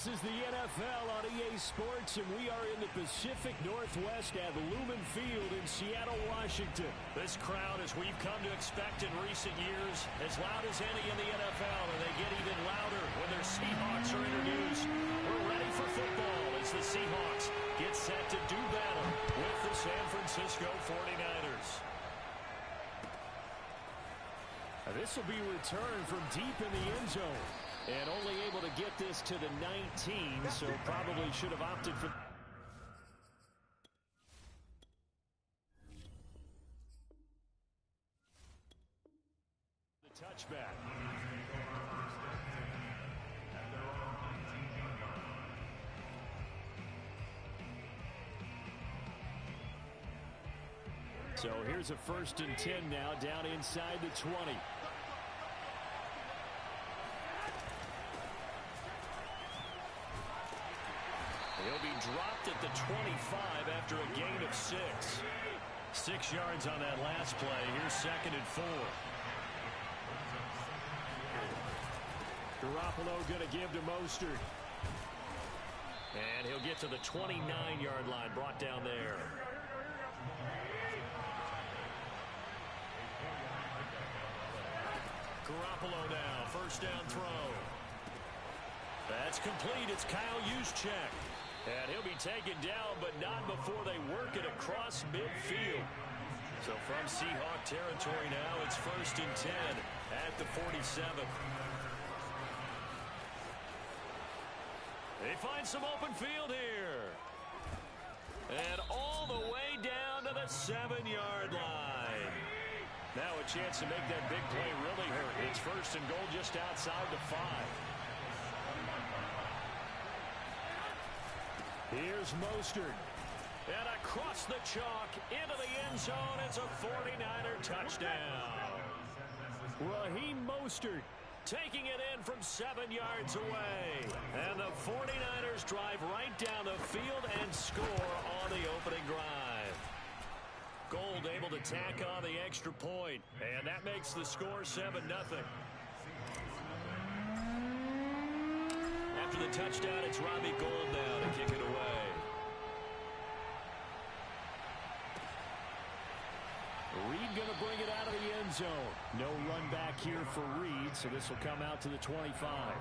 This is the NFL on EA Sports, and we are in the Pacific Northwest at Lumen Field in Seattle, Washington. This crowd, as we've come to expect in recent years, as loud as any in the NFL, and they get even louder when their Seahawks are introduced. We're ready for football as the Seahawks get set to do battle with the San Francisco 49ers. This will be returned from deep in the end zone. And only able to get this to the 19, so probably should have opted for the touchback. So here's a 1st and 10 now, down inside the 20. He'll be dropped at the 25 after a gain of 6. 6 yards on that last play. Here's 2nd and 4. Garoppolo going to give to Mostert. And he'll get to the 29-yard line, brought down there. Garoppolo now, 1st down throw. That's complete. It's Kyle Juszczyk. And he'll be taken down, but not before they work it across midfield. So from Seahawk territory now, it's 1st and 10 at the 47. They find some open field here. And all the way down to the 7-yard line. Now a chance to make that big play really hurt. It's 1st and goal just outside the 5. Here's Mostert. And across the chalk into the end zone. It's a 49er touchdown. Raheem Mostert taking it in from 7 yards away. And the 49ers drive right down the field and score on the opening drive. Gold able to tack on the extra point. And that makes the score 7-0. After the touchdown, it's Robbie Gould now to kick it away. Reed going to bring it out of the end zone. No run back here for Reed, so this will come out to the 25.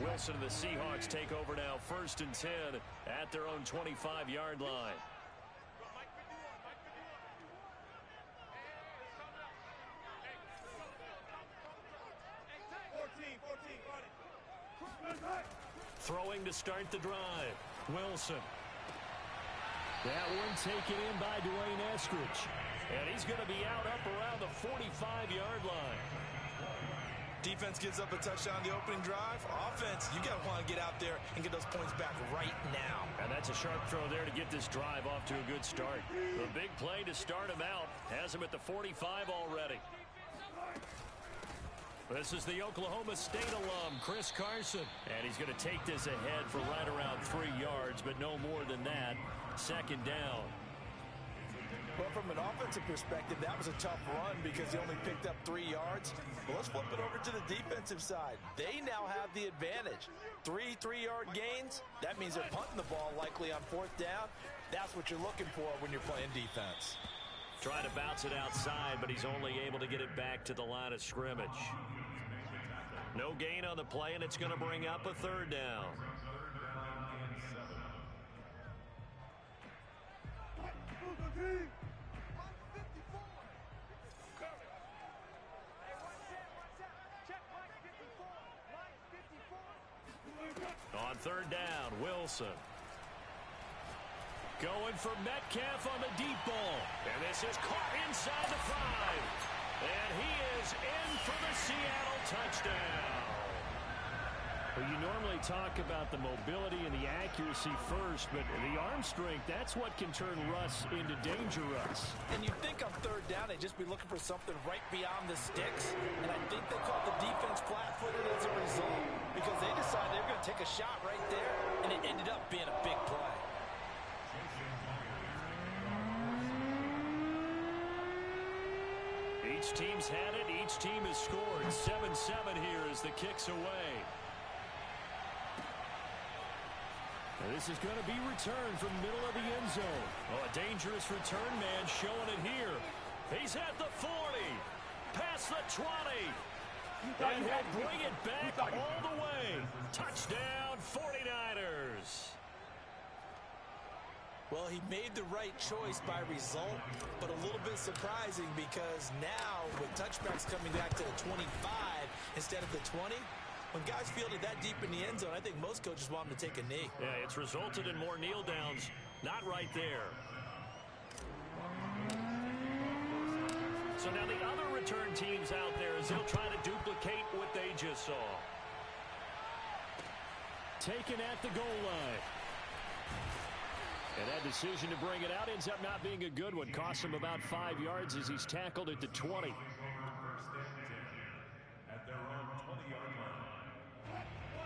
Wilson and the Seahawks take over now, 1st and 10 at their own 25-yard line. Throwing to start the drive. Wilson. That one taken in by Dwayne Eskridge. And he's going to be out up around the 45-yard line. Defense gives up a touchdown on the opening drive. Offense, you got to want to get out there and get those points back right now. And that's a sharp throw there to get this drive off to a good start. The big play to start him out has him at the 45 already. This is the Oklahoma State alum, Chris Carson. And he's going to take this ahead for right around 3 yards, but no more than that. 2nd down. Well, from an offensive perspective, that was a tough run because he only picked up 3 yards. But let's flip it over to the defensive side. They now have the advantage. 3 3-yard gains. That means they're punting the ball likely on 4th down. That's what you're looking for when you're playing defense. Trying to bounce it outside, but he's only able to get it back to the line of scrimmage. No gain on the play, and it's going to bring up a 3rd down. On 3rd down, Wilson. Going for Metcalf on the deep ball. And this is caught inside the 5. And he is in for the Seattle touchdown. Well, you normally talk about the mobility and the accuracy first, but the arm strength, that's what can turn Russ into danger Russ. And you think on 3rd down, they'd just be looking for something right beyond the sticks. And I think they caught the defense flat-footed as a result because they decided they were going to take a shot right there, and it ended up being a big play. Each team's had it. Each team has scored. 7-7 here as the kick's away. And this is going to be returned from the middle of the end zone. Oh, a dangerous return man showing it here. He's at the 40. Past the 20. And he'll bring it back all the way. Touchdown, 49ers. Well, he made the right choice by result, but a little bit surprising because now with touchbacks coming back to the 25 instead of the 20, when guys fielded that deep in the end zone, I think most coaches want them to take a knee. Yeah, it's resulted in more kneel downs. Not right there. So now the other return teams out there as they'll try to duplicate what they just saw. Taken at the goal line. And that decision to bring it out ends up not being a good one. Costs him about 5 yards as he's tackled at the 20.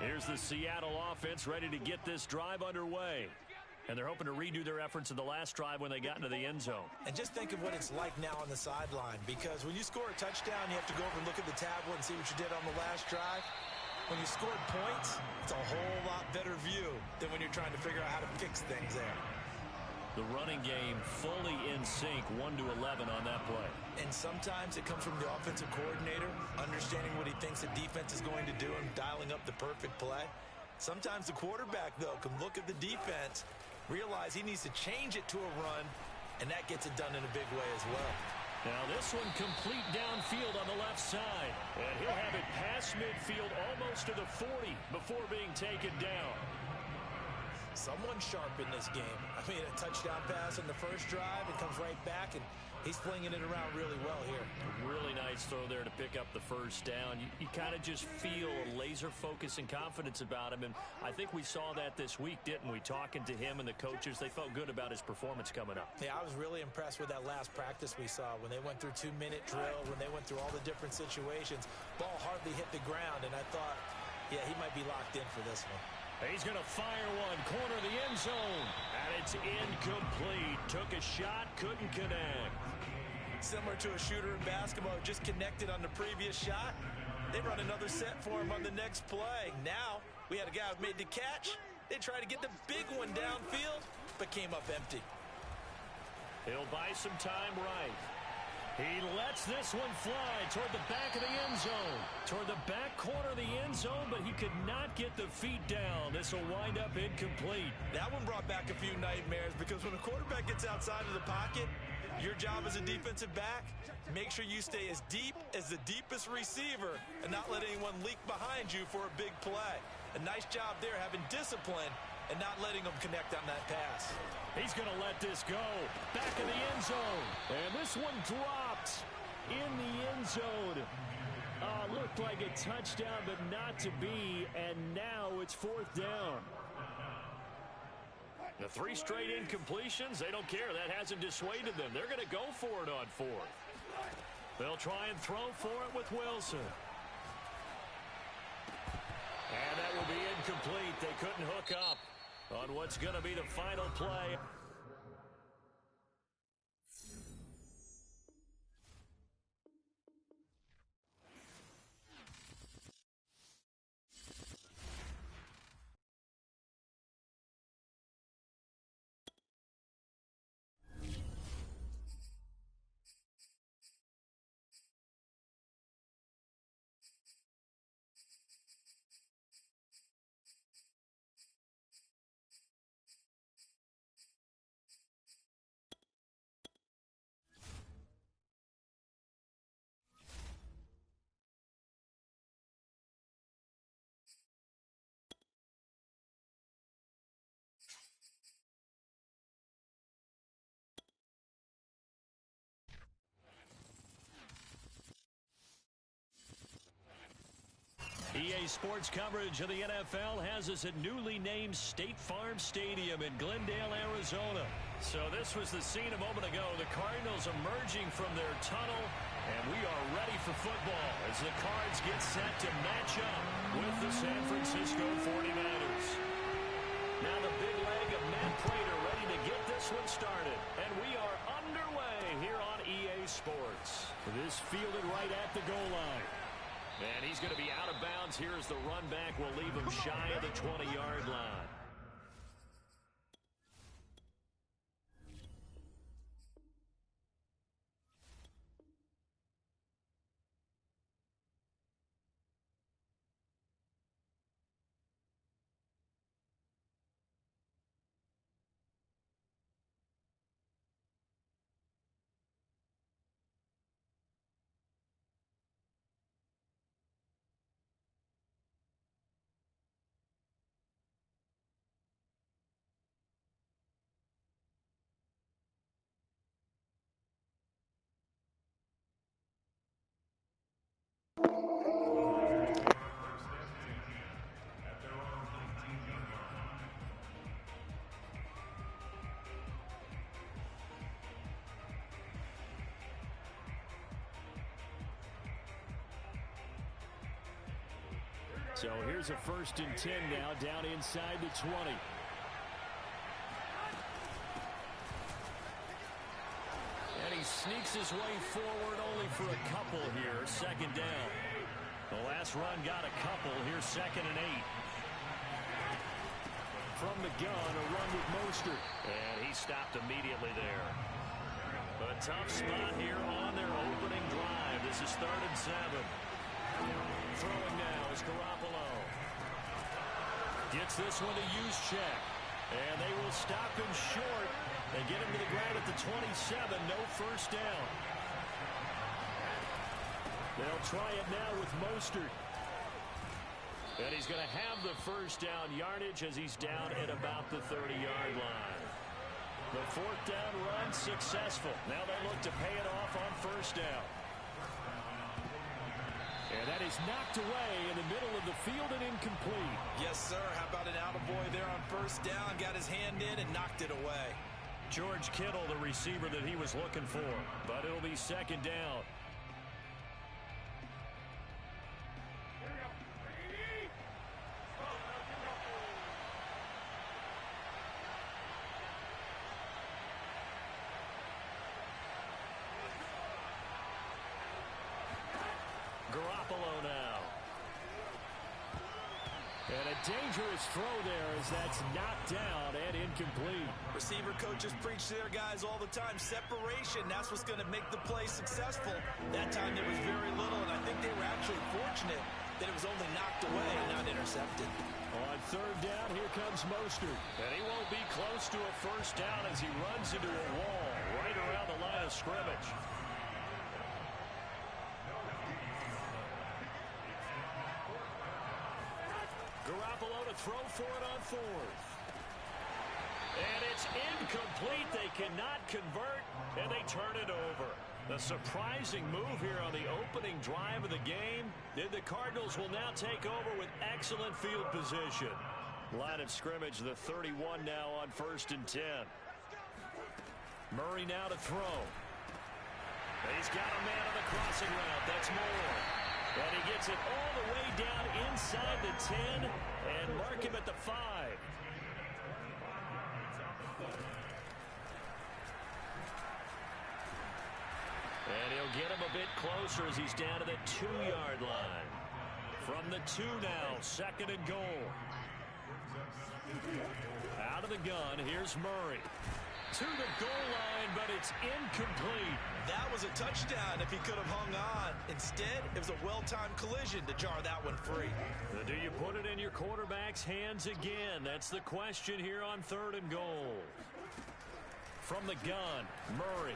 Here's the Seattle offense ready to get this drive underway. And they're hoping to redo their efforts in the last drive when they got into the end zone. And just think of what it's like now on the sideline, because when you score a touchdown, you have to go over and look at the tablet and see what you did on the last drive. When you scored points, it's a whole lot better view than when you're trying to figure out how to fix things there. The running game fully in sync, 1-11 on that play. And sometimes it comes from the offensive coordinator, understanding what he thinks the defense is going to do and dialing up the perfect play. Sometimes the quarterback, though, can look at the defense, realize he needs to change it to a run, and that gets it done in a big way as well. Now this one complete downfield on the left side. And he'll have it past midfield almost to the 40 before being taken down. Someone sharp in this game. I mean, a touchdown pass on the first drive, it comes right back, and he's flinging it around really well here. A really nice throw there to pick up the first down. You kind of just feel a laser focus and confidence about him, and I think we saw that this week, didn't we? Talking to him and the coaches, they felt good about his performance coming up. Yeah, I was really impressed with that last practice we saw when they went through 2-minute drill, when they went through all the different situations. Ball hardly hit the ground, and I thought, yeah, he might be locked in for this one. He's going to fire one, corner of the end zone, and it's incomplete. Took a shot, couldn't connect. Similar to a shooter in basketball, just connected on the previous shot. They run another set for him on the next play. Now, we had a guy who made the catch. They tried to get the big one downfield, but came up empty. He'll buy some time right. He lets this one fly toward the back of the end zone. Toward the back corner of the end zone, but he could not get the feet down. This will wind up incomplete. That one brought back a few nightmares because when a quarterback gets outside of the pocket, your job as a defensive back, make sure you stay as deep as the deepest receiver and not let anyone leak behind you for a big play. A nice job there having discipline and not letting them connect on that pass. He's going to let this go. Back in the end zone. And this one dropped in the end zone. Looked like a touchdown, but not to be. And now it's 4th down. The 3 straight incompletions, they don't care. That hasn't dissuaded them. They're going to go for it on 4th. They'll try and throw for it with Wilson. And that will be incomplete. They couldn't hook up on what's going to be the final play. EA Sports coverage of the NFL has us at newly named State Farm Stadium in Glendale, Arizona. So this was the scene a moment ago. The Cardinals emerging from their tunnel, and we are ready for football as the Cards get set to match up with the San Francisco 49ers. Now the big leg of Matt Prater ready to get this one started, and we are underway here on EA Sports. This fielded right at the goal line. And he's going to be out of bounds here as the run back will leave him shy of the 20-yard line. So here's a 1st and 10 now, down inside the 20. And he sneaks his way forward only for a couple here. 2nd down. The last run got a couple. Here's 2nd and 8. From the gun, a run with Mostert. And he stopped immediately there. A tough spot here on their opening drive. This is 3rd and 7. Throwing now is Garoppolo. Gets this one to Juszczyk. And they will stop him short. They get him to the ground at the 27. No 1st down. They'll try it now with Mostert. And he's going to have the 1st down yardage as he's down at about the 30-yard line. The 4th down run successful. Now they look to pay it off on 1st down. And that is knocked away in the middle of the field and incomplete. Yes, sir. How about an attaboy there on 1st down? Got his hand in and knocked it away. George Kittle, the receiver that he was looking for. But it'll be 2nd down. Garoppolo now. And a dangerous throw there as that's knocked down and incomplete. Receiver coaches preach to their guys all the time. Separation, that's what's going to make the play successful. That time there was very little, and I think they were actually fortunate that it was only knocked away and not intercepted. On 3rd down, here comes Mostert. And he won't be close to a 1st down as he runs into a wall right around the line of scrimmage. Garoppolo to throw for it on 4th. And it's incomplete. They cannot convert, and they turn it over. The surprising move here on the opening drive of the game. The Cardinals will now take over with excellent field position. Line of scrimmage, the 31 now on 1st and 10. Murray now to throw. He's got a man on the crossing route. That's Moore. And he gets it all the way down inside the 10 and mark him at the 5. And he'll get him a bit closer as he's down to the 2-yard line. From the 2 now, 2nd and goal. Out of the gun, here's Murray. To the goal line, but it's incomplete. That was a touchdown if he could have hung on. Instead, it was a well-timed collision to jar that one free. Do you put it in your quarterback's hands again? That's the question here on 3rd and goal. From the gun, Murray.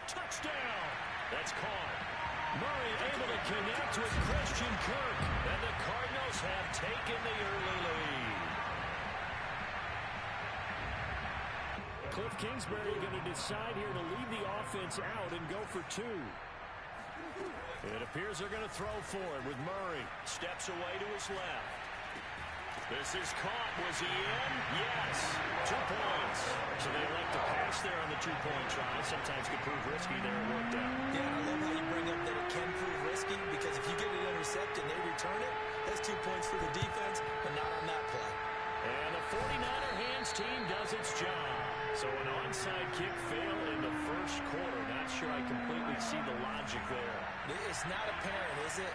Touchdown! That's caught. Murray able to connect with Christian Kirk. And the Cardinals have taken the early lead. Cliff Kingsbury going to decide here to leave the offense out and go for 2. It appears they're going to throw for it with Murray. Steps away to his left. This is caught. Was he in? Yes. 2 points. So they elect to pass there on the 2-point try. Sometimes can prove risky there. It worked out. Yeah, I love how you bring up that it can prove risky because if you get it intercepted and they return it, that's 2 points for the defense, but not on that play. And the 49er hands team does its job. So an onside kick fail in the 1st quarter. Not sure I completely see the It's not apparent, is it?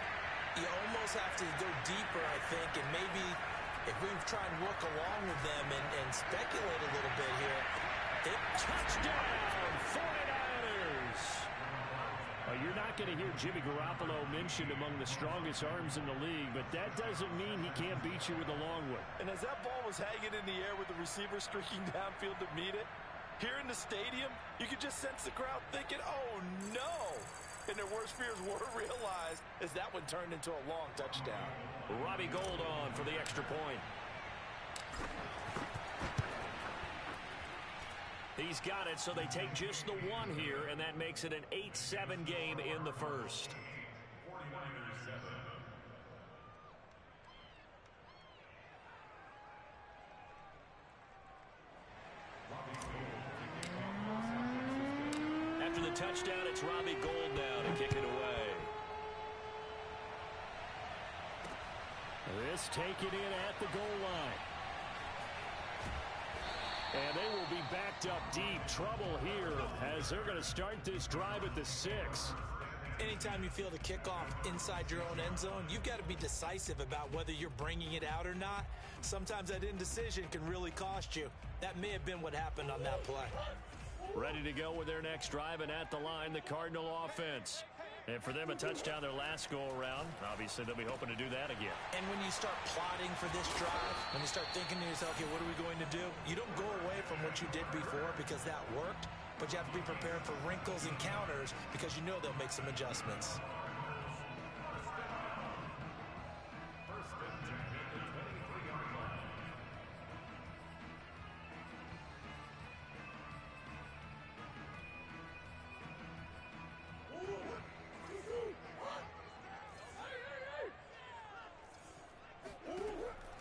You almost have to go deeper, I think, and maybe if we try and work along with them and speculate a little bit here. Touchdown, 49ers! You're not going to hear Jimmy Garoppolo mentioned among the strongest arms in the league, but that doesn't mean he can't beat you with a long one. And as that ball was hanging in the air with the receiver streaking downfield to meet it, here in the stadium, you could just sense the crowd thinking, oh, no! And their worst fears were realized as that one turned into a long touchdown. Robbie Gould on for the extra point. He's got it, so they take just the one here, and that makes it an 8-7 game in the first. After the touchdown, it's Robbie Gould now to kick it away. This taken in at the goal line. And they will be backed up deep. Trouble here as they're going to start this drive at the 6. Anytime you feel the kickoff inside your own end zone, you've got to be decisive about whether you're bringing it out or not. Sometimes that indecision can really cost you. That may have been what happened on that play. Ready to go with their next drive, and at the line, the Cardinal offense. And for them, a touchdown their last go-around. Obviously, they'll be hoping to do that again. And when you start plotting for this drive, when you start thinking to yourself, okay, what are we going to do? You don't go away from what you did before because that worked, but you have to be prepared for wrinkles and counters because you know they'll make some adjustments.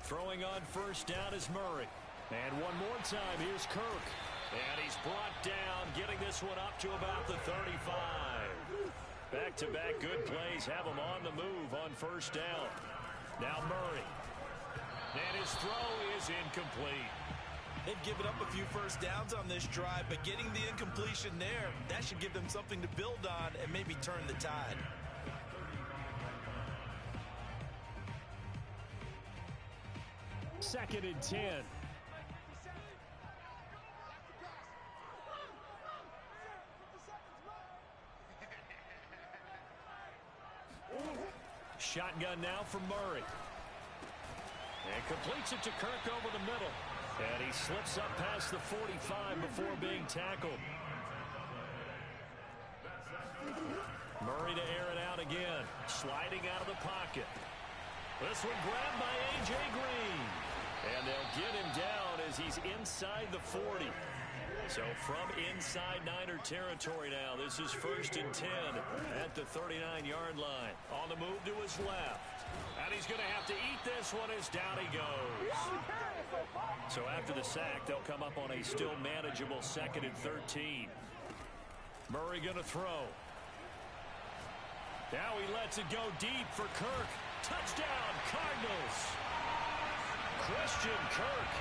Throwing on first down is Murray. And one more time, here's Kirk. And he's brought down, getting this one up to about the 35. Back-to-back good plays have him on the move on first down. Now Murray. And his throw is incomplete. They've given up a few first downs on this drive, but getting the incompletion there, that should give them something to build on and maybe turn the tide. Second and 10. Shotgun now from Murray. And completes it to Kirk over the middle. And he slips up past the 45 before being tackled. Murray to air it out again. Sliding out of the pocket. This one grabbed by A.J. Green. And they'll get him down as he's inside the 40. So from inside Niner territory now, this is first and 10 at the 39-yard line. On the move to his left. And he's going to have to eat this one as down he goes. So after the sack, they'll come up on a still manageable second and 13. Murray going to throw. Now he lets it go deep for Kirk. Touchdown, Cardinals. Christian Kirk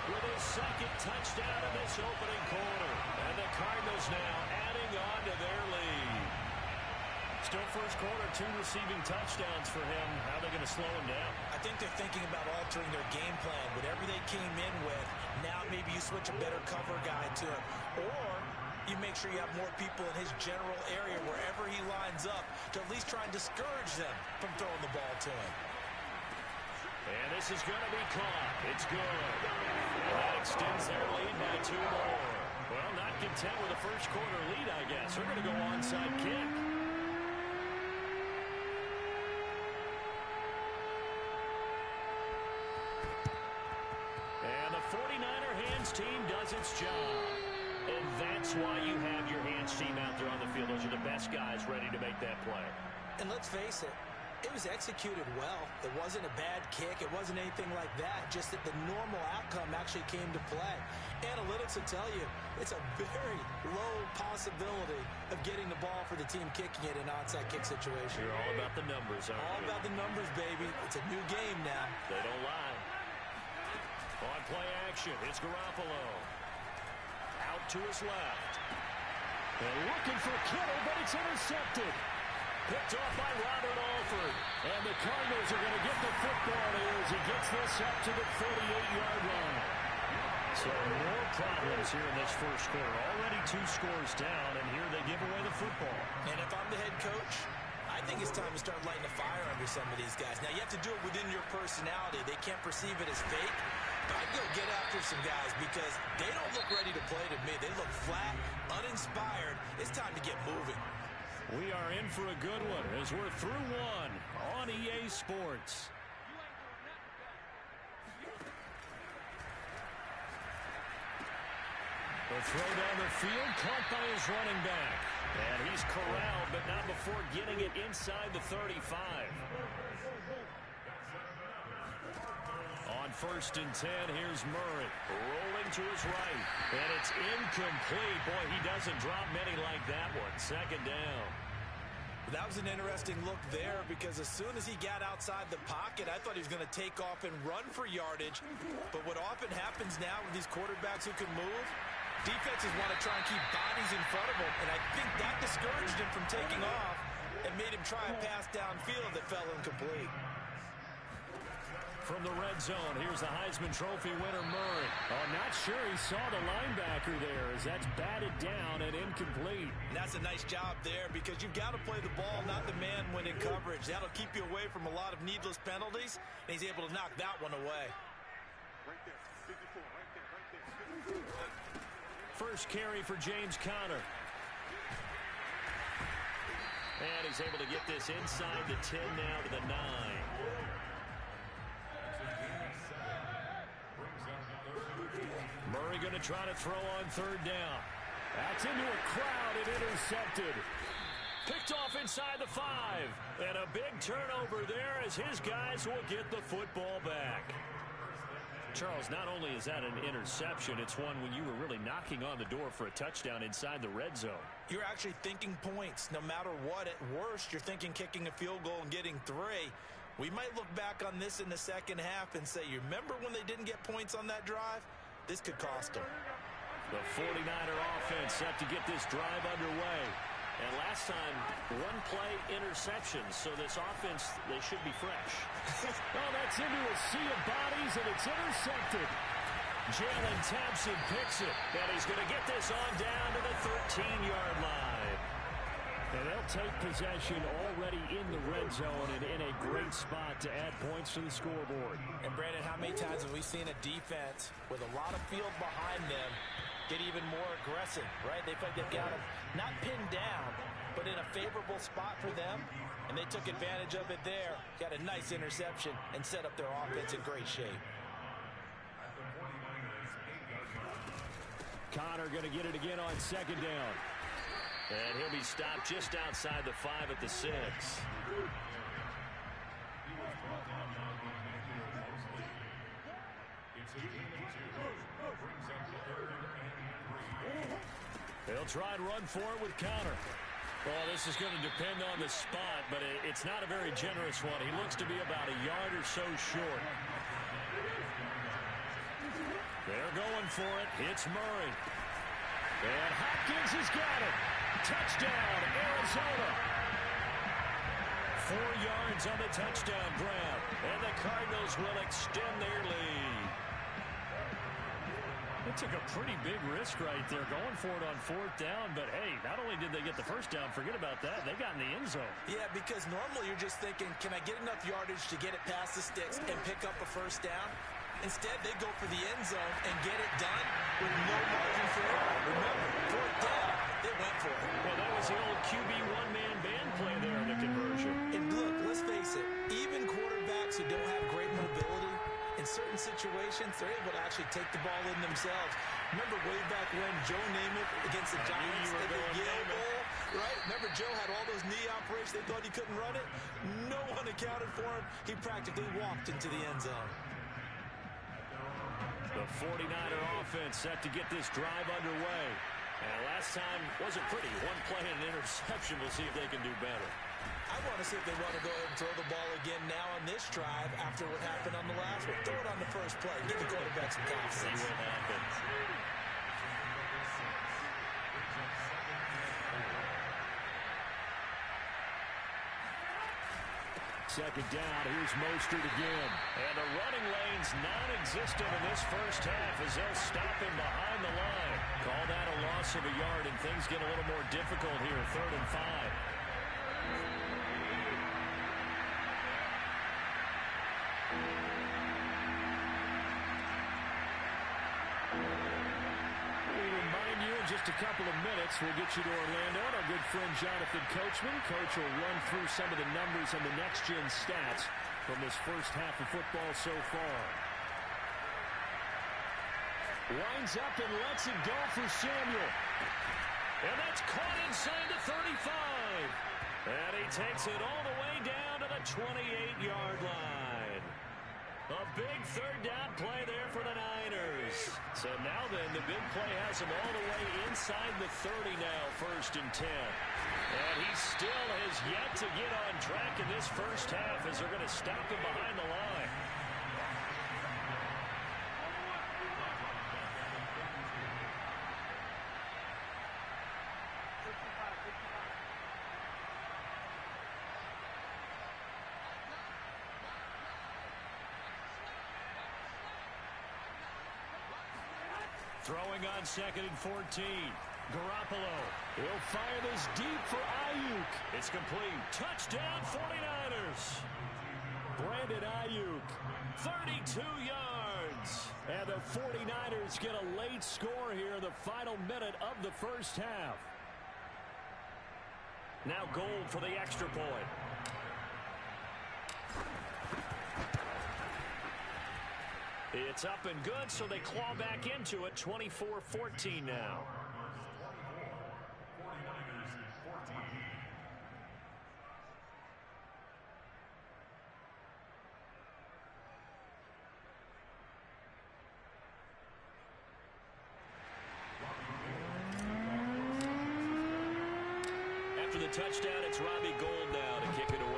with his second touchdown in this opening quarter. And the Cardinals now adding on to their lead. Still first quarter, 2 receiving touchdowns for him. How are they going to slow him down? I think they're thinking about altering their game plan. Whatever they came in with, now maybe you switch a better cover guy to him. Or you make sure you have more people in his general area wherever he lines up to at least try and discourage them from throwing the ball to him. And this is going to be caught. It's good. And that extends their lead by 2 more. Well, not content with a first quarter lead, I guess. They're going to go onside kick. And the 49er hands team does its job. And that's why you have your hands team out there on the field. Those are the best guys ready to make that play. And let's face it, it was executed well. It wasn't a bad kick. It wasn't anything like that. Just that the normal outcome actually came to play. Analytics will tell you it's a very low possibility of getting the ball for the team kicking it in an onside kick situation. You're all about the numbers, aren't you? All about the numbers, baby. It's a new game now. They don't lie. On play action, it's Garoppolo. Out to his left. And looking for Kittle, but it's intercepted. Picked off by Robert Alford. And the Cardinals are going to get the football here as he gets this up to the 48-yard line. So more problems here in this first quarter. Already 2 scores down, and here they give away the football. And if I'm the head coach, I think it's time to start lighting a fire under some of these guys. Now, you have to do it within your personality. They can't perceive it as fake. But I'd go get after some guys because they don't look ready to play to me. They look flat, uninspired. It's time to get moving. We are in for a good one as we're through one on EA Sports. The throw down the field, caught by his running back. And he's corralled, but not before getting it inside the 35. On 1st and 10, here's Murray. Rolling to his right. And it's incomplete. Boy, he doesn't drop many like that one. 2nd down. That was an interesting look there because as soon as he got outside the pocket, I thought he was going to take off and run for yardage. But what often happens now with these quarterbacks who can move, defenses want to try and keep bodies in front of them, and I think that discouraged him from taking off and made him try a pass downfield that fell incomplete. From the red zone, here's the Heisman Trophy winner, Murray. Oh, not sure he saw the linebacker there as that's batted down and incomplete. And that's a nice job there because you've got to play the ball, not the man when in coverage. That'll keep you away from a lot of needless penalties, and he's able to knock that one away. First carry for James Conner. And he's able to get this inside the 10 now to the 9. Murray going to try to throw on 3rd down. That's into a crowd and intercepted. Picked off inside the 5. And a big turnover there as his guys will get the football back. Charles, not only is that an interception, it's one when you were really knocking on the door for a touchdown inside the red zone. You're actually thinking points. No matter what, at worst, you're thinking kicking a field goal and getting 3. We might look back on this in the second half and say, you remember when they didn't get points on that drive? This could cost them. The 49er offense set to get this drive underway. And last time, 1-play interceptions, so this offense, they should be fresh. Oh, that's into a sea of bodies, and it's intercepted. Jalen Thompson picks it, and he's going to get this on down to the 13-yard line. And they'll take possession already in the red zone and in a great spot to add points to the scoreboard. And, Brandon, how many times have we seen a defense with a lot of field behind them get even more aggressive, right? They feel like they've got them not pinned down, but in a favorable spot for them, and they took advantage of it there. Got a nice interception and set up their offense in great shape. Conner going to get it again on 2nd down. And he'll be stopped just outside the 5 at the 6. They'll try and run for it with Conner. Well, this is going to depend on the spot, but it's not a very generous one. He looks to be about a yard or so short. They're going for it. It's Murray. And Hopkins has got it. Touchdown, Arizona. 4 yards on the touchdown grab. And the Cardinals will extend their lead. They took a pretty big risk right there going for it on 4th down. But, hey, not only did they get the first down, forget about that. They got in the end zone. Yeah, because normally you're just thinking, can I get enough yardage to get it past the sticks and pick up a first down? Instead, they go for the end zone and get it done with no margin for error. Remember, 4th down, they went for it. Well, that was the old QB one-man band play there in the conversion. And look, let's face it, even quarterbacks who don't have great mobility, in certain situations, they're able to actually take the ball in themselves. Remember way back when Joe Namath against the Giants at the Yale Bowl, right? Remember Joe had all those knee operations. They thought he couldn't run it. No one accounted for him. He practically walked into the end zone. The 49er offense set to get this drive underway. And last time wasn't pretty. 1 play and an interception. We'll see if they can do better. I want to see if they want to go ahead and throw the ball again now on this drive after what happened on the last one. Throw it on the first play. Give the quarterback some confidence. See what happens. second down. Here's Mostert again. And the running lane's non-existent in this first half as they'll stop him behind the line. Call that a loss of a yard, and things get a little more difficult here, 3rd and 5. Just a couple of minutes, we'll get you to Orlando and our good friend Jonathan Coachman. Coach will run through some of the numbers and the next-gen stats from this first half of football so far. Winds up and lets it go for Samuel. And that's caught inside the 35. And he takes it all the way down to the 28-yard line. A big 3rd down play there for the Niners. So now then, the big play has him all the way inside the 30 now, 1st and 10. And he still has yet to get on track in this first half as they're going to stop him behind the line. Throwing on 2nd and 14. Garoppolo. He'll fire this deep for Ayuk. It's complete. Touchdown 49ers. Brandon Ayuk. 32 yards. And the 49ers get a late score here in the final minute of the first half. Now Gold for the extra point. It's up and good, so they claw back into it. 24-14 now. After the touchdown, it's Robbie Gould now to kick it away.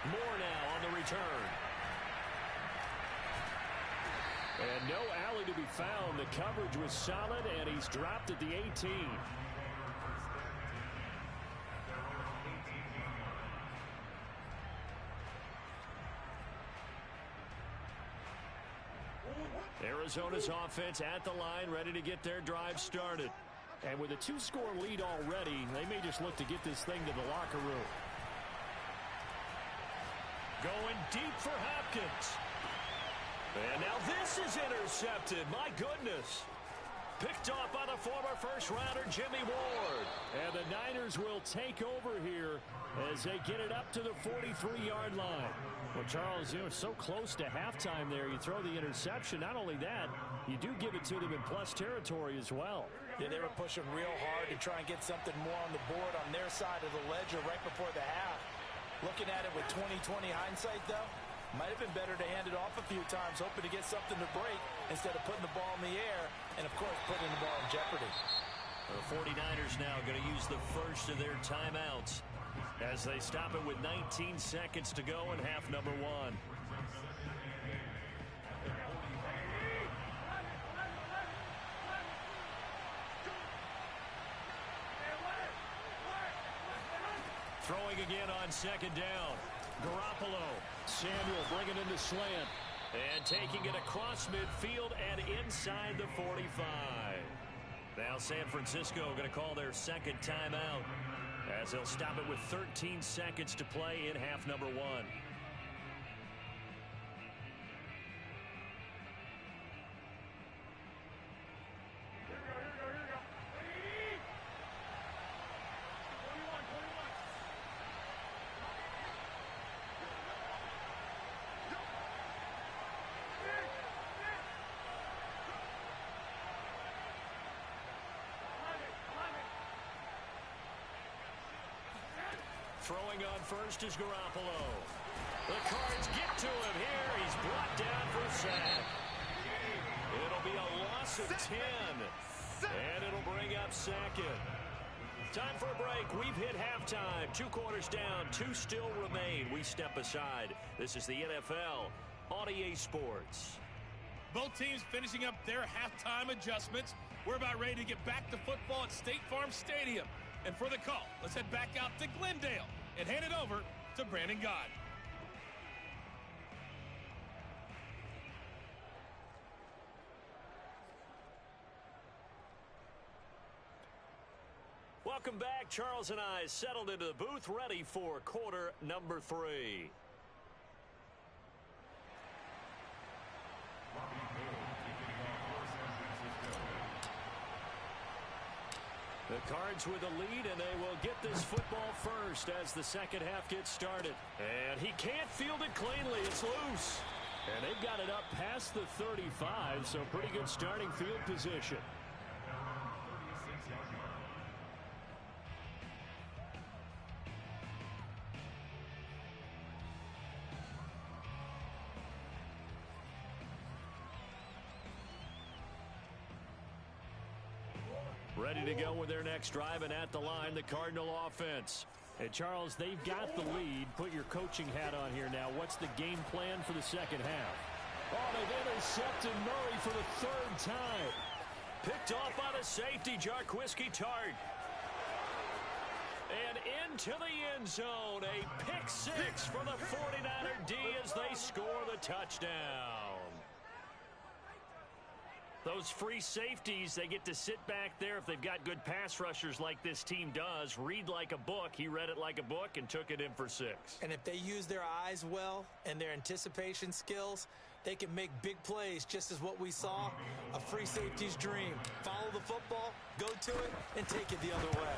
Moore now on the return. And no alley to be found. The coverage was solid, and he's dropped at the 18. Arizona's offense at the line, ready to get their drive started. And with a 2-score lead already, they may just look to get this thing to the locker room. Going deep for Hopkins. And now this is intercepted. My goodness. Picked off by the former first-rounder Jimmy Ward. And the Niners will take over here as they get it up to the 43-yard line. Well, Charles, you know, so close to halftime there. You throw the interception. Not only that, you do give it to them in plus territory as well. Yeah, they were pushing real hard to try and get something more on the board on their side of the ledger right before the half. Looking at it with 20/20 hindsight, though, might have been better to hand it off a few times, hoping to get something to break instead of putting the ball in the air and, of course, putting the ball in jeopardy. The 49ers now going to use the first of their timeouts as they stop it with 19 seconds to go in half number 1. Throwing again on 2nd down. Garoppolo. Samuel bringing in the slant. And taking it across midfield and inside the 45. Now San Francisco going to call their second timeout as they'll stop it with 13 seconds to play in half number 1. Throwing on first is Garoppolo. The Cards get to him here. He's brought down for a sack. It'll be a loss of 10. And it'll bring up 2nd. Time for a break. We've hit halftime. 2 quarters down. 2 still remain. We step aside. This is the NFL on EA Sports. Both teams finishing up their halftime adjustments. We're about ready to get back to football at State Farm Stadium. And for the call, let's head back out to Glendale and hand it over to Brandon God. Welcome back. Charles and I settled into the booth, ready for quarter number 3. The Cards with a lead, and they will get this football first as the second half gets started. And he can't field it cleanly. It's loose. And they've got it up past the 35, so pretty good starting field position. Ready to go with their next drive, and at the line, the Cardinal offense. And Charles, they've got the lead. Put your coaching hat on here now. What's the game plan for the second half? Oh, they've intercepted Murray for the 3rd time. Picked off by the safety, Jarquiski Tart. And into the end zone, a pick 6 for the 49er D as they score the touchdown. Those free safeties, they get to sit back there if they've got good pass rushers like this team does. Read like a book. He read it like a book and took it in for 6. And if they use their eyes well and their anticipation skills, they can make big plays, just as what we saw, a free safety's dream. Follow the football, go to it, and take it the other way.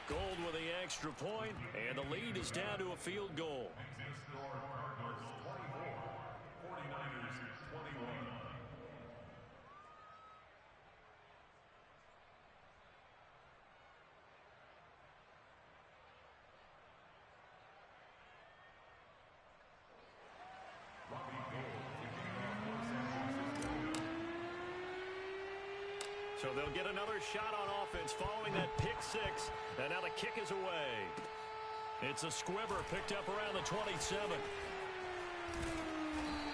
Gold with the extra point, and the lead is down to a field goal. So they'll get another shot on offense following that pick 6. And now the kick is away. It's a squibber picked up around the 27.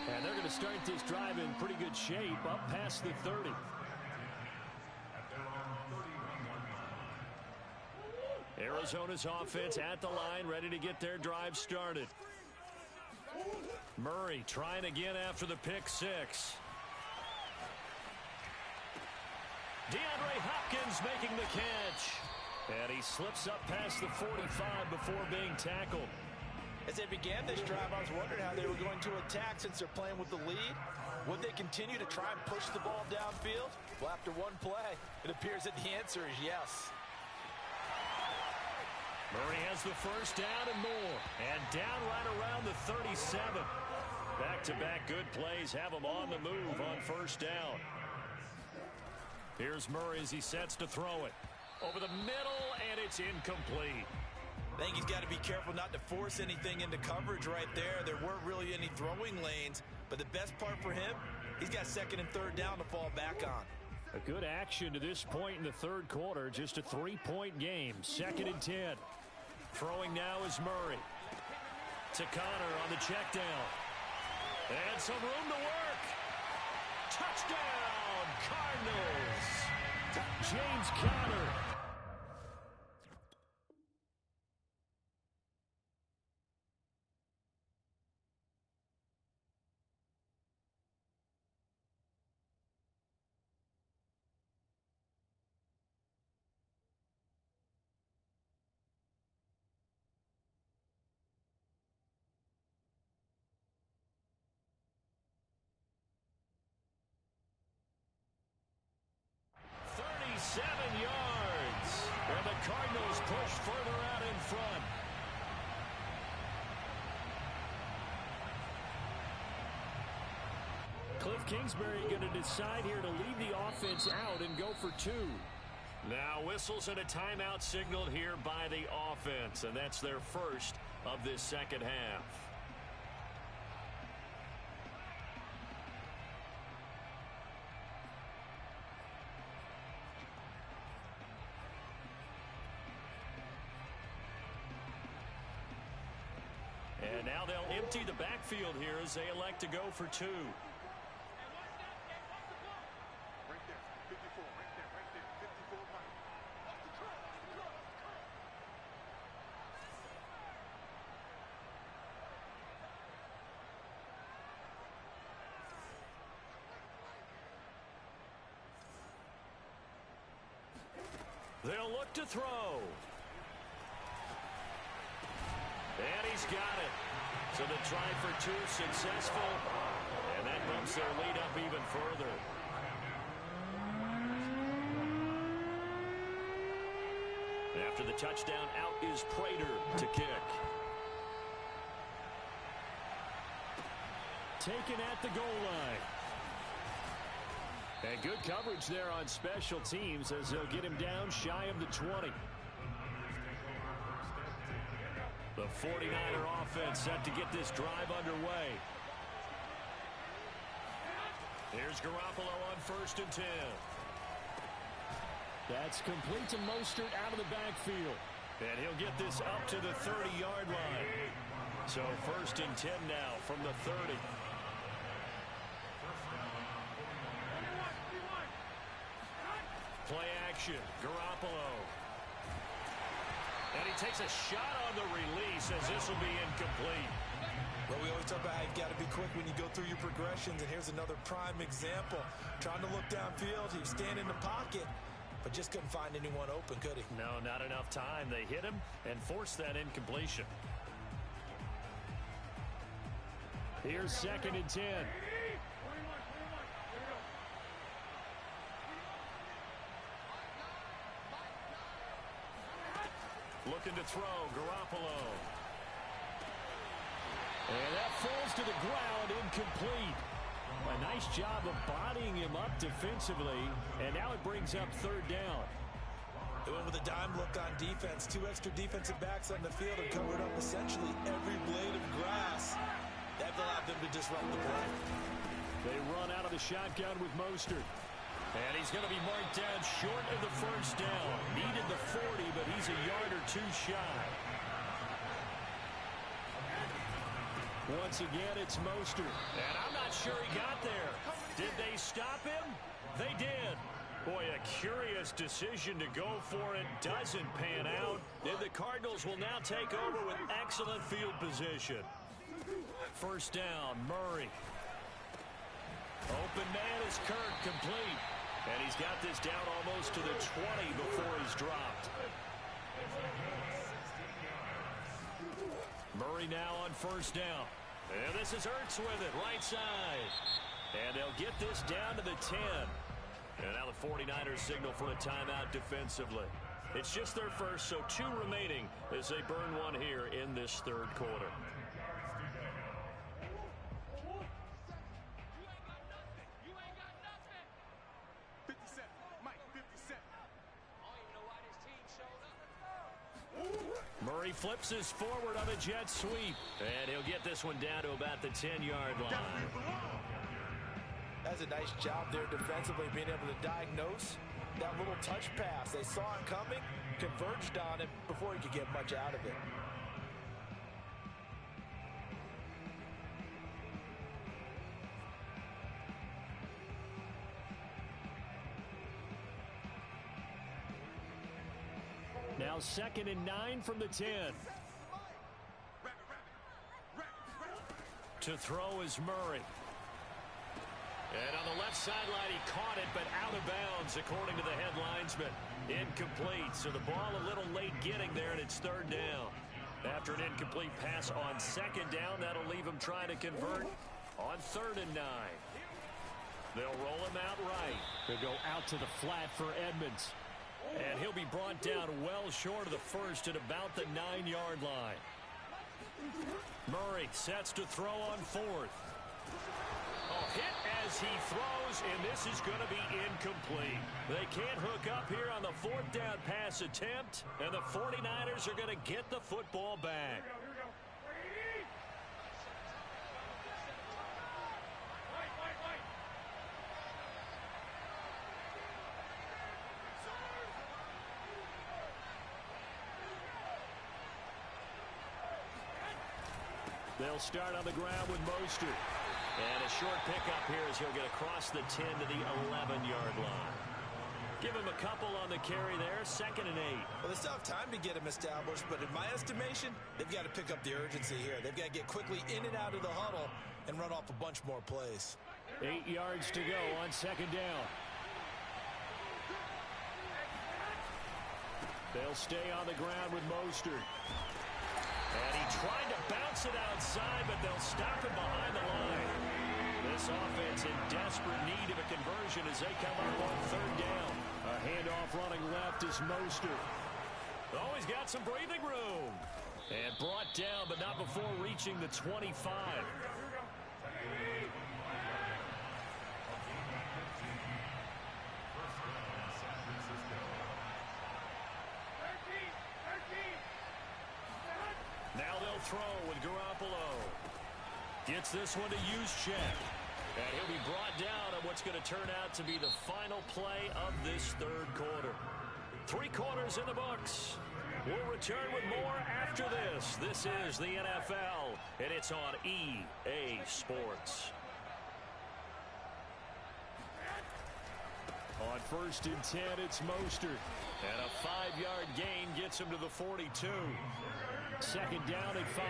And they're going to start this drive in pretty good shape up past the 30. Arizona's offense at the line, ready to get their drive started. Murray trying again after the pick 6. DeAndre Hopkins making the catch. And he slips up past the 45 before being tackled. As they began this drive, I was wondering how they were going to attack since they're playing with the lead. Would they continue to try and push the ball downfield? Well, after one play, it appears that the answer is yes. Murray has the first down and more. And down right around the 37. Back-to-back good plays have him on the move on first down. Here's Murray as he sets to throw it. Over the middle, and it's incomplete. I think he's got to be careful not to force anything into coverage right there. There weren't really any throwing lanes, but the best part for him, he's got 2nd and 3rd down to fall back on. A good action to this point in the 3rd quarter. Just a 3-point game. 2nd and 10. Throwing now is Murray. To Connor on the check down. And some room to work. Touchdown, Cardinals. James Conner. Yards. And the Cardinals push further out in front. Cliff Kingsbury going to decide here to leave the offense out and go for 2. Now whistles and a timeout signaled here by the offense, and that's their first of this second half. And now they'll empty the backfield here as they elect to go for 2. They'll look to throw. And he's got it. So the try for two successful. And that bumps their lead up even further. After the touchdown, out is Prater to kick. Taken at the goal line. And good coverage there on special teams as they'll get him down shy of the 20. The 49er offense set to get this drive underway. Here's Garoppolo on 1st and 10. That's complete to Mostert out of the backfield. And he'll get this up to the 30-yard line. So 1st and 10 now from the 30. Play action, Garoppolo. And he takes a shot on the release as this will be incomplete. Well, we always talk about how you've got to be quick when you go through your progressions, and here's another prime example. Trying to look downfield, he was standing in the pocket, but just couldn't find anyone open, could he? No, not enough time. They hit him and forced that incompletion. Here's 2nd and 10. Looking to throw, Garoppolo. And that falls to the ground, incomplete. A nice job of bodying him up defensively, and now it brings up 3rd down. They went with a dime look on defense. 2 extra defensive backs on the field and covered up essentially every blade of grass. That allowed them to disrupt the play. They run out of the shotgun with Mostert. And he's going to be marked down short of the 1st down. Needed the 40, but he's a yard or 2 shy. Once again, it's Mostert. And I'm not sure he got there. Did they stop him? They did. Boy, a curious decision to go for it. Doesn't pan out. And the Cardinals will now take over with excellent field position. 1st down, Murray. Open man is Kirk, complete. And he's got this down almost to the 20 before he's dropped. Murray now on 1st down. And this is Ertz with it, right side. And they'll get this down to the 10. And now the 49ers signal for a timeout defensively. It's just their first, so 2 remaining as they burn one here in this 3rd quarter. Murray flips his forward on a jet sweep. And he'll get this one down to about the 10-yard line. That's a nice job there defensively, being able to diagnose that little touch pass. They saw it coming, converged on it before he could get much out of it. Now 2nd and 9 from the 10. To throw is Murray. And on the left sideline, he caught it, but out of bounds, according to the head linesman. Incomplete, so the ball a little late getting there, and it's 3rd down. After an incomplete pass on 2nd down, that'll leave him trying to convert on 3rd and 9. They'll roll him out right. They'll go out to the flat for Edmonds. And he'll be brought down well short of the 1st at about the 9-yard line. Murray sets to throw on 4th. Oh, hit as he throws, and this is going to be incomplete. They can't hook up here on the 4th down pass attempt, and the 49ers are going to get the football back. They'll start on the ground with Mostert. And a short pickup here as he'll get across the 10 to the 11-yard line. Give him a couple on the carry there, 2nd and 8. Well, they still have time to get him established, but in my estimation, they've got to pick up the urgency here. They've got to get quickly in and out of the huddle and run off a bunch more plays. 8 yards to go on 2nd down. They'll stay on the ground with Mostert. And he tried to bounce it outside, but they'll stop him behind the line. This offense in desperate need of a conversion as they come up on third down. A handoff running left is Mostert. Oh, he's got some breathing room. And brought down, but not before reaching the 25. Now they'll throw with Garoppolo. Gets this one to Juszczyk. And he'll be brought down on what's going to turn out to be the final play of this third quarter. 3 quarters in the books. We'll return with more after this. This is the NFL, and it's on EA Sports. On 1st and 10, it's Mostert. And a 5-yard gain gets him to the 42. 2nd down at 5.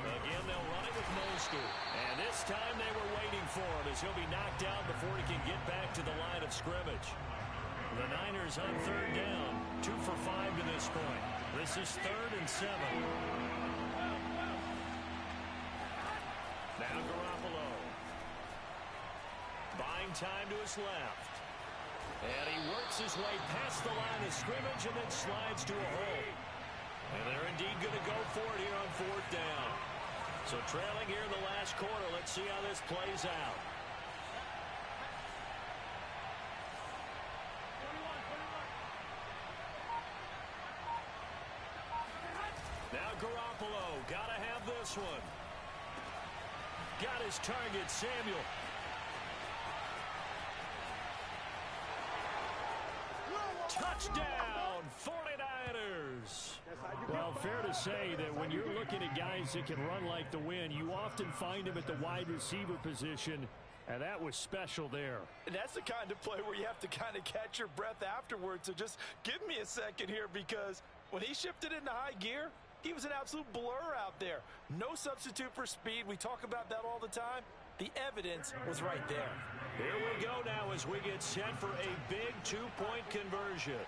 Again, they'll run it with Mostert. And this time they were waiting for him as he'll be knocked down before he can get back to the line of scrimmage. The Niners on 3rd down. 2 for 5 to this point. This is 3rd and 7. Now Garoppolo. Buying time to his left. And he works his way past the line of scrimmage and then slides to a hole. And they're indeed going to go for it here on 4th down. So trailing here in the last quarter. Let's see how this plays out. Now Garoppolo. Got to have this one. Got his target, Samuel. Touchdown, 49ers. Well, fair to say that when you're looking at guys that can run like the wind, you often find them at the wide receiver position, and that was special there. And that's the kind of play where you have to kind of catch your breath afterwards. So just give me a second here, because when he shifted into high gear, he was an absolute blur out there. No substitute for speed. We talk about that all the time. The evidence was right there. Here we go now as we get set for a big 2-point conversion.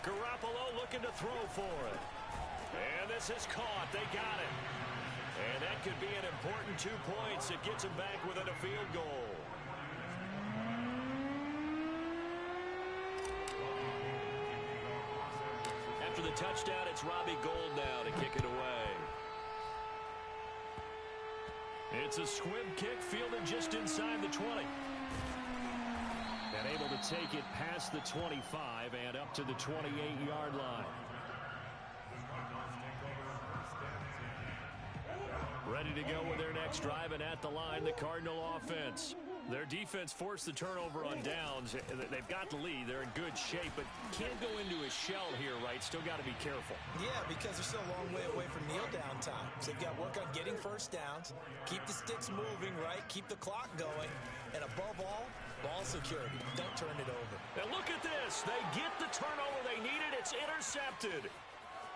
Garoppolo looking to throw for it. And this is caught. They got it. And that could be an important 2 points. It gets him back within a field goal. After the touchdown, it's Robbie Gould now to kick it away. It's a squib kick fielded just inside the 20. And able to take it past the 25 and up to the 28-yard line. Ready to go with their next drive, and at the line, the Cardinal offense. Their defense forced the turnover on downs. They've got the lead. They're in good shape, but can't go into a shell here, right? Still got to be careful. Yeah, because they're still a long way away from kneel down time. So they've got to work on getting first downs, keep the sticks moving, right? Keep the clock going. And above all, ball security. Don't turn it over. And look at this. They get the turnover they needed. It's intercepted.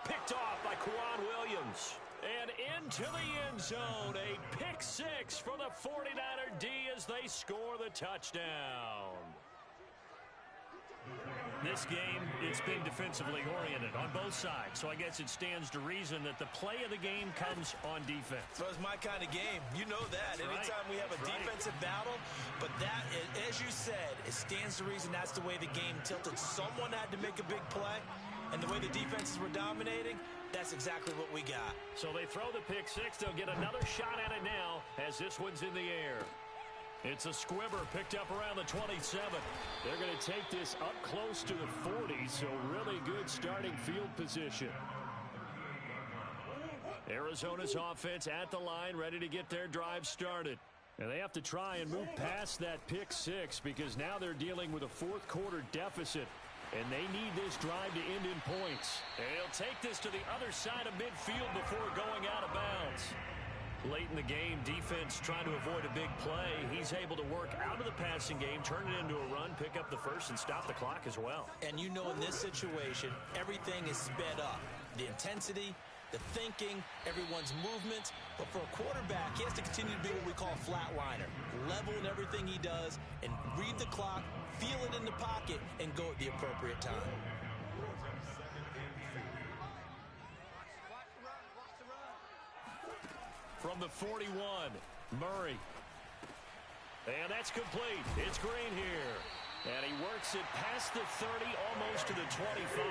Picked off by Quan Williams. And into the end zone, a pick 6 for the 49er D as they score the touchdown. This game, it's been defensively oriented on both sides, so I guess it stands to reason that the play of the game comes on defense. So it's my kind of game. You know that. That's Anytime right. we have a That's defensive battle, but that, as you said, it stands to reason that's the way the game tilted. Someone had to make a big play, and the way the defenses were dominating, that's exactly what we got. So they throw the pick 6. They'll get another shot at it now as this one's in the air. It's a squibber picked up around the 27. They're going to take this up close to the 40, so really good starting field position. Arizona's offense at the line, ready to get their drive started. And they have to try and move past that pick 6 because now they're dealing with a fourth quarter deficit. And they need this drive to end in points. And he'll take this to the other side of midfield before going out of bounds. Late in the game, defense trying to avoid a big play. He's able to work out of the passing game, turn it into a run, pick up the first, and stop the clock as well. And you know, in this situation, everything is sped up. The intensity, the thinking, everyone's movements. But for a quarterback, he has to continue to be what we call a flatliner. Level in everything he does and read the clock, feel it in the pocket, and go at the appropriate time. From the 41, Murray. And that's complete. It's Green here. And he works it past the 30, almost to the 25.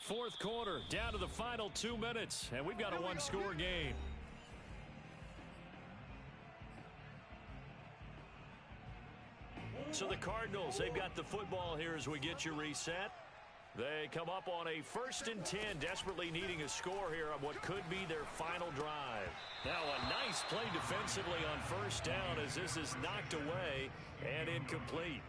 Fourth quarter, down to the final 2 minutes, and we've got a one-score game. So the Cardinals, they've got the football here as we get you reset. They come up on a 1st and 10, desperately needing a score here on what could be their final drive. Now a nice play defensively on first down as this is knocked away and incomplete.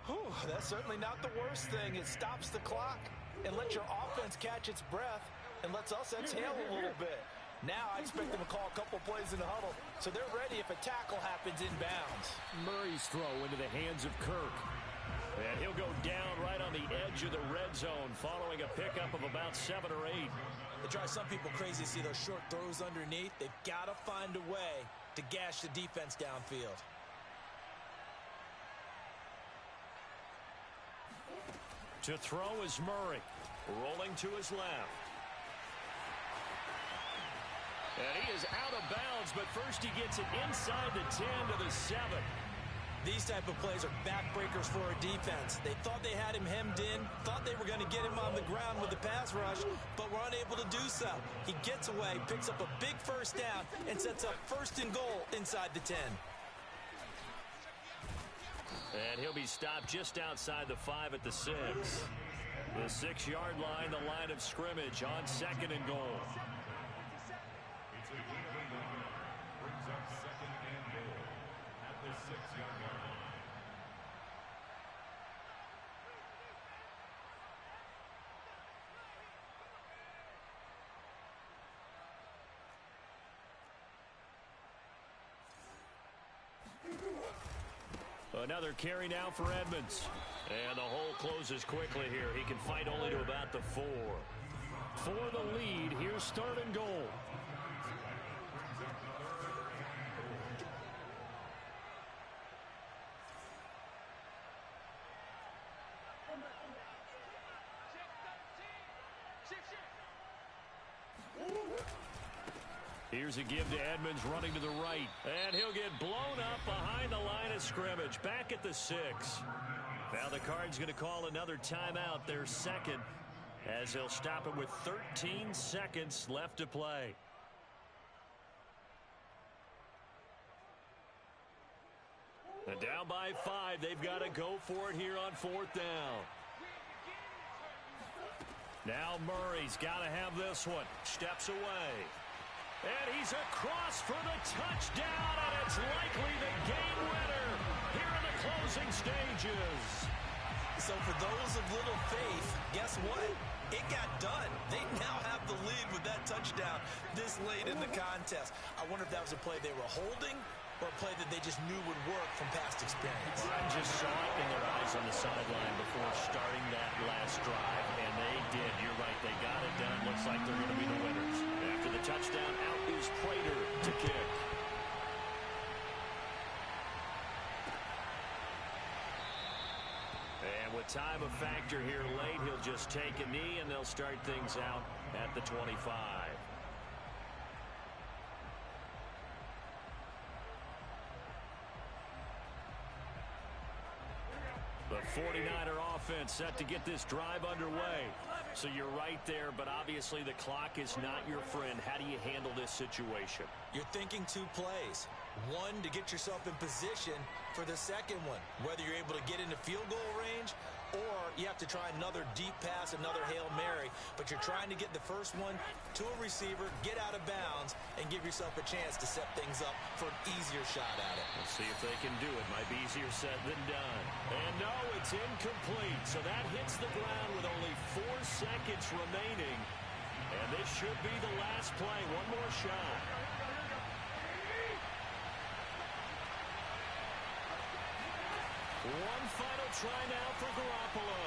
Whew, that's certainly not the worst thing. It stops the clock and lets your offense catch its breath and lets us exhale a little bit. Now I expect them to call a couple plays in the huddle, so they're ready if a tackle happens inbounds. Murray's throw into the hands of Kirk. And he'll go down right on the edge of the red zone following a pickup of about 7 or 8. It drives some people crazy to see those short throws underneath. They've got to find a way to gash the defense downfield. To throw is Murray, rolling to his left. And he is out of bounds, but first he gets it inside the 10 to the 7. These type of plays are backbreakers for a defense. They thought they had him hemmed in, thought they were going to get him on the ground with the pass rush, but were unable to do so. He gets away, picks up a big first down, and sets up 1st and goal inside the 10. And he'll be stopped just outside the 5 at the 6. The 6-yard line, the line of scrimmage on 2nd and goal. Another carry now for Edmonds. And the hole closes quickly here. He can fight only to about the 4. For the lead, here's 3rd and goal. Here's a give to Edmonds running to the right. And he'll get blown up behind the line of scrimmage. Back at the 6. Now the Cards going to call another timeout, their 2nd, as they'll stop him with 13 seconds left to play. And down by 5. They've got to go for it here on 4th down. Now Murray's got to have this one. Steps away. And he's across for the touchdown, and it's likely the game winner here in the closing stages. So for those of little faith, guess what? It got done. They now have the lead with that touchdown this late in the contest. I wonder if that was a play they were holding or a play that they just knew would work from past experience. I just saw it in their eyes on the sideline before starting that last drive, and they did. You're right. They got it done. Looks like they're going to be the winners. After the touchdown, out is Prater to kick. And with time a factor here late, he'll just take a knee, and they'll start things out at the 25. The 49er offense set to get this drive underway. So you're right there, but obviously the clock is not your friend. How do you handle this situation? You're thinking 2 plays. One, to get yourself in position for the second one, whether you're able to get into field goal range or you have to try another deep pass, another Hail Mary, but you're trying to get the first one to a receiver, get out of bounds, and give yourself a chance to set things up for an easier shot at it. We'll see if they can do it. Might be easier said than done. And no, it's incomplete. So that hits the ground with only 4 seconds remaining. And this should be the last play. One more shot. One final try now for Garoppolo.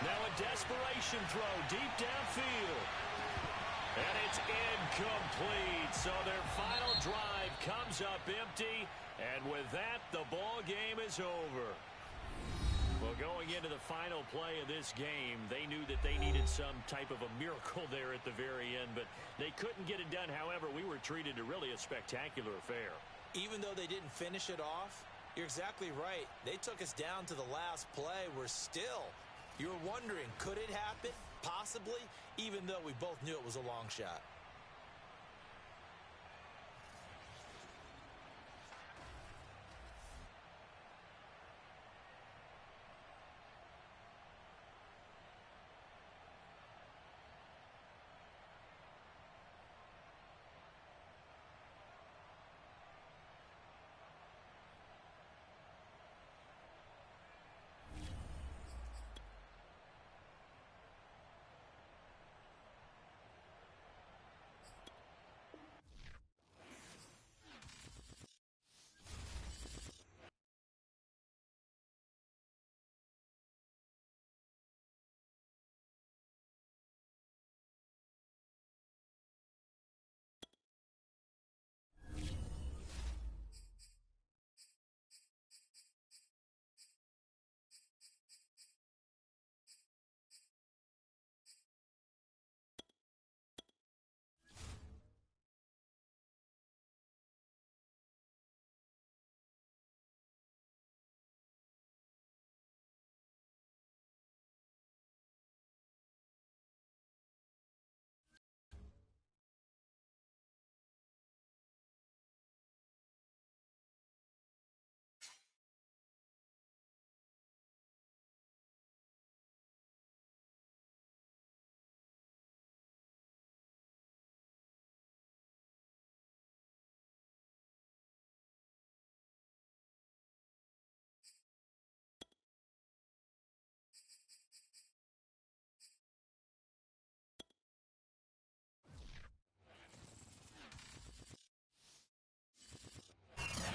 Now a desperation throw deep downfield. And it's incomplete. So their final drive comes up empty. And with that, the ball game is over. Well, going into the final play of this game, they knew that they needed some type of a miracle there at the very end, but they couldn't get it done. However, we were treated to really a spectacular affair. Even though they didn't finish it off, you're exactly right. They took us down to the last play. You're wondering, could it happen? Possibly, even though we both knew it was a long shot.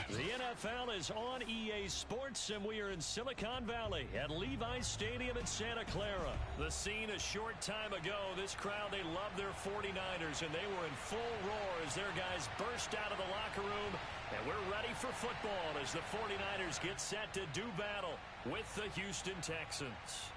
The NFL is on EA Sports, and we are in Silicon Valley at Levi's Stadium in Santa Clara. The scene a short time ago, this crowd, they love their 49ers, and they were in full roar as their guys burst out of the locker room. And we're ready for football as the 49ers get set to do battle with the Houston Texans.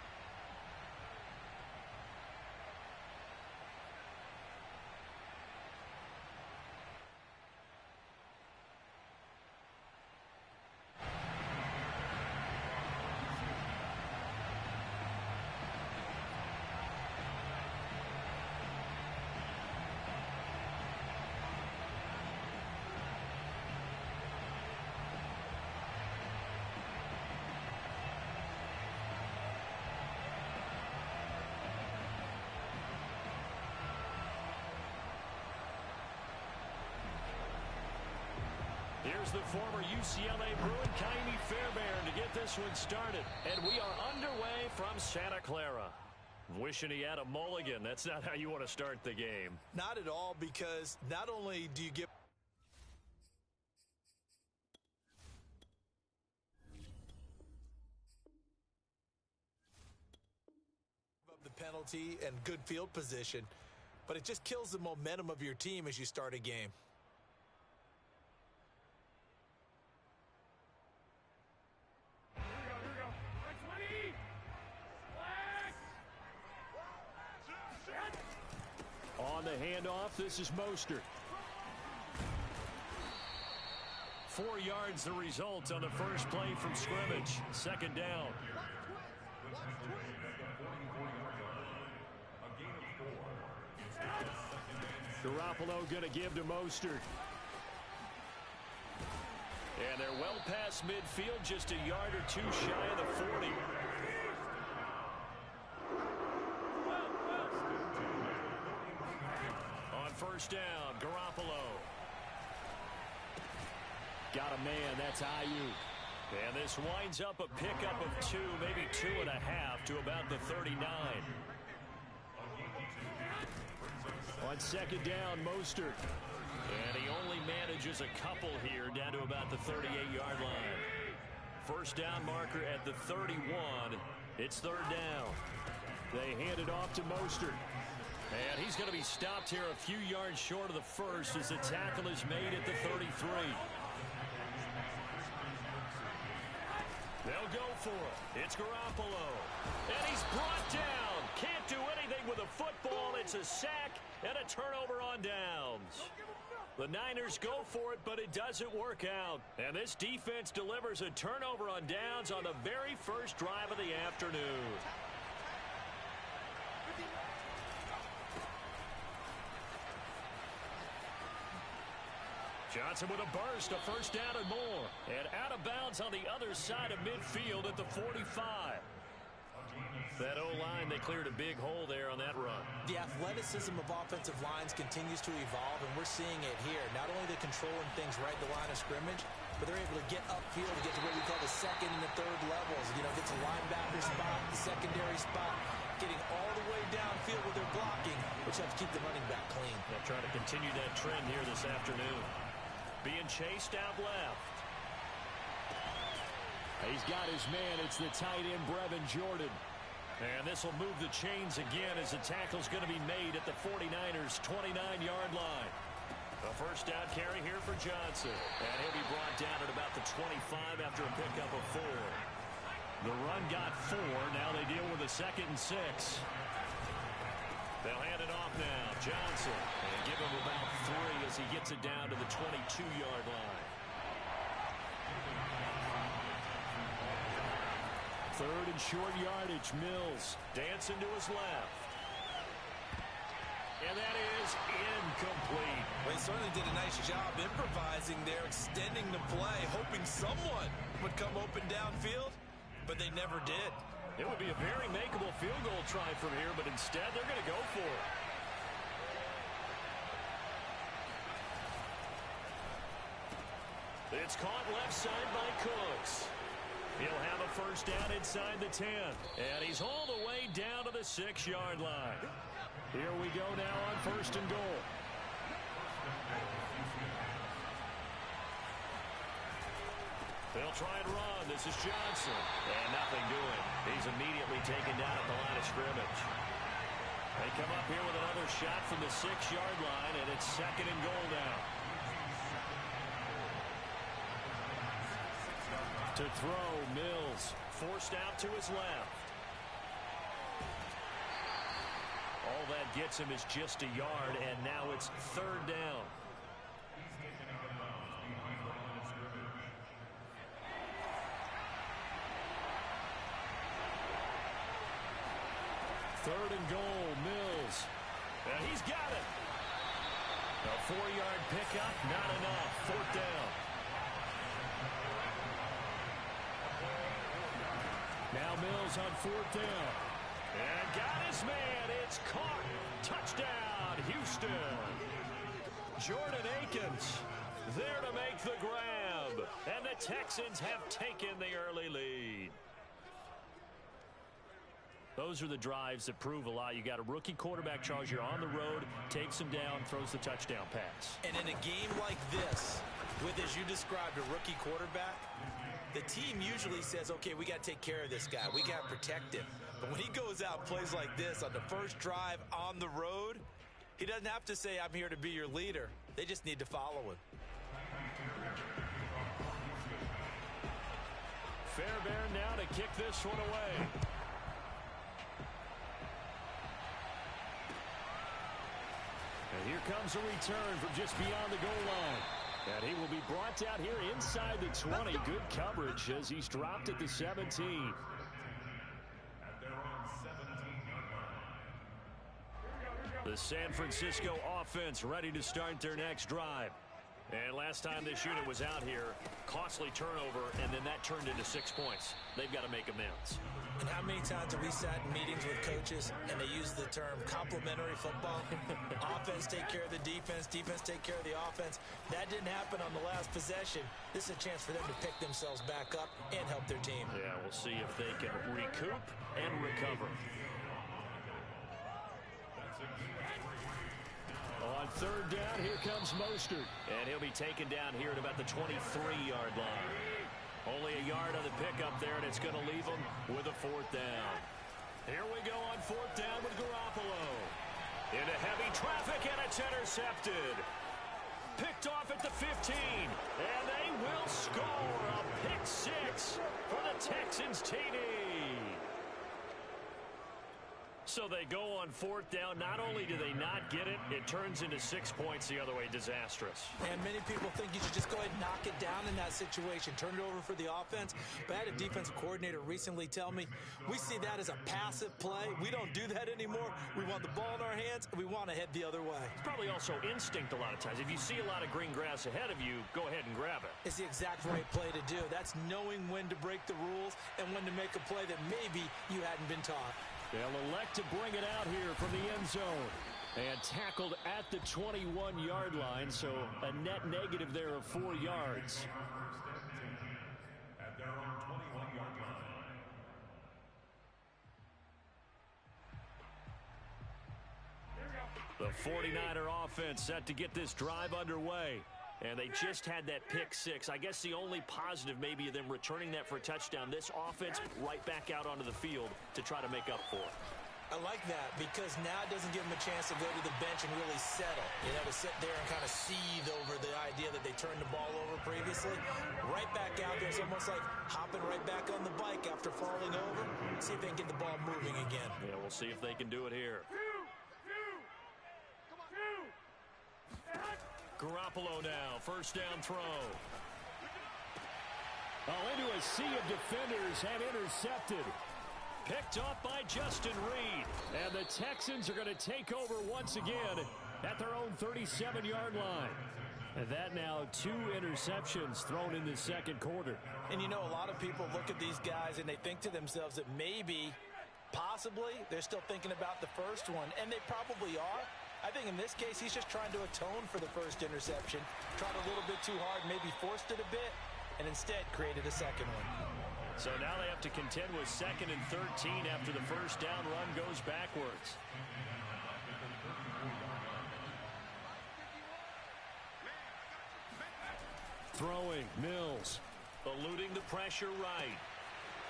Here's the former UCLA Bruin, Kaimi Fairbairn, to get this one started. And we are underway from Santa Clara. Wishing he had a mulligan. That's not how you want to start the game. Not at all, because not only do you get the penalty and good field position, but it just kills the momentum of your team as you start a game. On the handoff, this is Mostert. 4 yards the result on the first play from scrimmage. Second down. Garoppolo going to give to Mostert. And they're well past midfield, just a yard or two shy of the 40. first down. Garoppolo. Got a man. That's Ayuk. And this winds up a pickup of 2, maybe 2.5 to about the 39. On second down, Mostert. And he only manages a couple here down to about the 38-yard line. First down marker at the 31. It's third down. They hand it off to Mostert. And he's going to be stopped here a few yards short of the first as the tackle is made at the 33. They'll go for it. It's Garoppolo. And he's brought down. Can't do anything with a football. It's a sack and a turnover on downs. The Niners go for it, but it doesn't work out. And this defense delivers a turnover on downs on the very first drive of the afternoon. Johnson with a burst, a first down and more. And out of bounds on the other side of midfield at the 45. That O-line, they cleared a big hole there on that run. The athleticism of offensive lines continues to evolve, and we're seeing it here. Not only are they controlling things right at the line of scrimmage, but they're able to get upfield and get to what we call the second and the third levels. You know, get to linebacker spot, the secondary spot, getting all the way downfield with their blocking, which helps keep the running back clean. They'll try to continue that trend here this afternoon. Being chased out left. He's got his man. It's the tight end, Brevin Jordan. And this will move the chains again as the tackle's going to be made at the 49ers' 29-yard line. A first down carry here for Johnson. And he'll be brought down at about the 25 after a pickup of 4. The run got 4. Now they deal with a 2nd and 6. They'll hand it off now. Johnson. And give him about 3 as he gets it down to the 22-yard line. Third and short yardage. Mills dancing to his left. And that is incomplete. Well, he certainly did a nice job improvising there, extending the play, hoping someone would come open downfield, but they never did. It would be a very makeable field goal try from here, but instead they're going to go for it. It's caught left side by Cooks. He'll have a first down inside the 10. And he's all the way down to the 6-yard line. Here we go now on first and goal. They'll try and run. This is Johnson. And nothing doing. He's immediately taken down at the line of scrimmage. They come up here with another shot from the 6-yard line, and it's second and goal now. To throw, Mills forced out to his left. All that gets him is just a yard, and now it's third down. Third and goal, Mills. And he's got it. A 4-yard pickup, not enough. Fourth down. Now Mills on fourth down. And got his man. It's caught. Touchdown, Houston. Jordan Akins there to make the grab. And the Texans have taken the early lead. Those are the drives that prove a lot. You got a rookie quarterback, Charles. You're on the road, takes him down, throws the touchdown pass. And in a game like this, with, as you described, a rookie quarterback, the team usually says, okay, we got to take care of this guy. We got to protect him. But when he goes out and plays like this on the first drive on the road, he doesn't have to say, I'm here to be your leader. They just need to follow him. Fairbairn now to kick this one away. And here comes a return from just beyond the goal line. And he will be brought down here inside the 20. Good coverage as he's dropped at the 17. The San Francisco offense ready to start their next drive. And last time this unit was out here, costly turnover, and then that turned into 6 points. They've got to make amends. And how many times have we sat in meetings with coaches and they use the term complementary football? Offense take care of the defense, defense take care of the offense. That didn't happen on the last possession. This is a chance for them to pick themselves back up and help their team. Yeah, we'll see if they can recoup and recover. On third down, here comes Mostert. And he'll be taken down here at about the 23-yard line. Only a yard on the pickup there, and it's going to leave him with a fourth down. Here we go on fourth down with Garoppolo. Into heavy traffic, and it's intercepted. Picked off at the 15, and they will score a pick six for the Texans TD. So they go on fourth down. Not only do they not get it, it turns into 6 points the other way. Disastrous. And many people think you should just go ahead and knock it down in that situation. Turn it over for the offense. But I had a defensive coordinator recently tell me, we see that as a passive play. We don't do that anymore. We want the ball in our hands, and we want to head the other way. It's probably also instinct a lot of times. If you see a lot of green grass ahead of you, go ahead and grab it. It's the exact right play to do. That's knowing when to break the rules and when to make a play that maybe you hadn't been taught. They'll elect to bring it out here from the end zone. And tackled at the 21-yard line, so a net negative there of 4 yards. At their own 21-yard line. The 49er offense set to get this drive underway. And they just had that pick six. I guess the only positive maybe of them returning that for a touchdown. This offense right back out onto the field to try to make up for it. I like that because now it doesn't give them a chance to go to the bench and really settle. You know, to sit there and kind of seethe over the idea that they turned the ball over previously. Right back out there. It's almost like hopping right back on the bike after falling over. See if they can get the ball moving again. Yeah, we'll see if they can do it here. Garoppolo now, first down throw. Into a sea of defenders and intercepted. Picked off by Justin Reed. And the Texans are going to take over once again at their own 37-yard line. And that now 2 interceptions thrown in the second quarter. And you know, a lot of people look at these guys and they think to themselves that maybe, possibly, they're still thinking about the first one. And they probably are. I think in this case, he's just trying to atone for the first interception. Tried a little bit too hard, maybe forced it a bit, and instead created a second one. So now they have to contend with 2nd and 13 after the first down run goes backwards. Throwing, Mills. Eluding the pressure right.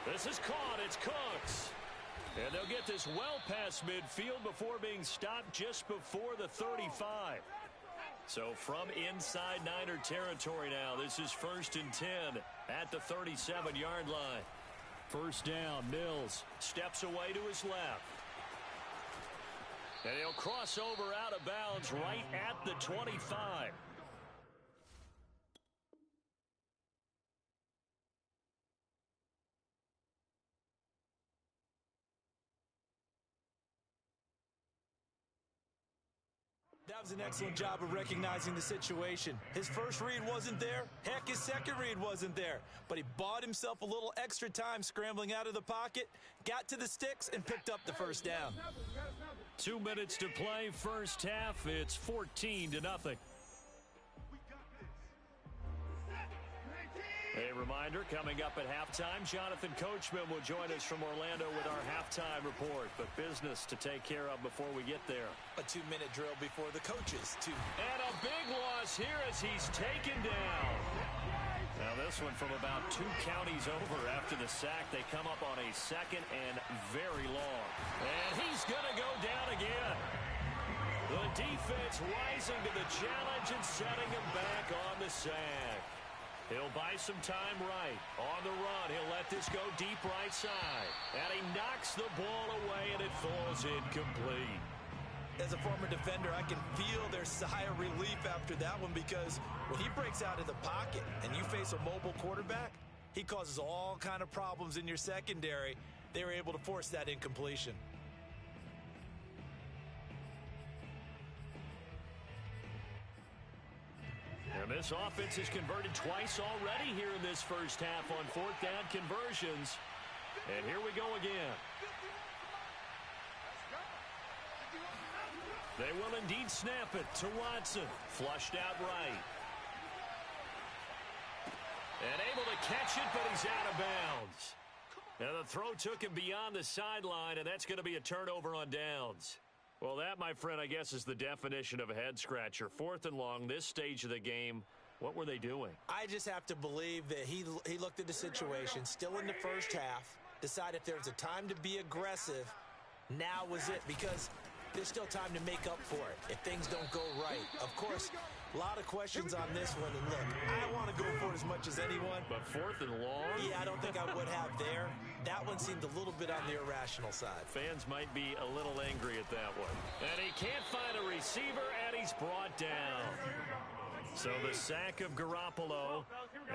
This is caught, it's Cooks. And they'll get this well past midfield before being stopped just before the 35. So from inside Niner territory now, this is 1st and 10 at the 37-yard line. First down, Mills steps away to his left. And he'll cross over out of bounds right at the 25. That was an excellent job of recognizing the situation. His first read wasn't there. Heck, his second read wasn't there. But he bought himself a little extra time scrambling out of the pocket, got to the sticks, and picked up the first down. 2 minutes to play, first half. It's 14-0. A reminder, coming up at halftime, Jonathan Coachman will join us from Orlando with our halftime report. But business to take care of before we get there. A 2-minute drill before the coaches, too. And a big loss here as he's taken down. Now this one from about 2 counties over after the sack. They come up on a 2nd and very long. And he's going to go down again. The defense rising to the challenge and setting him back on the sack. He'll buy some time right. On the run, he'll let this go deep right side. And he knocks the ball away, and it falls incomplete. As a former defender, I can feel their sigh of relief after that one because when he breaks out of the pocket and you face a mobile quarterback, he causes all kind of problems in your secondary. They were able to force that incompletion. And this offense has converted twice already here in this first half on 4th down conversions. And here we go again. They will indeed snap it to Watson. Flushed out right. And able to catch it, but he's out of bounds. Now the throw took him beyond the sideline, and that's going to be a turnover on downs. Well, that, my friend, I guess is the definition of a head-scratcher. 4th and long, this stage of the game. What were they doing? I just have to believe that he looked at the situation, still in the first half, decided if there's a time to be aggressive, now was it, because there's still time to make up for it if things don't go right. Of course, a lot of questions on this one, and look, I want to go for it as much as anyone. But 4th and long? Yeah, I don't think I would have there. That one seemed a little bit on the irrational side. Fans might be a little angry at that one. And he can't find a receiver, and he's brought down. So the sack of Garoppolo.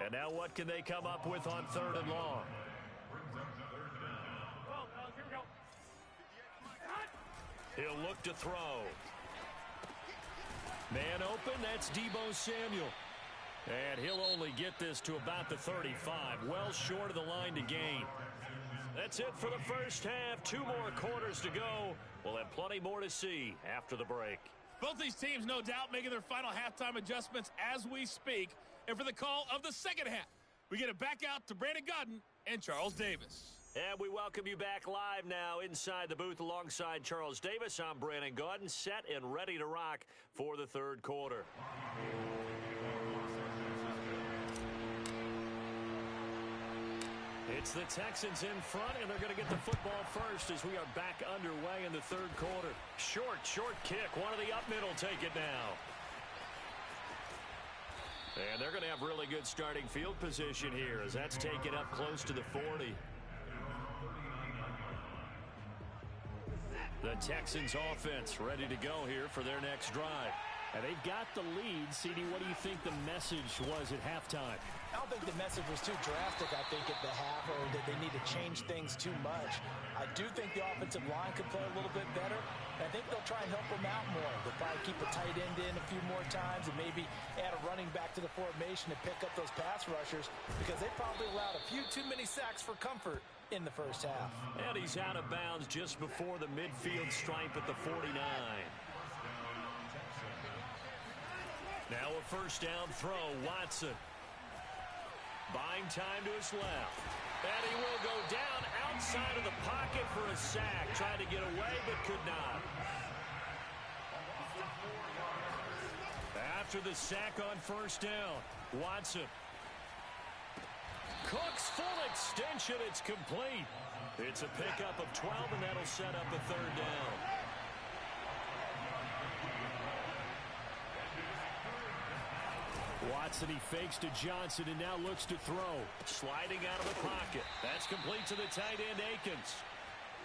And now what can they come up with on 3rd and long? He'll look to throw. Man open, that's Deebo Samuel. And he'll only get this to about the 35, well short of the line to gain. That's it for the first half. 2 more quarters to go. We'll have plenty more to see after the break. Both these teams, no doubt, making their final halftime adjustments as we speak. And for the call of the second half, we get it back out to Brandon Gaudin and Charles Davis. And we welcome you back live now inside the booth alongside Charles Davis. I'm Brandon Gaudin, set and ready to rock for the 3rd quarter. It's the Texans in front, and they're going to get the football first as we are back underway in the 3rd quarter. Short kick. One of the up middle take it now. And they're going to have really good starting field position here as that's taken up close to the 40. The Texans offense ready to go here for their next drive. And they've got the lead. CD, what do you think the message was at halftime? I don't think the message was too drastic, I think, at the half, or that they need to change things too much. I do think the offensive line could play a little bit better. I think they'll try and help them out more. They'll probably keep a tight end in a few more times and maybe add a running back to the formation to pick up those pass rushers, because they probably allowed a few too many sacks for comfort in the first half. And he's out of bounds just before the midfield stripe at the 49. Now a first down throw, Watson. Buying time to his left. And he will go down outside of the pocket for a sack. Tried to get away, but could not. After the sack on first down, Watson. Cook's full extension, it's complete. It's a pickup of 12, and that'll set up a 3rd down. Watson, he fakes to Johnson and now looks to throw. Sliding out of the pocket. That's complete to the tight end, Akins.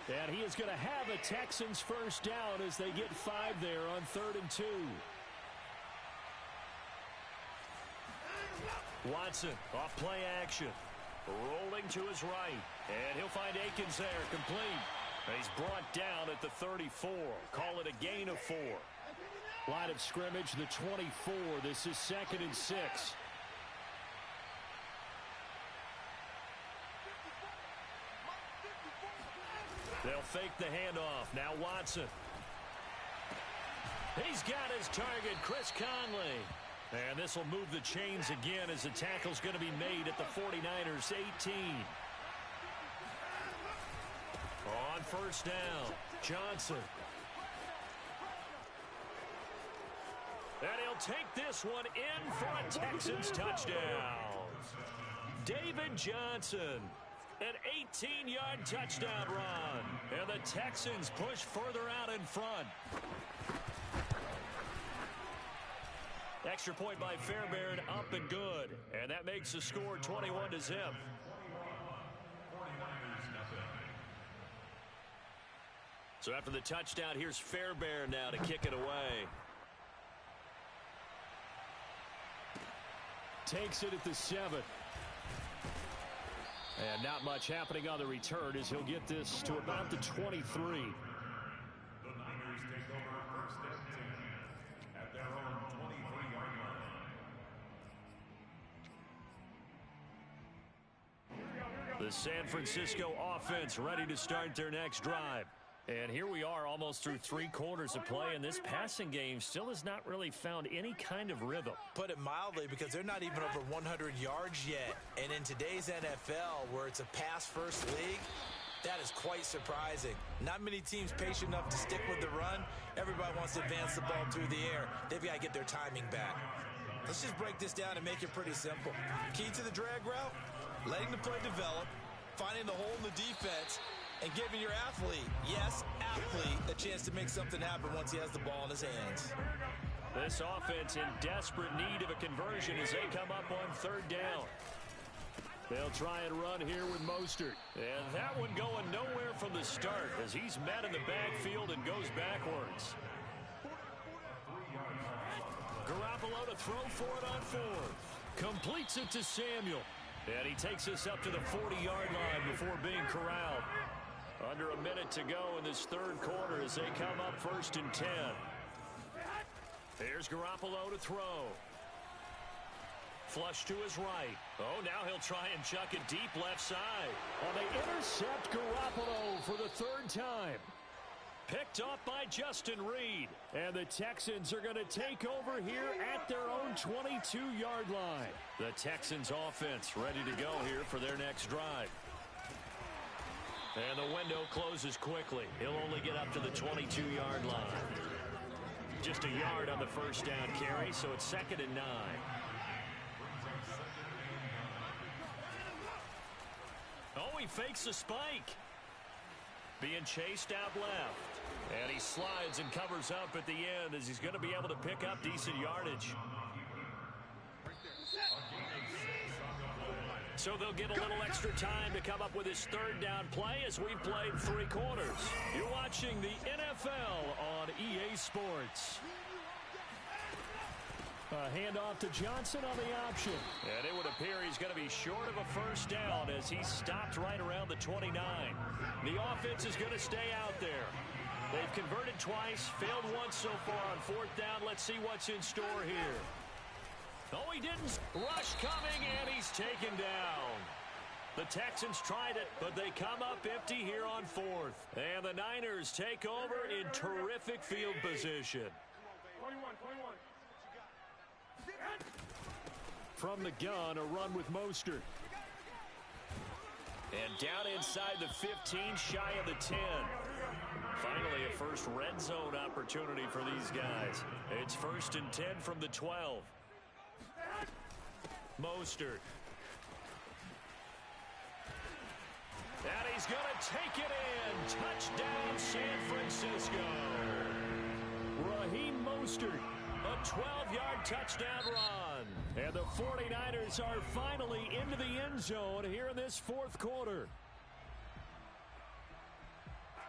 And he is going to have a Texans first down as they get 5 there on 3rd and 2. Watson off play action. Rolling to his right. And he'll find Akins there, complete. And he's brought down at the 34. Call it a gain of 4. Line of scrimmage, the 24. This is 2nd and 6. They'll fake the handoff. Now Watson. He's got his target, Chris Conley. And this will move the chains again as the tackle's going to be made at the 49ers 18. On first down, Johnson. And he'll take this one in for a Texans touchdown. David Johnson, an 18-yard touchdown run. And the Texans push further out in front. Extra point by Fairbairn, up and good. And that makes the score 21-0. So after the touchdown, here's Fairbairn now to kick it away. Takes it at the 7. And not much happening on the return as he'll get this to about the 23. The The San Francisco offense ready to start their next drive. And here we are almost through 3 quarters of play, and this passing game still has not really found any kind of rhythm. Put it mildly, because they're not even over 100 yards yet. And in today's NFL, where it's a pass-first league, that is quite surprising. Not many teams patient enough to stick with the run. Everybody wants to advance the ball through the air. They've got to get their timing back. Let's just break this down and make it pretty simple. Key to the drag route, letting the play develop, finding the hole in the defense, and giving your athlete, yes, athlete, a chance to make something happen once he has the ball in his hands. This offense in desperate need of a conversion as they come up on 3rd down. They'll try and run here with Mostert. And that one going nowhere from the start as he's met in the backfield and goes backwards. Garoppolo to throw for it on 4th. Completes it to Samuel. And he takes us up to the 40-yard line before being corralled. Under a minute to go in this 3rd quarter as they come up 1st and 10. Here's Garoppolo to throw. Flush to his right. Oh, now he'll try and chuck it deep left side. And they intercept Garoppolo for the 3rd time. Picked off by Justin Reed. And the Texans are going to take over here at their own 22-yard line. The Texans offense ready to go here for their next drive. And the window closes quickly. He'll only get up to the 22-yard line. Just a yard on the 1st down carry, so it's 2nd and 9. Oh, he fakes a spike. Being chased out left. And he slides and covers up at the end as he's going to be able to pick up decent yardage. So they'll get a little extra time to come up with his 3rd down play as we've played 3 quarters. You're watching the NFL on EA Sports. A handoff to Johnson on the option. And it would appear he's going to be short of a 1st down as he's stopped right around the 29. The offense is going to stay out there. They've converted twice, failed once so far on 4th down. Let's see what's in store here. Oh, he didn't. Rush coming, and he's taken down. The Texans tried it, but they come up empty here on 4th. And the Niners take over in terrific field position. From the gun, a run with Mostert. And down inside the 15, shy of the 10. Finally, a first red zone opportunity for these guys. It's 1st and 10 from the 12. Mostert. And he's going to take it in. Touchdown, San Francisco. Raheem Mostert, a 12-yard touchdown run. And the 49ers are finally into the end zone here in this 4th quarter.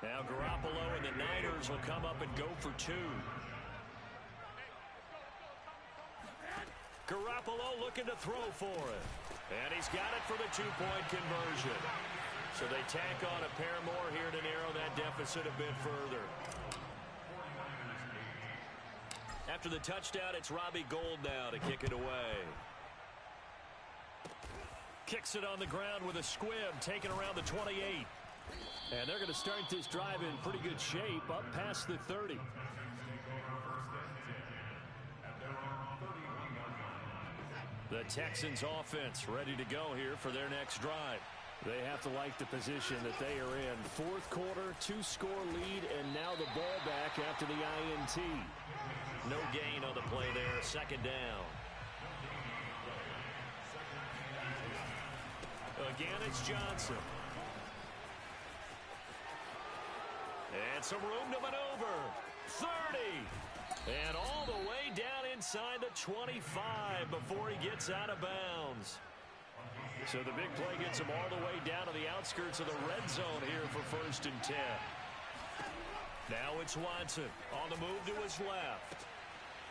Now Garoppolo and the Niners will come up and go for 2. Garoppolo looking to throw for it. And he's got it for the 2-point conversion. So they tack on a pair more here to narrow that deficit a bit further. After the touchdown, it's Robbie Gould now to kick it away. Kicks it on the ground with a squib, taken around the 28. And they're going to start this drive in pretty good shape, up past the 30. The Texans offense ready to go here for their next drive. They have to like the position that they are in. 4th quarter, 2-score lead, and now the ball back after the INT. No gain on the play there, 2nd down. Again, it's Johnson. And some room to maneuver. 30. And all the way down inside the 25 before he gets out of bounds. So the big play gets him all the way down to the outskirts of the red zone here for 1st and 10. Now it's Watson on the move to his left.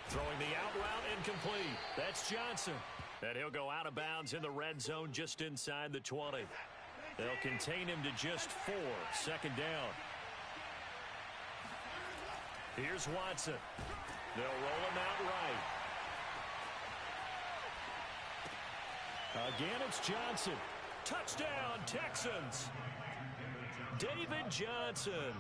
Throwing the out route incomplete. That's Johnson. And he'll go out of bounds in the red zone just inside the 20. They'll contain him to just 4. 2nd down. Here's Watson. They'll roll him out right. Again, it's Johnson. Touchdown, Texans. David Johnson.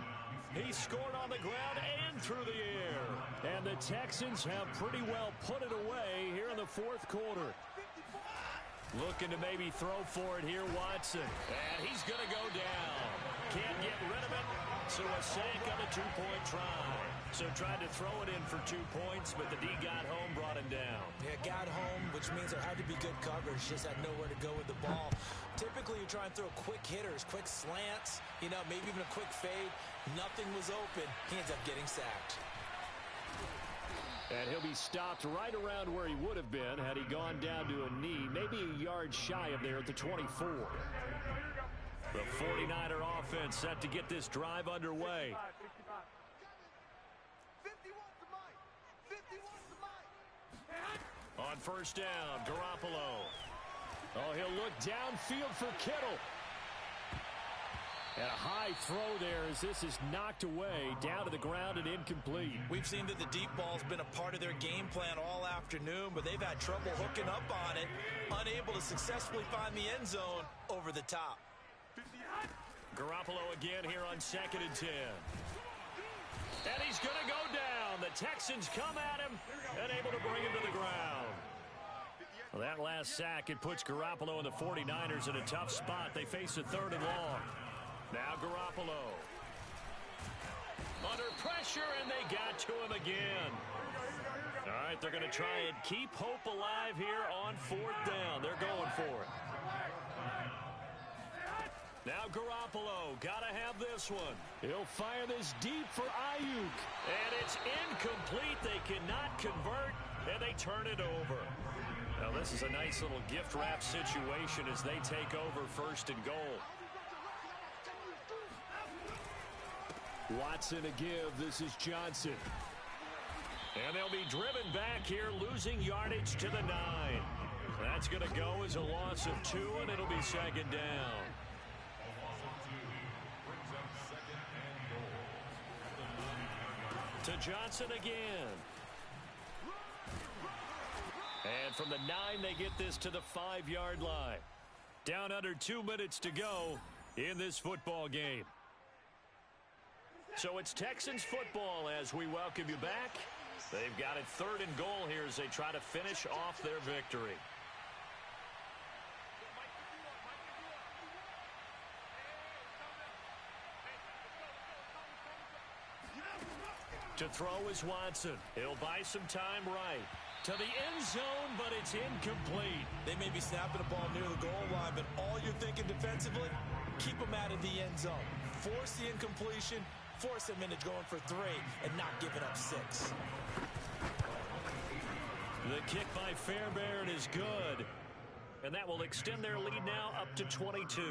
He scored on the ground and through the air. And the Texans have pretty well put it away here in the fourth quarter. Looking to maybe throw for it here, Watson. And he's going to go down. Can't get rid of it. So a sack on a two-point try. So tried to throw it in for 2 points, but the D got home, brought him down. Yeah, got home, which means there had to be good coverage. Just had nowhere to go with the ball. Typically, you try and throw quick hitters, quick slants, maybe even a quick fade. Nothing was open. He ends up getting sacked. And he'll be stopped right around where he would have been had he gone down to a knee, maybe a yard shy of there at the 24. The 49er offense set to get this drive underway. On first down, Garoppolo. Oh, he'll look downfield for Kittle. And a high throw there as this is knocked away, down to the ground and incomplete. We've seen that the deep ball's been a part of their game plan all afternoon, but they've had trouble hooking up on it, unable to successfully find the end zone over the top. Garoppolo again here on 2nd and 10. And he's going to go down. The Texans come at him and able to bring him to the ground. Well, that last sack, it puts Garoppolo and the 49ers in a tough spot. They face a 3rd and long. Now Garoppolo. Under pressure, and they got to him again. All right, they're going to try and keep hope alive here on 4th down. They're going for it. Now Garoppolo, got to have this one. He'll fire this deep for Ayuk. And it's incomplete. They cannot convert, and they turn it over. Now this is a nice little gift wrap situation as they take over 1st and goal. Watson a give. This is Johnson. And they'll be driven back here, losing yardage to the 9. That's going to go as a loss of 2, and it'll be 2nd down. To Johnson again. And from the 9, they get this to the 5-yard line. Down under 2 minutes to go in this football game. So it's Texans football as we welcome you back. They've got it 3rd and goal here as they try to finish off their victory. To throw is Watson. He'll buy some time right. To the end zone, but it's incomplete. They may be snapping the ball near the goal line, but all you're thinking defensively, keep them out of the end zone. Force the incompletion, force them into going for 3, and not giving up 6. The kick by Fairbairn is good. And that will extend their lead now up to 22.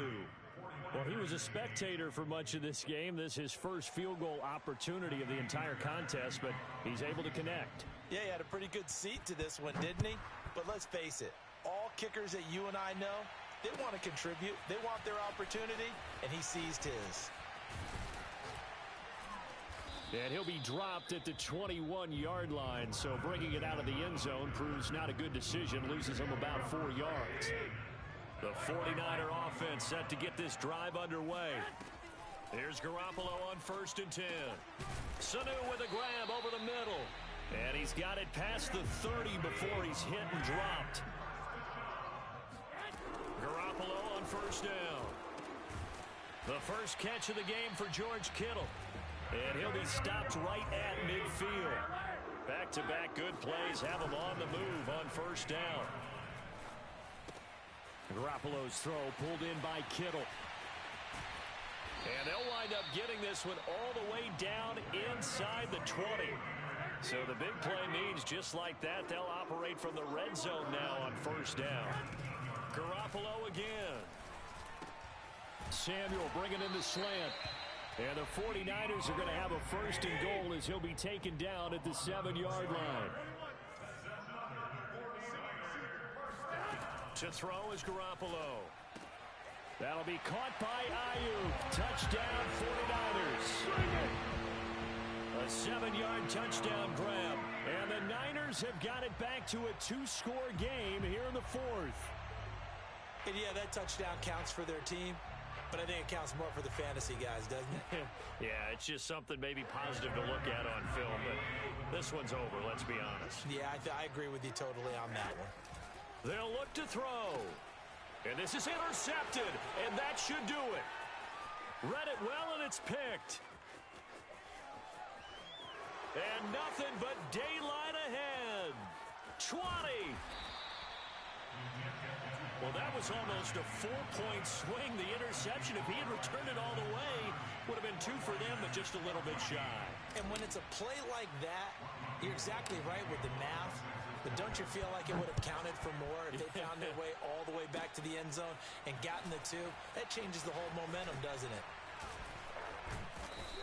Well, he was a spectator for much of this game. This is his first field goal opportunity of the entire contest, but he's able to connect. Yeah, he had a pretty good seat to this one, didn't he? But let's face it, all kickers that you and I know, they want to contribute. They want their opportunity, and he seized his. And he'll be dropped at the 21-yard line, so bringing it out of the end zone proves not a good decision, loses him about 4 yards. The 49er offense set to get this drive underway. Here's Garoppolo on 1st and 10. Sanu with a grab over the middle. And he's got it past the 30 before he's hit and dropped. Garoppolo on 1st down. The first catch of the game for George Kittle. And he'll be stopped right at midfield. Back-to-back good plays have him on the move on 1st down. Garoppolo's throw pulled in by Kittle. And they'll wind up getting this one all the way down inside the 20. So the big play means just like that, they'll operate from the red zone now on 1st down. Garoppolo again. Samuel bringing in the slant. And the 49ers are going to have a 1st and goal as he'll be taken down at the 7-yard line. To throw is Garoppolo. That'll be caught by Ayuk. Touchdown 49ers. A 7-yard touchdown grab. And the Niners have got it back to a 2-score game here in the 4th. And, yeah, that touchdown counts for their team, but I think it counts more for the fantasy guys, doesn't it? Yeah, it's just something maybe positive to look at on film, but this one's over, let's be honest. Yeah, I agree with you totally on that one. They'll look to throw. And this is intercepted, and that should do it. Read it well, and it's picked. And nothing but daylight ahead. 20. Well, that was almost a 4-point swing. The interception, if he had returned it all the way, would have been 2 for them, but just a little bit shy. And when it's a play like that, you're exactly right with the math. But don't you feel like it would have counted for more if they found their way all the way back to the end zone and gotten the 2? That changes the whole momentum, doesn't it?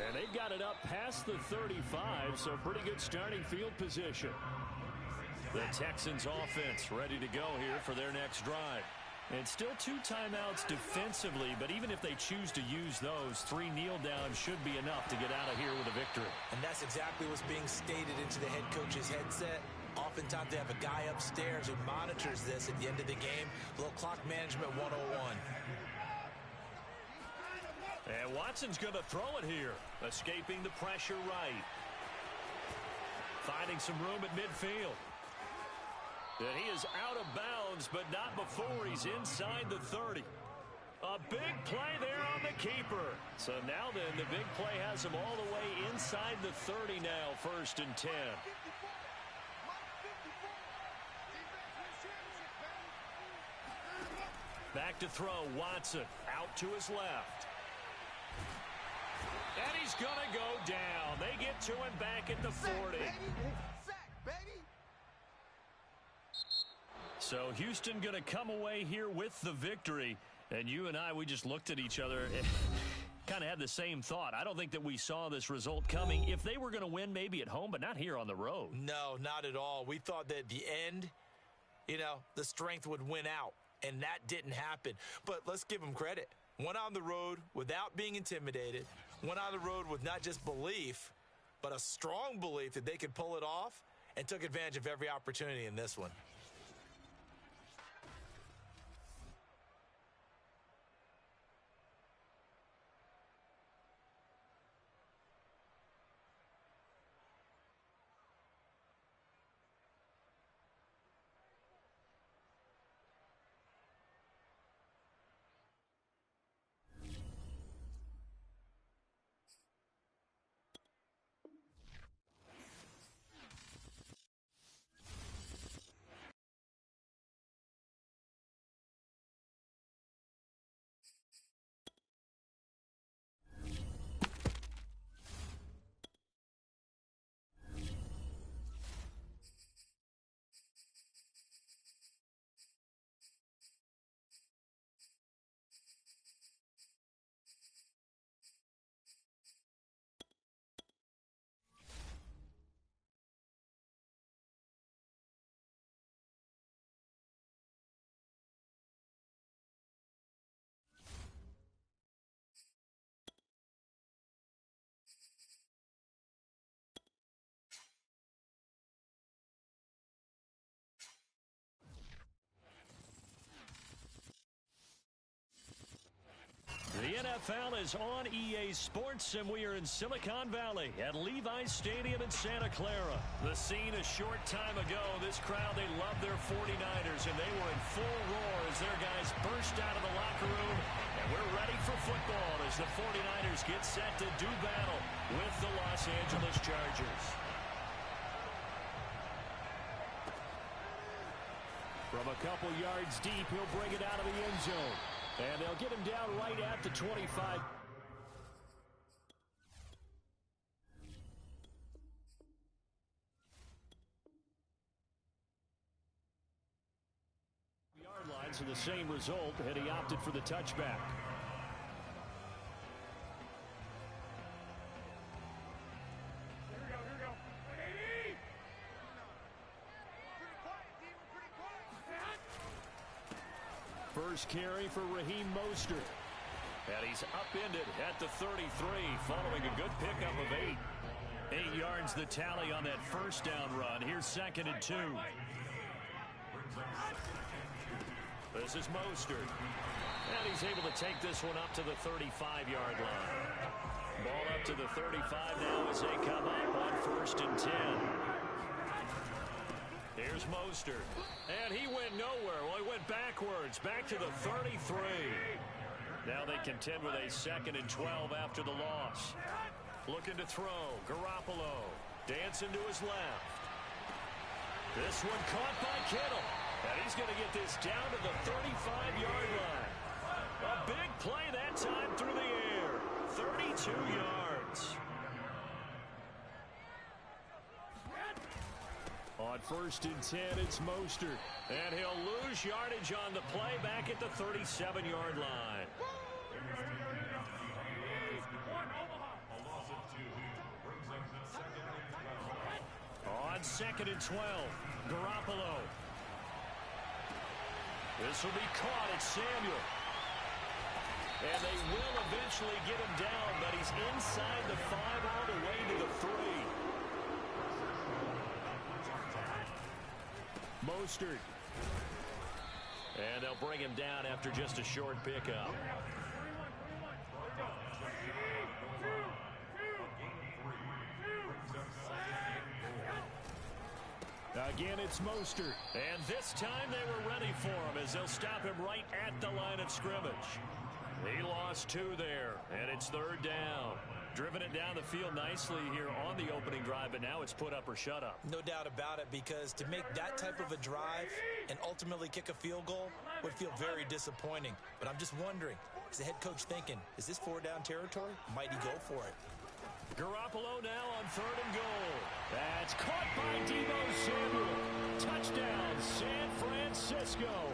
And they've got it up past the 35, so pretty good starting field position. The Texans offense ready to go here for their next drive. And still 2 timeouts defensively, but even if they choose to use those, 3 kneel downs should be enough to get out of here with a victory. And that's exactly what's being stated into the head coach's headset. Oftentimes they have a guy upstairs who monitors this at the end of the game. A little clock management 101. And Watson's going to throw it here. Escaping the pressure right. Finding some room at midfield. And he is out of bounds, but not before he's inside the 30. A big play there on the keeper. So now then, the big play has him all the way inside the 30 now, 1st and 10. Back to throw, Watson out to his left. And he's going to go down. They get to him back at the 40. So Houston going to come away here with the victory. And you and I, we just looked at each other and kind of had the same thought. I don't think that we saw this result coming. If they were going to win, maybe at home, but not here on the road. No, not at all. We thought that at the end, you know, the strength would win out. And that didn't happen. But let's give them credit. Went on the road without being intimidated. Went on the road with not just belief, but a strong belief that they could pull it off, and took advantage of every opportunity in this one. The NFL is on EA Sports, and we are in Silicon Valley at Levi's Stadium in Santa Clara. The scene a short time ago, this crowd, they love their 49ers, and they were in full roar as their guys burst out of the locker room. And we're ready for football as the 49ers get set to do battle with the Los Angeles Chargers. From a couple yards deep, he'll bring it out of the end zone. And they'll get him down right at the 25. Yard lines are the same result, and he opted for the touchback. First carry for Raheem Mostert. And he's upended at the 33 following a good pickup of 8. 8 yards the tally on that first down run. Here's 2nd and 2. This is Mostert. And he's able to take this one up to the 35-yard line. Ball up to the 35 now as they come up on 1st and 10. Here's Mostert. And he went nowhere. Well, he went backwards. Back to the 33. Now they contend with a 2nd and 12 after the loss. Looking to throw. Garoppolo. Dancing to his left. This one caught by Kittle. And he's going to get this down to the 35-yard line. A big play that time through the air. 32 yards. On 1st and 10, it's Mostert. And he'll lose yardage on the play back at the 37-yard line. On 2nd and 12, Garoppolo. This will be caught at Samuel. And they will eventually get him down, but he's inside the 5 all the way to the 3. Mostert. And they'll bring him down after just a short pickup. Again, it's Mostert. And this time they were ready for him as they'll stop him right at the line of scrimmage. He lost 2 there, and it's 3rd down. Driven it down the field nicely here on the opening drive, but now it's put up or shut up. No doubt about it, because to make that type of a drive and ultimately kick a field goal would feel very disappointing. But I'm just wondering, is the head coach thinking, is this 4-down territory? Might he go for it? Garoppolo now on 3rd and goal. That's caught by Deebo Samuel. Touchdown, San Francisco.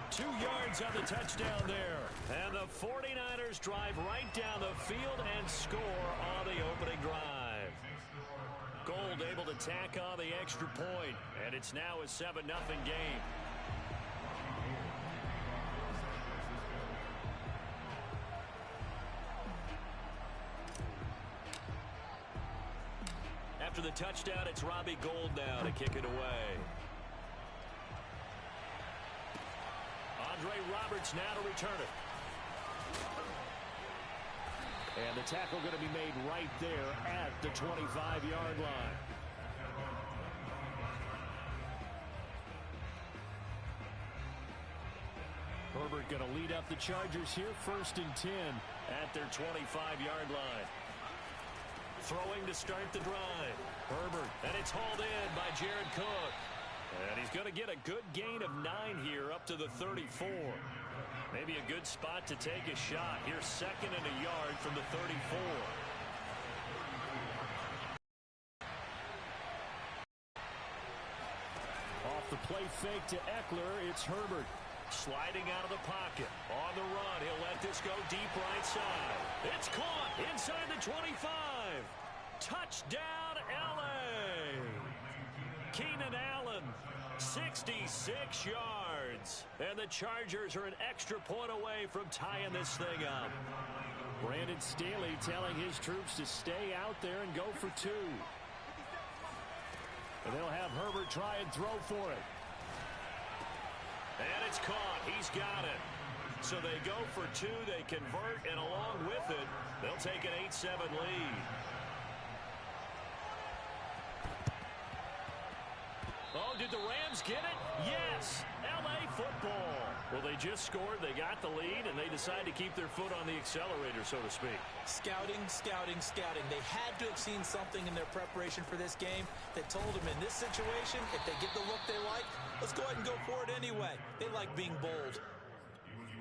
2 yards on the touchdown there. And the 49ers drive right down the field and score on the opening drive. Gold able to tack on the extra point, and it's now a 7-0 game. After the touchdown, it's Robbie Gould now to kick it away. Andre Roberts now to return it. And the tackle going to be made right there at the 25-yard line. Herbert going to lead up the Chargers here, 1st and 10 at their 25-yard line. Throwing to start the drive. Herbert, and it's hauled in by Jared Cook. And he's going to get a good gain of 9 here up to the 34. Maybe a good spot to take a shot. Here's 2nd and a yard from the 34. Off the play fake to Eckler, it's Herbert. Sliding out of the pocket. On the run, he'll let this go deep right side. It's caught inside the 25. Touchdown, L.A. Keenan Allen, 66 yards. And the Chargers are an extra point away from tying this thing up. Brandon Staley telling his troops to stay out there and go for 2. And they'll have Herbert try and throw for it. And it's caught. He's got it. So they go for 2. They convert, and along with it, they'll take an 8-7 lead. Oh, did the Rams get it? Yes! L.A. football. Well, they just scored, they got the lead, and they decide to keep their foot on the accelerator, so to speak. Scouting, scouting, scouting. They had to have seen something in their preparation for this game that told them in this situation, if they get the look they like, let's go ahead and go for it anyway. They like being bold.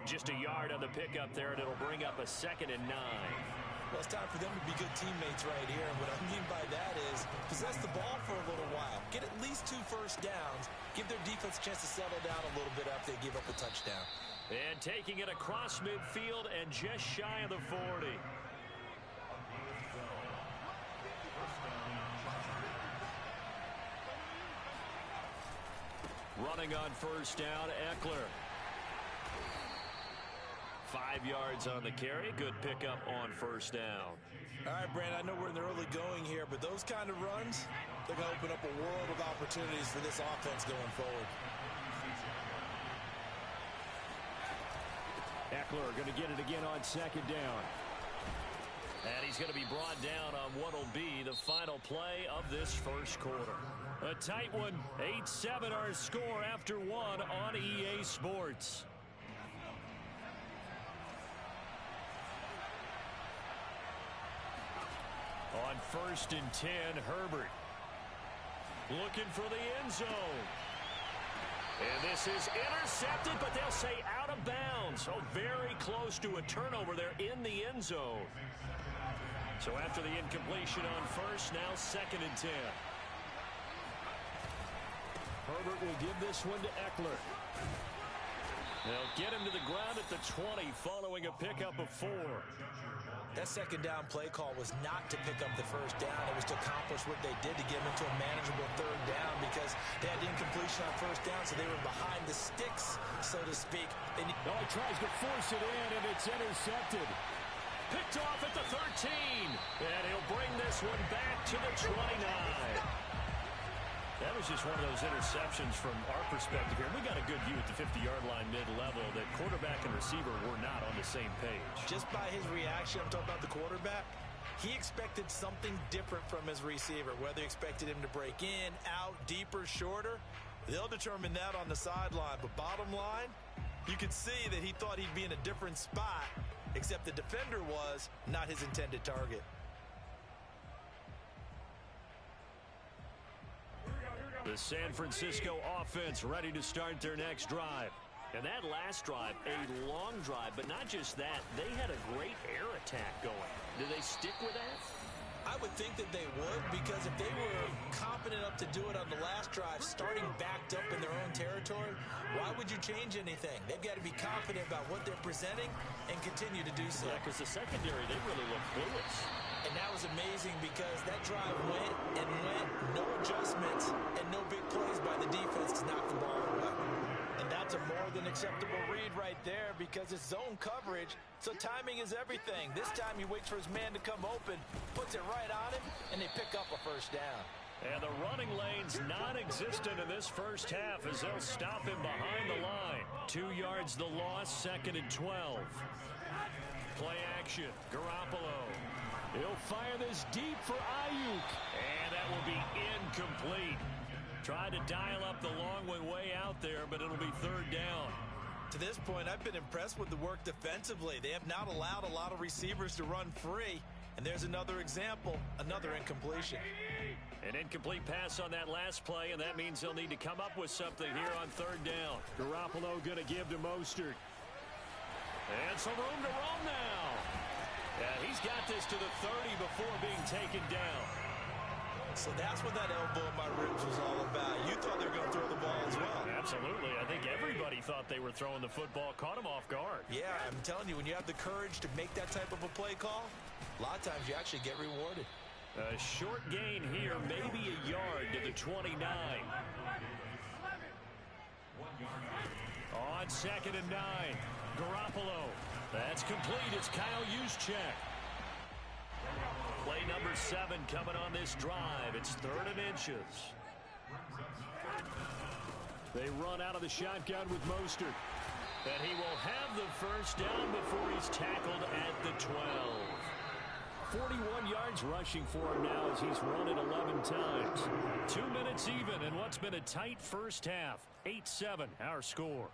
Just a yard on the pickup there, and it'll bring up a 2nd and 9. Well, it's time for them to be good teammates right here. And what I mean by that is possess the ball for a little while. Get at least 2 first downs. Give their defense a chance to settle down a little bit after they give up a touchdown. And taking it across midfield and just shy of the 40. Running on 1st down, Eckler. 5 yards on the carry. Good pickup on 1st down. All right, Brandon, I know we're in the early going here, but those kind of runs, they're going to open up a world of opportunities for this offense going forward. Eckler going to get it again on second down. And he's going to be brought down on what will be the final play of this first quarter. A tight one. 8-7 our score after one on EA Sports. On 1st and 10, Herbert looking for the end zone. And this is intercepted, but they'll say out of bounds. So very close to a turnover there in the end zone. So after the incompletion on first, now 2nd and 10. Herbert will give this one to Eckler. They'll get him to the ground at the 20 following a pickup of 4. That second down play call was not to pick up the first down. It was to accomplish what they did to get them into a manageable third down because they had incompletion on first down, so they were behind the sticks, so to speak. He tries to force it in, and it's intercepted. Picked off at the 13. And he'll bring this one back to the 29. That was just one of those interceptions from our perspective here. We got a good view at the 50-yard line mid-level that quarterback and receiver were not on the same page. Just by his reaction, I'm talking about the quarterback, he expected something different from his receiver. Whether he expected him to break in, out, deeper, shorter, they'll determine that on the sideline. But bottom line, you could see that he thought he'd be in a different spot, except the defender was not his intended target. The San Francisco offense ready to start their next drive. And that last drive, a long drive, but not just that. They had a great air attack going. Do they stick with that? I would think that they would, because if they were confident enough to do it on the last drive, starting backed up in their own territory, why would you change anything? They've got to be confident about what they're presenting and continue to do so. Yeah, because the secondary, they really look clueless. And that was amazing because that drive went and went, no adjustments, and no big plays by the defense to knock the ball away. And that's a more than acceptable read right there because it's zone coverage, so timing is everything. This time he waits for his man to come open, puts it right on him, and they pick up a first down. And the running lane's non-existent in this first half as they'll stop him behind the line. 2 yards the loss, 2nd and 12. Play action, Garoppolo. He'll fire this deep for Ayuk. And that will be incomplete. Tried to dial up the long way out there, but it'll be 3rd down. To this point, I've been impressed with the work defensively. They have not allowed a lot of receivers to run free. And there's another example, another incompletion. An incomplete pass on that last play, and that means they'll need to come up with something here on 3rd down. Garoppolo going to give to Mostert. And some room to roam now. Yeah, he's got this to the 30 before being taken down. So that's what that elbow in my ribs was all about. You thought they were going to throw the ball as well. Absolutely. I think everybody thought they were throwing the football, caught him off guard. Yeah, I'm telling you, when you have the courage to make that type of a play call, a lot of times you actually get rewarded. A short gain here, maybe a yard to the 29. On 2nd and 9, Garoppolo. That's complete. It's Kyle Juszczyk. Play number 7 coming on this drive. It's 3rd and inches. They run out of the shotgun with Mostert. And he will have the first down before he's tackled at the 12. 41 yards rushing for him now as he's run it 11 times. 2 minutes even in what's been a tight first half. 8-7 our score.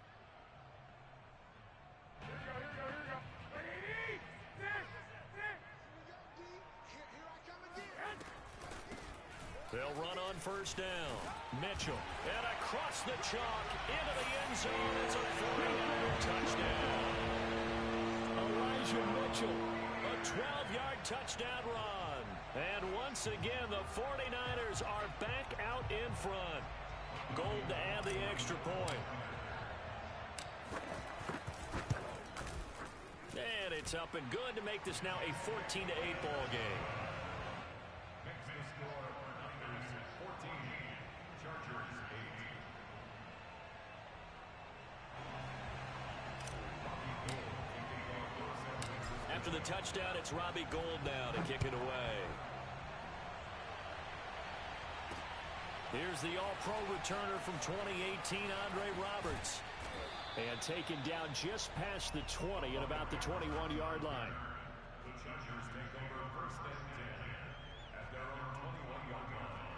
They'll run on first down. Mitchell. And across the chalk into the end zone. It's a 49er touchdown. Elijah Mitchell. A 12-yard touchdown run. And once again, the 49ers are back out in front. Gold to add the extra point. And it's up and good to make this now a 14-8 ball game. After the touchdown, it's Robbie Gould now to kick it away. Here's the all-pro returner from 2018, Andre Roberts. And taken down just past the 20 at about the 21-yard line. The Chargers take over 1st and 10 at their own 21-yard line.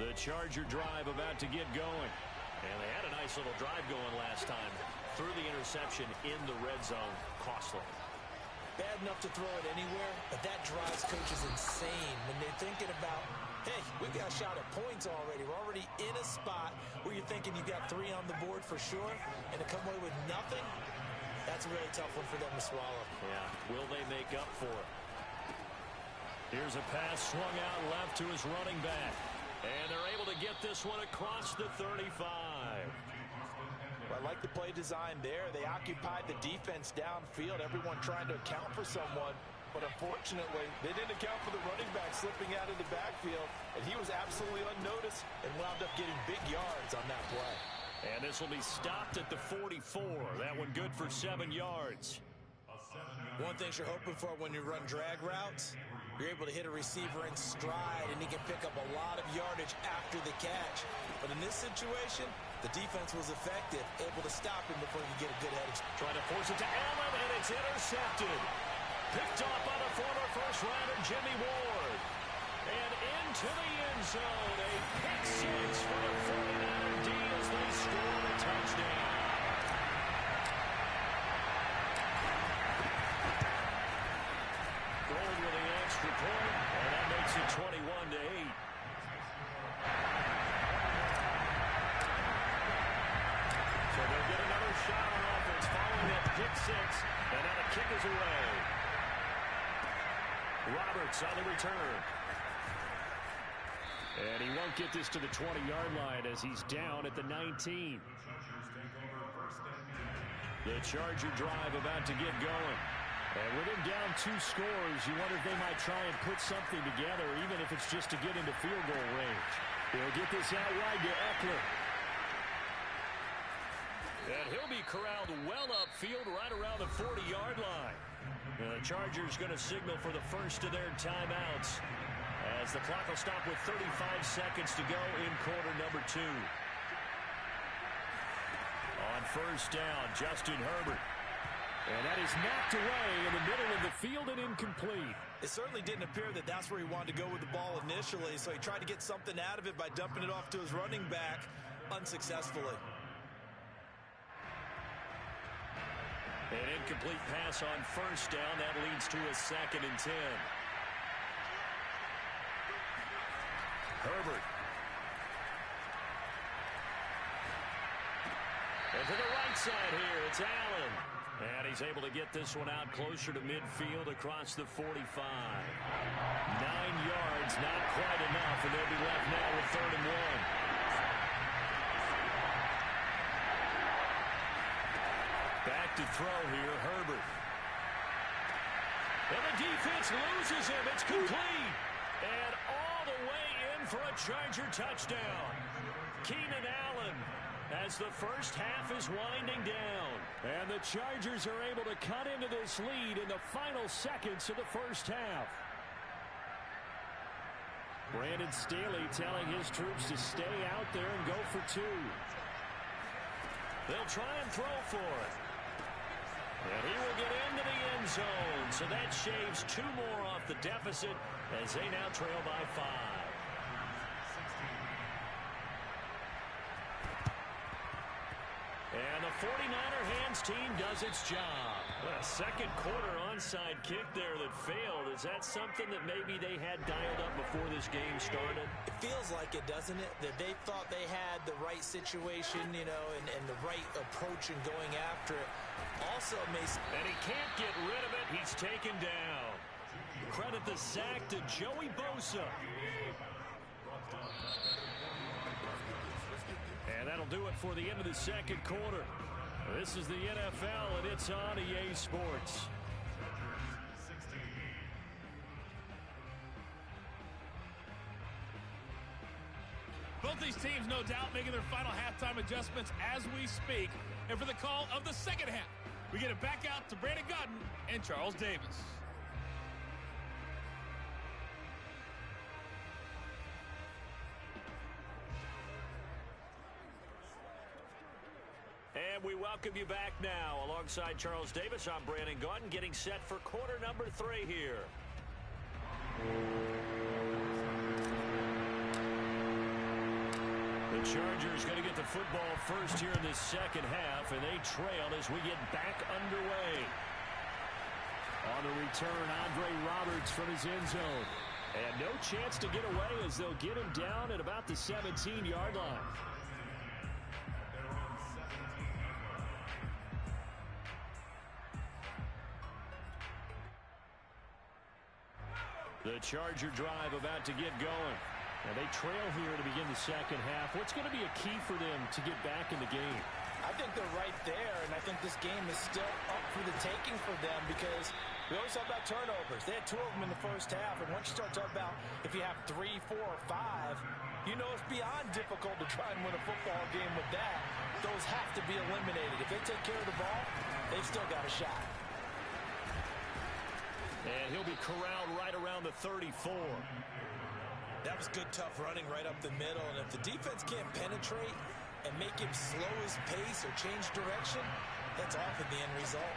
The Charger drive about to get going. And they had a nice little drive going last time. Threw the interception in the red zone. Costly. Bad enough to throw it anywhere, but that drives coaches insane when they're thinking about, hey, we got a shot at points already. We're already in a spot where you're thinking you got 3 on the board for sure, and to come away with nothing, that's a really tough one for them to swallow. Yeah, will they make up for it? Here's a pass swung out left to his running back. And they're able to get this one across the 35. I like the play design there. They occupied the defense downfield, everyone trying to account for someone. But unfortunately, they didn't account for the running back slipping out of the backfield. And he was absolutely unnoticed and wound up getting big yards on that play. And this will be stopped at the 44. That one good for 7 yards. One thing you're hoping for when you run drag routes, you're able to hit a receiver in stride, and he can pick up a lot of yardage after the catch. But in this situation, the defense was effective, able to stop him before he could get a good heading. Trying to force it to Allen, and it's intercepted. Picked off by the former first-rounder Jimmy Ward. And into the end zone, a pick six for the 49er D as they score a touchdown. Gold with the extra point, and that makes it 21-8. So they'll get another shot on offense following that pick six, and now the kick is away. Roberts on the return. And he won't get this to the 20-yard line as he's down at the 19. The Charger drive about to get going. And with him down 2 scores, you wonder if they might try and put something together, even if it's just to get into field goal range. They'll get this out wide to Eckler. And he'll be corralled well upfield right around the 40-yard line. And the Chargers going to signal for the first of their timeouts as the clock will stop with 35 seconds to go in quarter number 2. On first down, Justin Herbert. And that is knocked away in the middle of the field and incomplete. It certainly didn't appear that that's where he wanted to go with the ball initially, so he tried to get something out of it by dumping it off to his running back unsuccessfully. An incomplete pass on first down. That leads to a 2nd and 10. Herbert. And to the right side here, it's Allen. And he's able to get this one out closer to midfield across the 45. 9 yards, not quite enough, and they'll be left now with 3rd and 1. Back to throw here, Herbert. And the defense loses him. It's complete. And all the way in for a Charger touchdown. Keenan Allen as the first half is winding down. And the Chargers are able to cut into this lead in the final seconds of the first half. Brandon Staley telling his troops to stay out there and go for 2. They'll try and throw for it. And he will get into the end zone. So that shaves 2 more off the deficit as they now trail by 5. And the 49er hands team does its job. A second quarter onside kick there that failed. Is that something that maybe they had dialed up before this game started? It feels like it, doesn't it? That they thought they had the right situation, you know, and the right approach in going after it. Also, Mason. And he can't get rid of it. He's taken down. Credit the sack to Joey Bosa. And that'll do it for the end of the second quarter. This is the NFL, and it's on EA Sports. Both these teams, no doubt, making their final halftime adjustments as we speak. And for the call of the second half, we get it back out to Brandon Godden and Charles Davis. we welcome you back now. Alongside Charles Davis, I'm Brandon Gaudin, getting set for quarter number 3 here. The Chargers going to get the football first here in this second half, and they trail as we get back underway. On the return, Andre Roberts from his end zone. And no chance to get away as they'll get him down at about the 17-yard line. The Charger drive about to get going. Now they trail here to begin the second half. What's going to be a key for them to get back in the game? I think they're right there, and I think this game is still up for the taking for them because we always talk about turnovers. They had 2 of them in the first half, and once you start talking about if you have 3, 4, or 5, you know it's beyond difficult to try and win a football game with that. Those have to be eliminated. If they take care of the ball, they've still got a shot. And he'll be corralled right around the 34. That was good, tough running right up the middle. And if the defense can't penetrate and make him slow his pace or change direction, that's often the end result.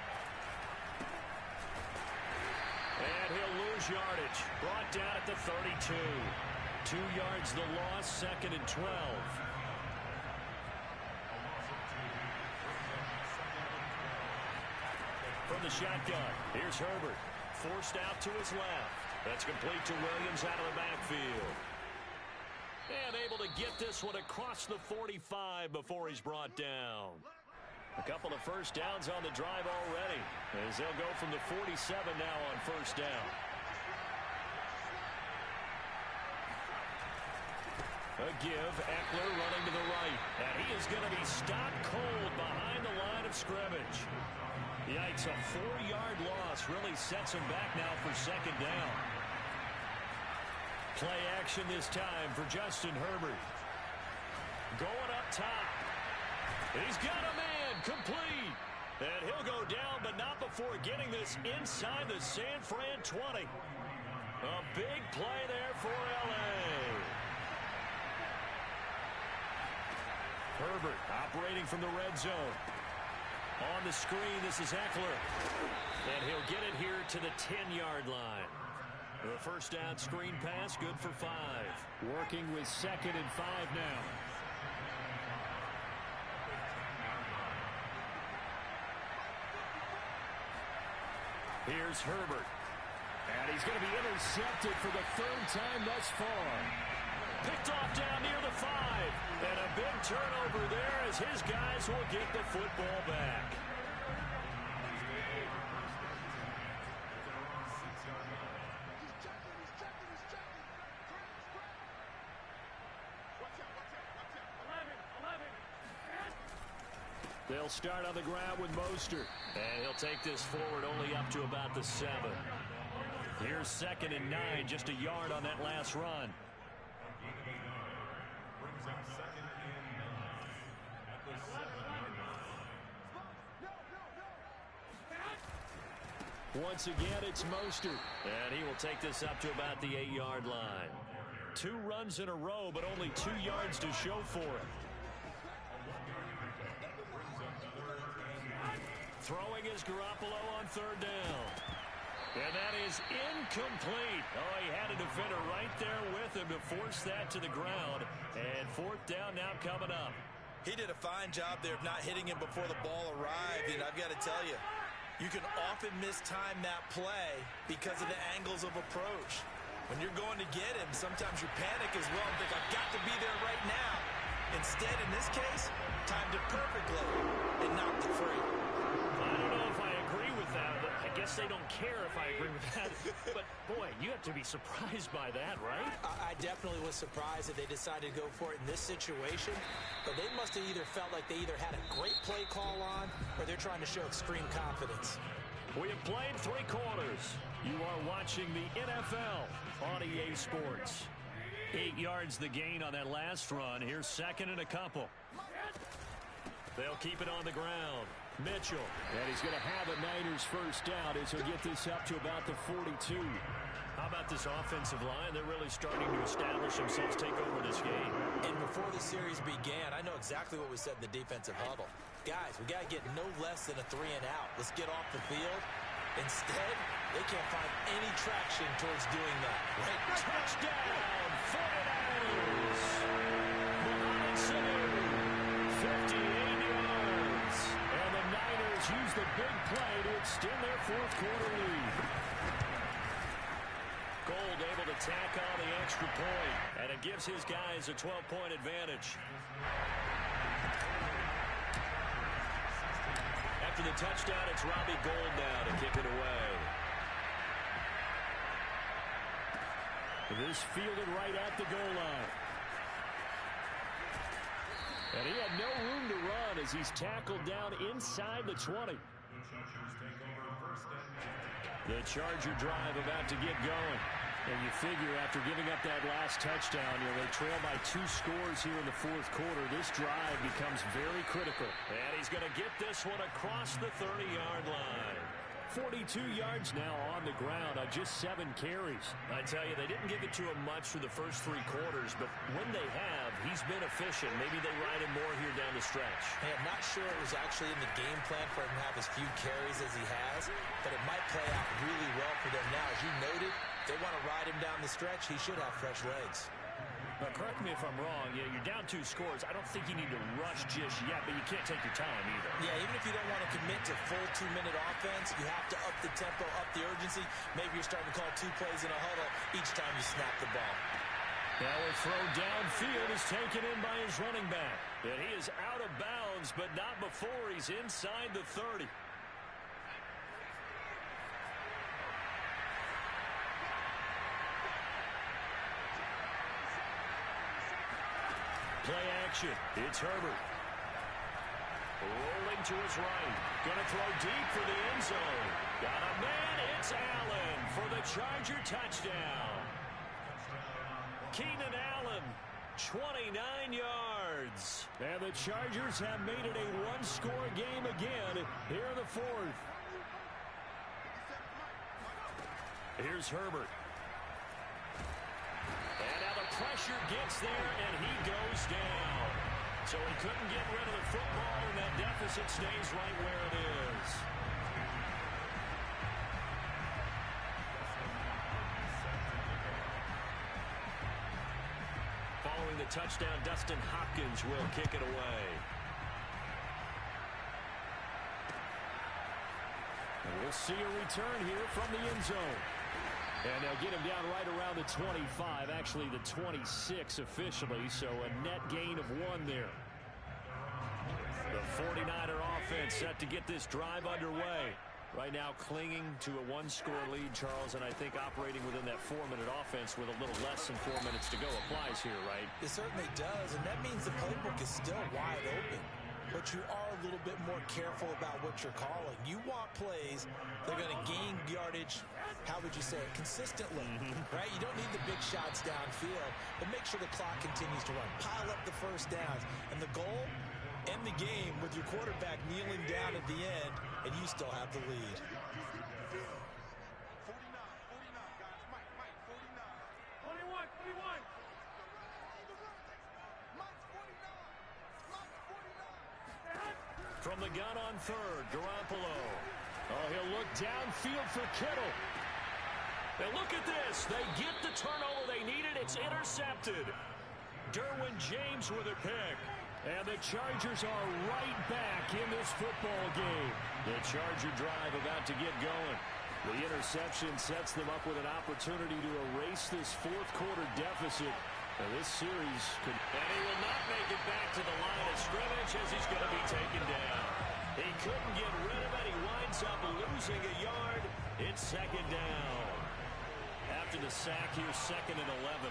And he'll lose yardage. Brought down at the 32. 2 yards the loss, 2nd and 12. From the shotgun, here's Herbert. Forced out to his left. That's complete to Williams out of the backfield. And able to get this one across the 45 before he's brought down. A couple of first downs on the drive already, as they'll go from the 47 now on first down. A give, Eckler running to the right. And he is going to be stopped cold behind the line of scrimmage. Yikes, a 4-yard loss really sets him back now for second down. Play action this time for Justin Herbert. Going up top. He's got a man, complete. And he'll go down, but not before getting this inside the San Fran 20. A big play there for L.A. Herbert operating from the red zone. On the screen, this is Eckler. And he'll get it here to the 10-yard line. The first down screen pass, good for 5. Working with 2nd and 5 now. Here's Herbert. And he's going to be intercepted for the 3rd time thus far. Picked off down near the 5. And a big turnover there as his guys will get the football back. They'll start on the ground with Mostert. And he'll take this forward only up to about the 7. Here's 2nd and 9, just a yard on that last run. Once again, it's Mostert. And he will take this up to about the 8-yard line. 2 runs in a row, but only 2 yards to show for it. Throwing is Garoppolo on 3rd down. And that is incomplete. Oh, he had a defender right there with him to force that to the ground. And 4th down now coming up. He did a fine job there of not hitting him before the ball arrived. And I've got to tell you, you can often mistime that play because of the angles of approach. When you're going to get him, sometimes you panic as well and think, I've got to be there right now. Instead, in this case, timed it perfectly and knocked it free. I don't know if I agree with that. I guess they don't care if I agree with that. But, boy, you have to be surprised by that, right? I definitely was surprised that they decided to go for it in this situation. But they must have either felt like they either had a great play call on or they're trying to show extreme confidence. We have played 3 quarters. You are watching the NFL on EA Sports. 8 yards the gain on that last run. Here's 2nd and a couple. They'll keep it on the ground. Mitchell. And he's going to have a Niners first down as he'll get this up to about the 42. How about this offensive line? They're really starting to establish themselves, take over this game. And before the series began, I know exactly what we said in the defensive huddle. guys, we got to get no less than a 3-and-out. Let's get off the field. Instead, they can't find any traction towards doing that. Right? Touchdown, 49ers. Mohamed Sanu, 58 yards. And the Niners use the big play to extend their fourth quarter lead. Gold able to tack on the extra point, and it gives his guys a 12-point advantage. After the touchdown, it's Robbie Gould now to kick it away. This fielded right at the goal line. And he had no room to run as he's tackled down inside the 20. The Charger drive about to get going. And you figure after giving up that last touchdown, they trail by 2 scores here in the fourth quarter. This drive becomes very critical. And he's going to get this one across the 30-yard line. 42 yards now on the ground on just 7 carries. I tell you, they didn't give it to him much for the first 3 quarters, but when they have, he's been efficient. Maybe they ride him more here down the stretch. Hey, I'm not sure it was actually in the game plan for him to have as few carries as he has, but it might play out really well for them now. As you noted, they want to ride him down the stretch. He should have fresh legs. Now, correct me if I'm wrong. Yeah, you're down 2 scores. I don't think you need to rush just yet, but you can't take your time either. Yeah, even if you don't want to commit to full 2-minute offense, you have to up the tempo, up the urgency. Maybe you're starting to call 2 plays in a huddle each time you snap the ball. Now a throw downfield is taken in by his running back. And he is out of bounds, but not before he's inside the 30. Play action. It's Herbert. Rolling to his right. Going to throw deep for the end zone. Got a man. It's Allen for the Charger touchdown. Keenan Allen, 29 yards. And the Chargers have made it a 1-score game again here in the fourth. Here's Herbert. And now the pressure gets there, and he goes down. So he couldn't get rid of the football, and that deficit stays right where it is. Following the touchdown, Dustin Hopkins will kick it away. And we'll see a return here from the end zone. And they'll get him down right around the 25, actually the 26 officially, so a net gain of 1 there. The 49er offense set to get this drive underway. Right now clinging to a 1-score lead, Charles, and I think operating within that 4-minute offense with a little less than 4 minutes to go applies here, right? It certainly does, and that means the playbook is still wide open. But you are a little bit more careful about what you're calling. You want plays that are going to gain yardage, how would you say it, consistently, right? You don't need the big shots downfield, but make sure the clock continues to run. Pile up the first downs. And the goal, end the game with your quarterback kneeling down at the end, and you still have the lead. From the gun on third, Garoppolo. Oh, he'll look downfield for Kittle. Now look at this. They get the turnover they needed. It's intercepted. Derwin James with a pick. And the Chargers are right back in this football game. The Charger drive about to get going. The interception sets them up with an opportunity to erase this fourth quarter deficit. Now this series could... And he will not make it back to the line of scrimmage as he's going to be taken down. He couldn't get rid of it. He winds up losing a yard. It's second down. After the sack here, 2nd and 11.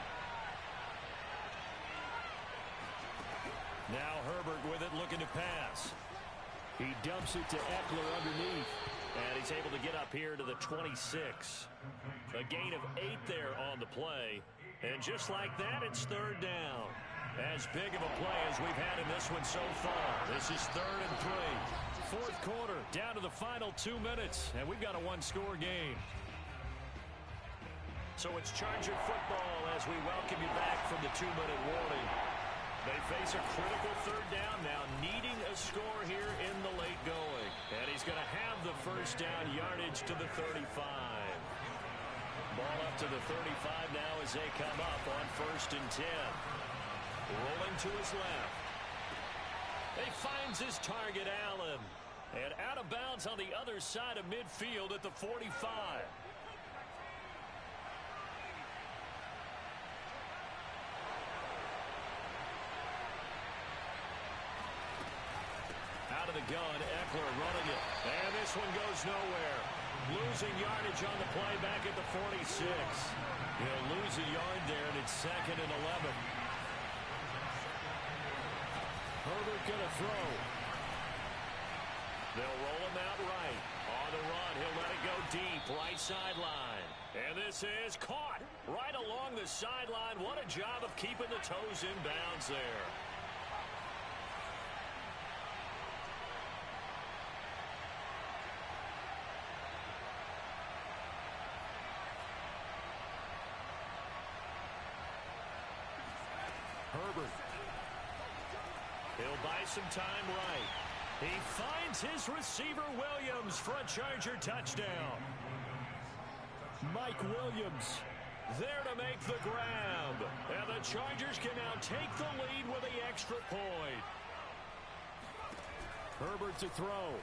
Now Herbert with it, looking to pass. He dumps it to Eckler underneath. And he's able to get up here to the 26. A gain of 8 there on the play. And just like that, it's third down. As big of a play as we've had in this one so far. This is 3rd and 3. Fourth quarter, down to the final 2 minutes. And we've got a 1-score game. So it's Charger football as we welcome you back from the 2-minute warning. They face a critical third down now, needing a score here in first down yardage to the 35. Ball up to the 35 now as they come up on 1st and 10. Rolling to his left. He finds his target, Allen. And out of bounds on the other side of midfield at the 45. Out of the gun, Eckler running it. And this one goes nowhere. Losing yardage on the play back at the 46. He'll lose a yard there, and it's 2nd and 11. Herbert going to throw. They'll roll him out right. On the run, he'll let it go deep, right sideline. And this is caught right along the sideline. What a job of keeping the toes in bounds there. Herbert. He'll buy some time right. He finds his receiver Williams for a Charger touchdown. Mike Williams there to make the grab. And the Chargers can now take the lead with the extra point. Herbert to throw.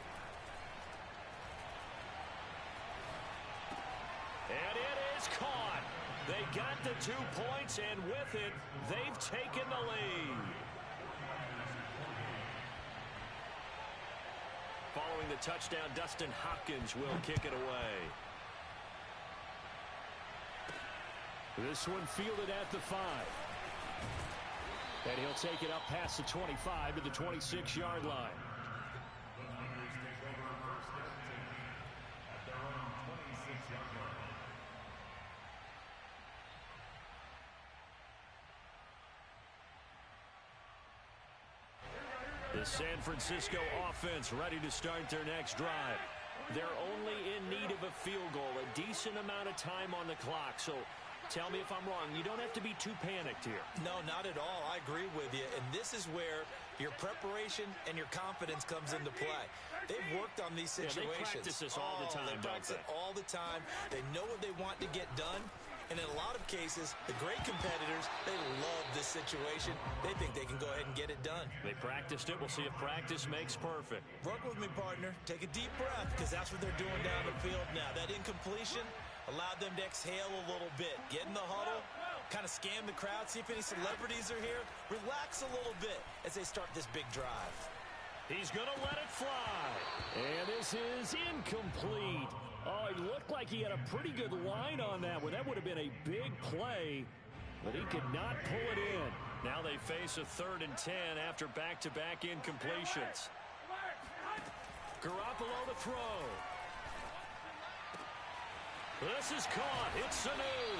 And it is caught. They got the 2 points, and with it, they've taken the lead. Following the touchdown, Dustin Hopkins will kick it away. This one fielded at the 5. And he'll take it up past the 25 to the 26-yard line. The San Francisco offense ready to start their next drive. They're only in need of a field goal, a decent amount of time on the clock. So tell me if I'm wrong. You don't have to be too panicked here. No, not at all. I agree with you. And this is where your preparation and your confidence comes into play. They've worked on these situations. Yeah, they practice this all the time, They practice it all the time. They know what they want to get done. And in a lot of cases, the great competitors, they love this situation. They think they can go ahead and get it done. They practiced it. We'll see if practice makes perfect. Work with me, partner. Take a deep breath, because that's what they're doing down the field now. That incompletion allowed them to exhale a little bit. Get in the huddle, kind of scan the crowd, see if any celebrities are here. Relax a little bit as they start this big drive. He's going to let it fly. And this is incomplete. Oh, it looked like he had a pretty good line on that one. That would have been a big play, but he could not pull it in. Now they face a 3rd and 10 after back-to-back incompletions. Garoppolo to throw. This is caught. It's Sanu.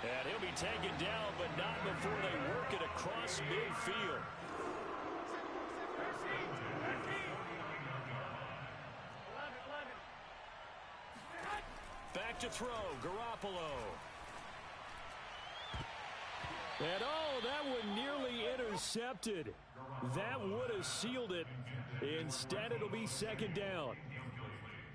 And he'll be taken down, but not before they work it across midfield. Back to throw, Garoppolo. And oh, that one nearly intercepted. That would have sealed it. Instead, it'll be 2nd down.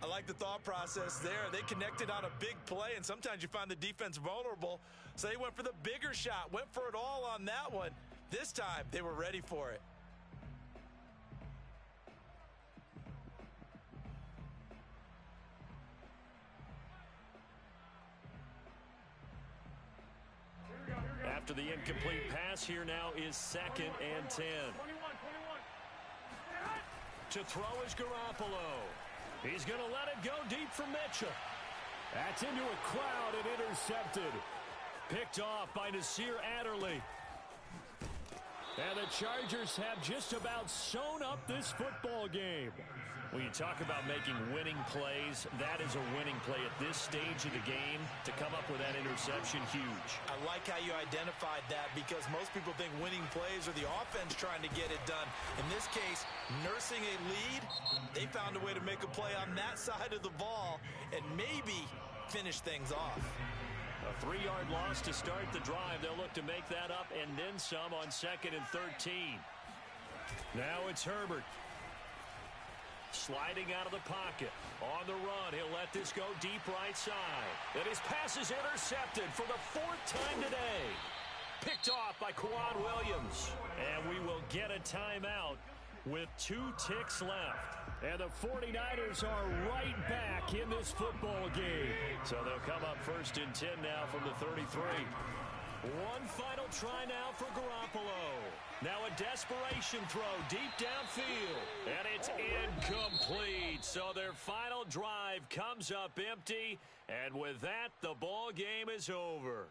I like the thought process there. They connected on a big play, and sometimes you find the defense vulnerable. So they went for the bigger shot, went for it all on that one. This time, they were ready for it. After the incomplete pass, here now is 2nd and 10. To throw is Garoppolo. He's going to let it go deep for Mitchell. That's into a crowd and intercepted. Picked off by Nasir Adderley. And the Chargers have just about sewn up this football game. When you talk about making winning plays, that is a winning play at this stage of the game. To come up with that interception, huge. I like how you identified that, because most people think winning plays are the offense trying to get it done. In this case, nursing a lead, they found a way to make a play on that side of the ball and maybe finish things off. A 3-yard loss to start the drive. They'll look to make that up and then some on 2nd and 13. Now it's Herbert. Sliding out of the pocket. On the run, he'll let this go deep right side. And his pass is intercepted for the 4th time today. Picked off by Quan Williams. And we will get a timeout with 2 ticks left. And the 49ers are right back in this football game. So they'll come up 1st and 10 now from the 33. One final try now for Garoppolo. Now a desperation throw deep downfield. And it's incomplete. So their final drive comes up empty. And with that, the ball game is over.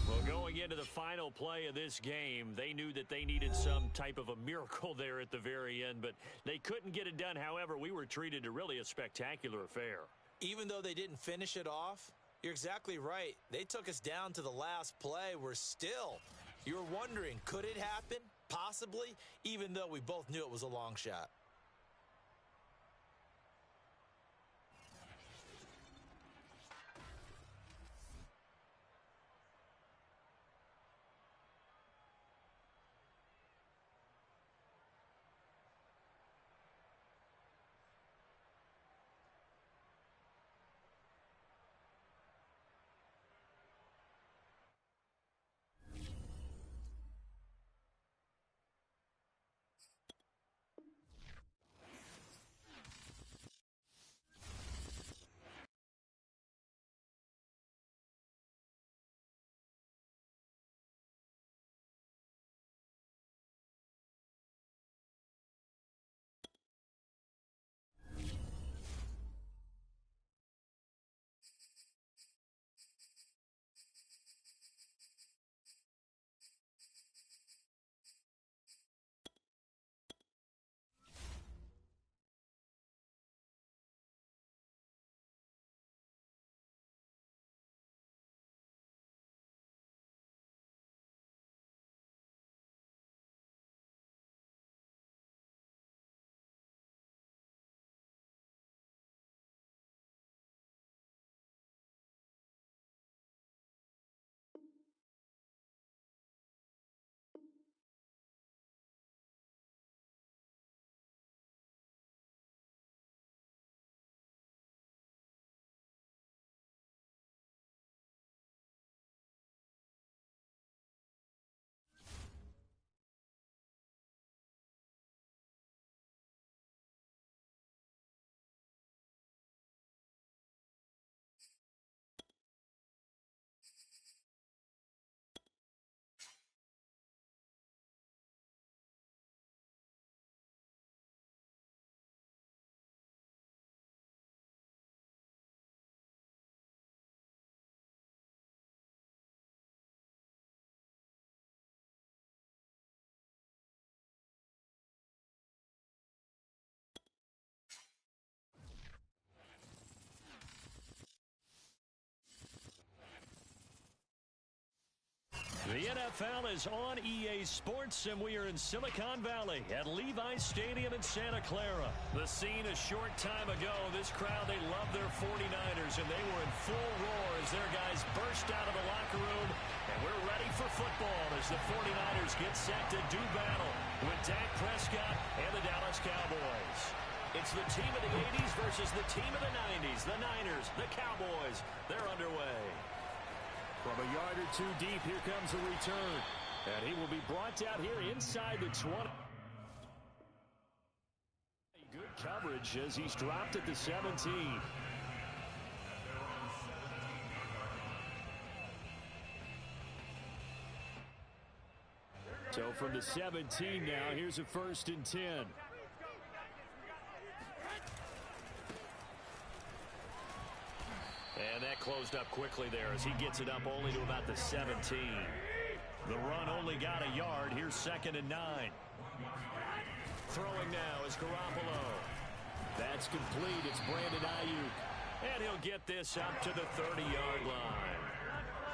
Well, going into the final play of this game, they knew that they needed some type of a miracle there at the very end, but they couldn't get it done. However, we were treated to really a spectacular affair. Even though they didn't finish it off, you're exactly right. They took us down to the last play. We're still, you're wondering, could it happen? Possibly, even though we both knew it was a long shot. The NFL is on EA Sports, and we are in Silicon Valley at Levi's Stadium in Santa Clara. The scene a short time ago, this crowd, they love their 49ers, and they were in full roar as their guys burst out of the locker room. And we're ready for football as the 49ers get set to do battle with Dak Prescott and the Dallas Cowboys. It's the team of the 80s versus the team of the 90s. The Niners, the Cowboys, they're underway. From a yard or two deep, here comes the return. And he will be brought down here inside the 20. Good coverage as he's dropped at the 17. So from the 17 now, here's a 1st and 10. And that closed up quickly there as he gets it up only to about the 17. The run only got a yard. Here's 2nd and 9. Throwing now is Garoppolo. That's complete. It's Brandon Ayuk. And he'll get this up to the 30-yard line.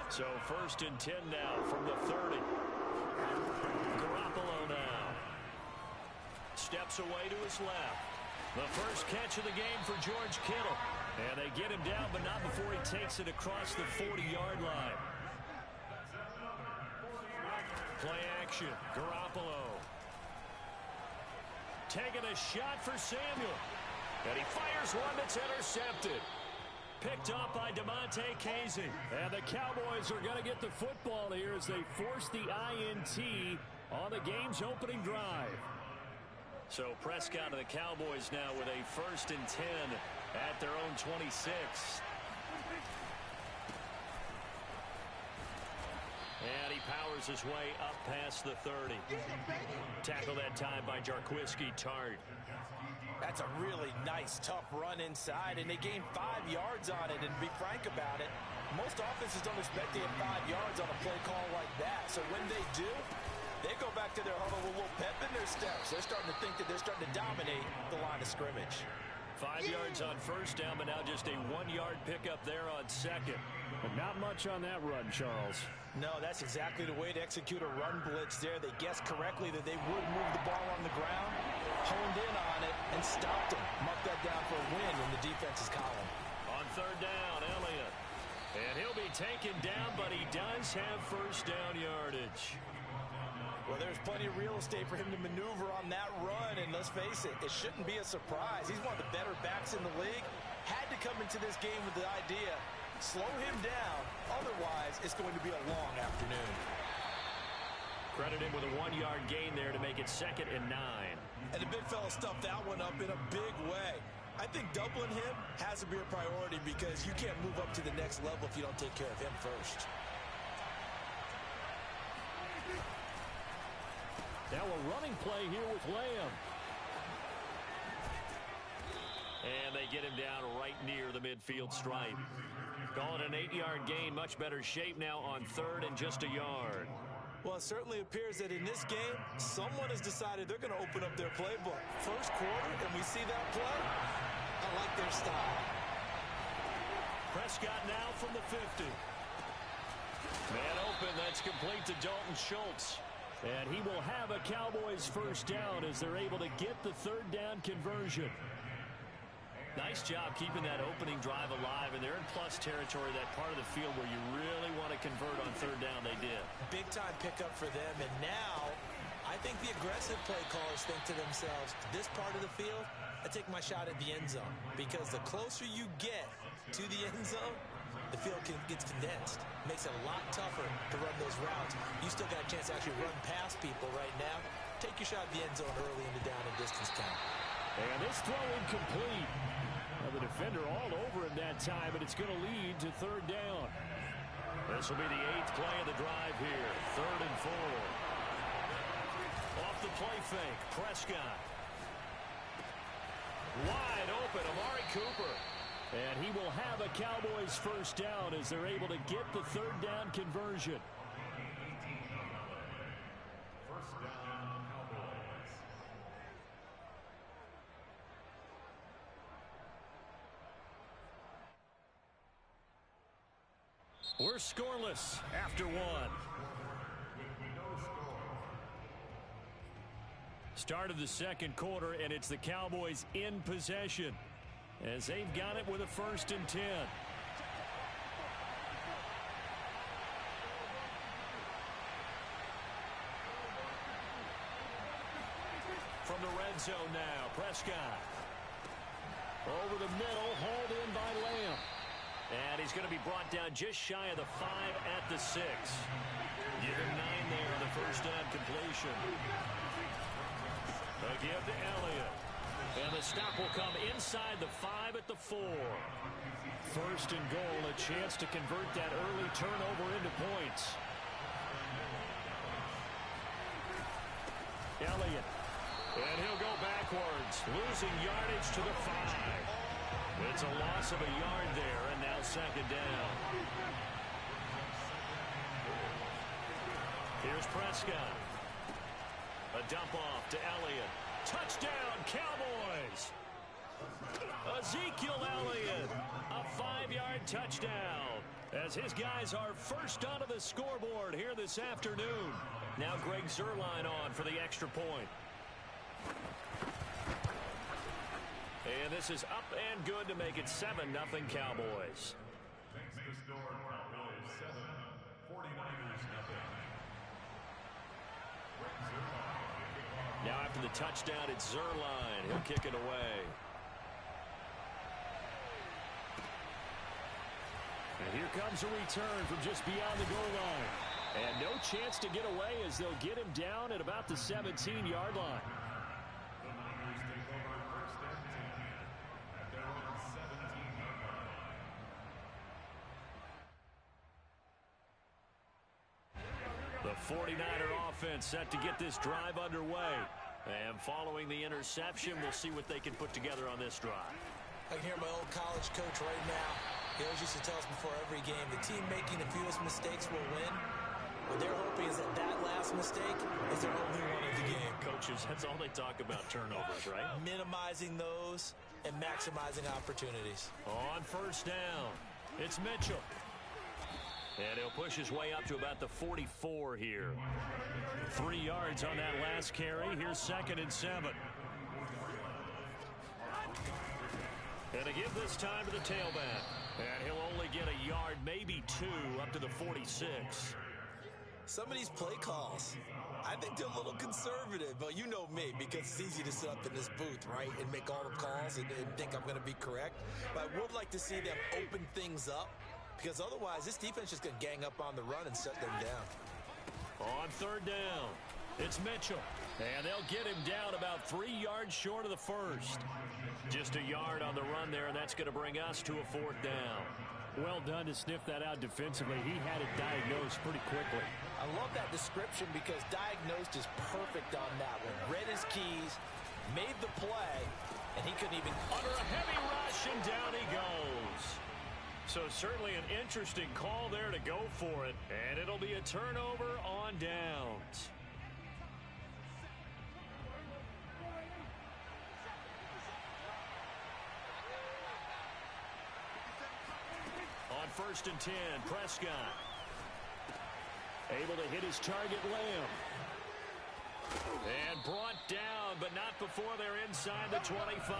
So 1st and 10 now from the 30. Garoppolo now. Steps away to his left. The first catch of the game for George Kittle. And they get him down, but not before he takes it across the 40-yard line. Play action. Garoppolo taking a shot for Samuel. And he fires one that's intercepted. Picked up by DeMonte Casey. And the Cowboys are going to get the football here as they force the INT on the game's opening drive. So Prescott and the Cowboys now with a 1st and 10 at their own 26. And he powers his way up past the 30. Tackle that time by Jarquiski Tart. That's a really nice, tough run inside, and they gained 5 yards on it. And to be frank about it, most offenses don't expect to get 5 yards on a play call like that. So when they do, they go back to their huddle with a little pep in their steps. They're starting to think that they're starting to dominate the line of scrimmage. 5 yards on 1st down, but now just a 1-yard pickup there on 2nd. But not much on that run, Charles. No, that's exactly the way to execute a run blitz there. They guessed correctly that they would move the ball on the ground, honed in on it, and stopped him. Marked that down for a win in the defense's column. On 3rd down, Elliott. And he'll be taken down, but he does have 1st down yardage. Well, there's plenty of real estate for him to maneuver on that run, and let's face it, it shouldn't be a surprise. He's one of the better backs in the league. Had to come into this game with the idea, slow him down, otherwise it's going to be a long afternoon. Credit him with a 1-yard gain there to make it 2nd and 9. And the big fella stuffed that one up in a big way. I think doubling him has to be a priority because you can't move up to the next level if you don't take care of him first. Now a running play here with Lamb. And they get him down right near the midfield stripe. Call it an 8-yard gain. Much better shape now on 3rd and just a yard. Well, it certainly appears that in this game, someone has decided they're going to open up their playbook. First quarter, and we see that play. I like their style. Prescott now from the 50. Man open, that's complete to Dalton Schultz. And he will have a Cowboys 1st down as they're able to get the 3rd down conversion. Nice job keeping that opening drive alive, and they're in plus territory, that part of the field where you really want to convert on 3rd down. They did. Big time pickup for them, and now I think the aggressive play callers think to themselves, this part of the field, I take my shot at the end zone, because the closer you get to the end zone, the field gets condensed. Makes it a lot tougher to run those routes. You still got a chance to actually run past people right now. Take your shot at the end zone early in the down and distance count. And this throw incomplete. Well, the defender all over him that time, but it's going to lead to 3rd down. This will be the 8th play of the drive here. 3rd and 4. Off the play fake, Prescott. Wide open, Amari Cooper. And he will have a Cowboys 1st down as they're able to get the 3rd down conversion. We're scoreless after 1. Start of the 2nd quarter, and it's the Cowboys in possession as they've got it with a 1st and 10. From the red zone now, Prescott. Over the middle, hauled in by Lamb. And he's going to be brought down just shy of the 5 at the 6. Give him 9 there on the 1st down completion. A give to Elliott. And the stop will come inside the 5 at the 4. 1st and goal, a chance to convert that early turnover into points. Elliott. And he'll go backwards, losing yardage to the 5. It's a loss of a yard there, and now 2nd down. Here's Prescott. A dump off to Elliott. Touchdown, Cowboys! Ezekiel Elliott, a 5-yard touchdown, as his guys are first onto the scoreboard here this afternoon. Now Greg Zuerlein on for the extra point. And this is up and good to make it 7-0 Cowboys. Now after for the touchdown. It's Zerline. He'll kick it away. And here comes a return from just beyond the goal line. And no chance to get away as they'll get him down at about the 17-yard line. The 49er offense set to get this drive underway. And following the interception, we'll see what they can put together on this drive. I can hear my old college coach right now. He always used to tell us before every game, the team making the fewest mistakes will win. What they're hoping is that last mistake is their only one of the game. Coaches, that's all they talk about, turnovers, right? Minimizing those and maximizing opportunities. On first down, it's Mitchell. And he'll push his way up to about the 44 here. 3 yards on that last carry. Here's 2nd and 7. And a give this time to the tailback. And he'll only get a yard, maybe 2, up to the 46. Some of these play calls, I think they're a little conservative, but you know me, because it's easy to sit up in this booth, right, and make all the calls and think I'm going to be correct. But I would like to see them open things up, because otherwise this defense is going to gang up on the run and shut them down. On 3rd down, it's Mitchell. And they'll get him down about 3 yards short of the first. Just a yard on the run there, and that's going to bring us to a 4th down. Well done to sniff that out defensively. He had it diagnosed pretty quickly. I love that description because diagnosed is perfect on that one. Read his keys, made the play, and he couldn't even... Under a heavy rush, and down he goes. So certainly an interesting call there to go for it, and it'll be a turnover on downs. On 1st and 10, Prescott. Able to hit his target, Lamb. And brought down, but not before they're inside the 25.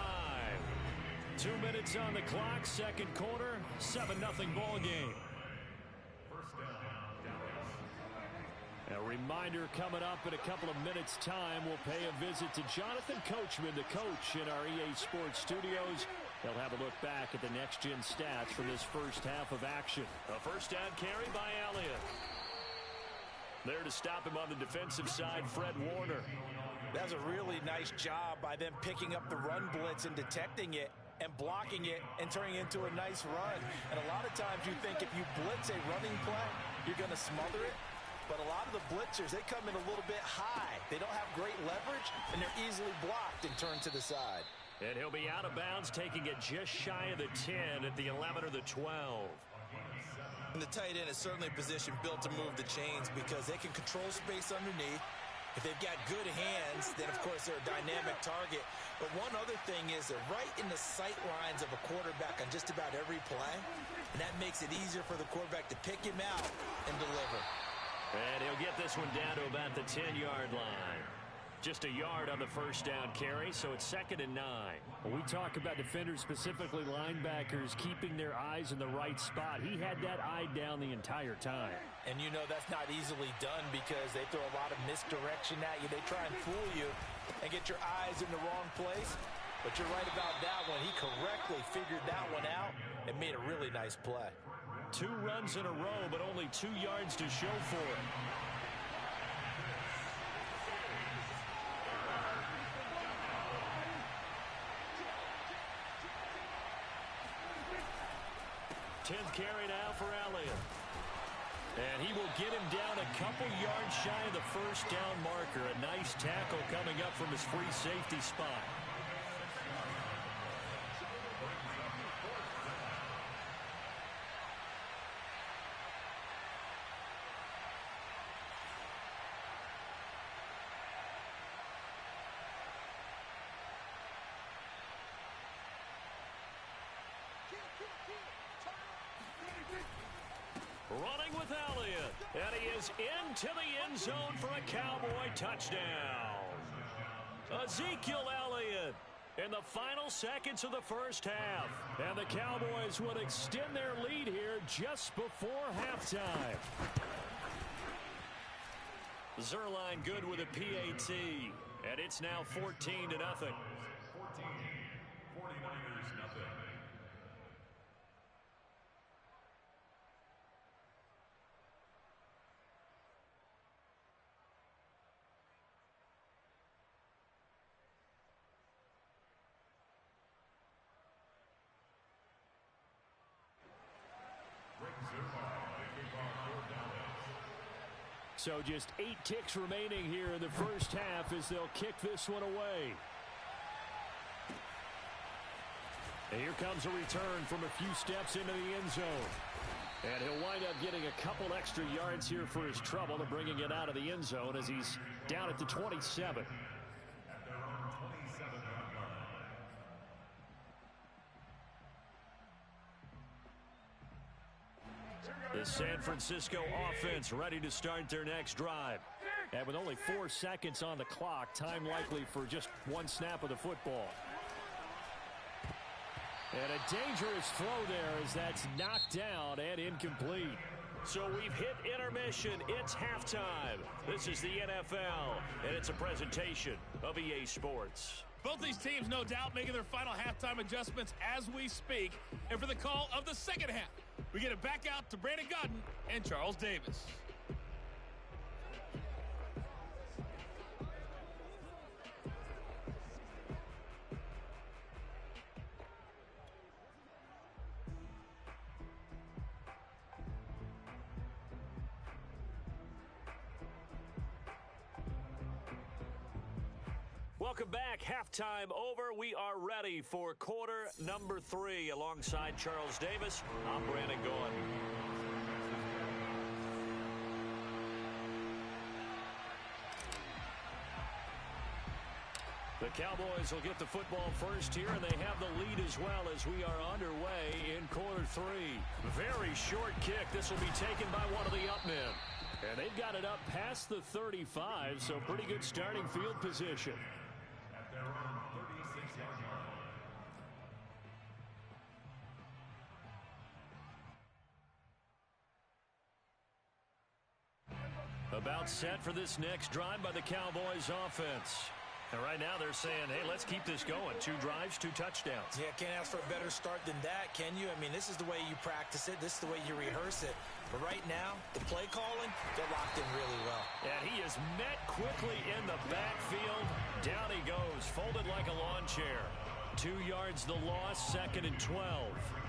2 minutes on the clock, 2nd quarter, 7-0 ball game. A reminder coming up in a couple of minutes' time, we'll pay a visit to Jonathan Coachman, the coach in our EA Sports studios. They'll have a look back at the next-gen stats from this first half of action. A first down carry by Elliott. There to stop him on the defensive side, Fred Warner. That's a really nice job by them picking up the run blitz and detecting it and blocking it and turning it into a nice run. And a lot of times you think if you blitz a running play, you're going to smother it. But a lot of the blitzers, they come in a little bit high. They don't have great leverage, and they're easily blocked and turned to the side. And he'll be out of bounds, taking it just shy of the 10 at the 11 or the 12. And the tight end is certainly a position built to move the chains because they can control space underneath. If they've got good hands, then, of course, they're a dynamic target. But one other thing is they're right in the sight lines of a quarterback on just about every play. And that makes it easier for the quarterback to pick him out and deliver. And he'll get this one down to about the 10-yard line. Just a yard on the first down carry, so it's 2nd and 9. When we talk about defenders, specifically linebackers, keeping their eyes in the right spot, he had that eye down the entire time. And you know that's not easily done because they throw a lot of misdirection at you. They try and fool you and get your eyes in the wrong place. But you're right about that one. He correctly figured that one out and made a really nice play. 2 runs in a row, but only 2 yards to show for it. Tenth carry now for Elliott. And he will get him down a couple yards shy of the first down marker. A nice tackle coming up from his free safety spot. Running with Elliott, and he is into the end zone for a Cowboy touchdown. Ezekiel Elliott in the final seconds of the first half. And the Cowboys would extend their lead here just before halftime. Zerline good with a PAT. And it's now 14-0. 14, 49ers nothing. So just 8 ticks remaining here in the first half as they'll kick this one away. And here comes a return from a few steps into the end zone. And he'll wind up getting a couple extra yards here for his trouble and bringing it out of the end zone as he's down at the 27. The San Francisco offense ready to start their next drive. And with only 4 seconds on the clock, time likely for just one snap of the football. And a dangerous throw there as that's knocked down and incomplete. So we've hit intermission. It's halftime. This is the NFL, and it's a presentation of EA Sports. Both these teams, no doubt, making their final halftime adjustments as we speak. And for the call of the second half, we get it back out to Brandon Godden and Charles Davis. Welcome back. Halftime over. We are ready for quarter number 3. Alongside Charles Davis, I'm Brandon Gaudin. The Cowboys will get the football first here, and they have the lead as well as we are underway in quarter 3. Very short kick. This will be taken by one of the up men. And they've got it up past the 35, so pretty good starting field position. About set for this next drive by the Cowboys offense. And right now they're saying, hey, let's keep this going. 2 drives, 2 touchdowns. Yeah, can't ask for a better start than that, can you? I mean, this is the way you practice it. This is the way you rehearse it. But right now, the play calling, they're locked in really well. And he is met quickly in the backfield. Down he goes, folded like a lawn chair. 2 yards the loss, 2nd and 12.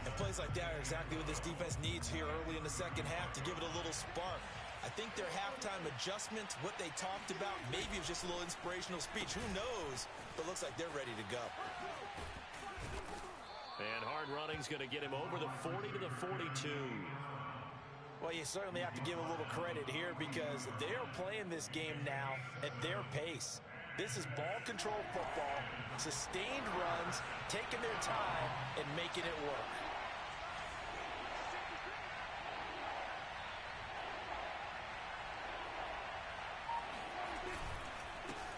And plays like that are exactly what this defense needs here early in the second half to give it a little spark. I think their halftime adjustments, what they talked about, maybe it was just a little inspirational speech. Who knows? But looks like they're ready to go. And hard running's going to get him over the 40 to the 42. Well, you certainly have to give a little credit here because they're playing this game now at their pace. This is ball control football, sustained runs, taking their time, and making it work.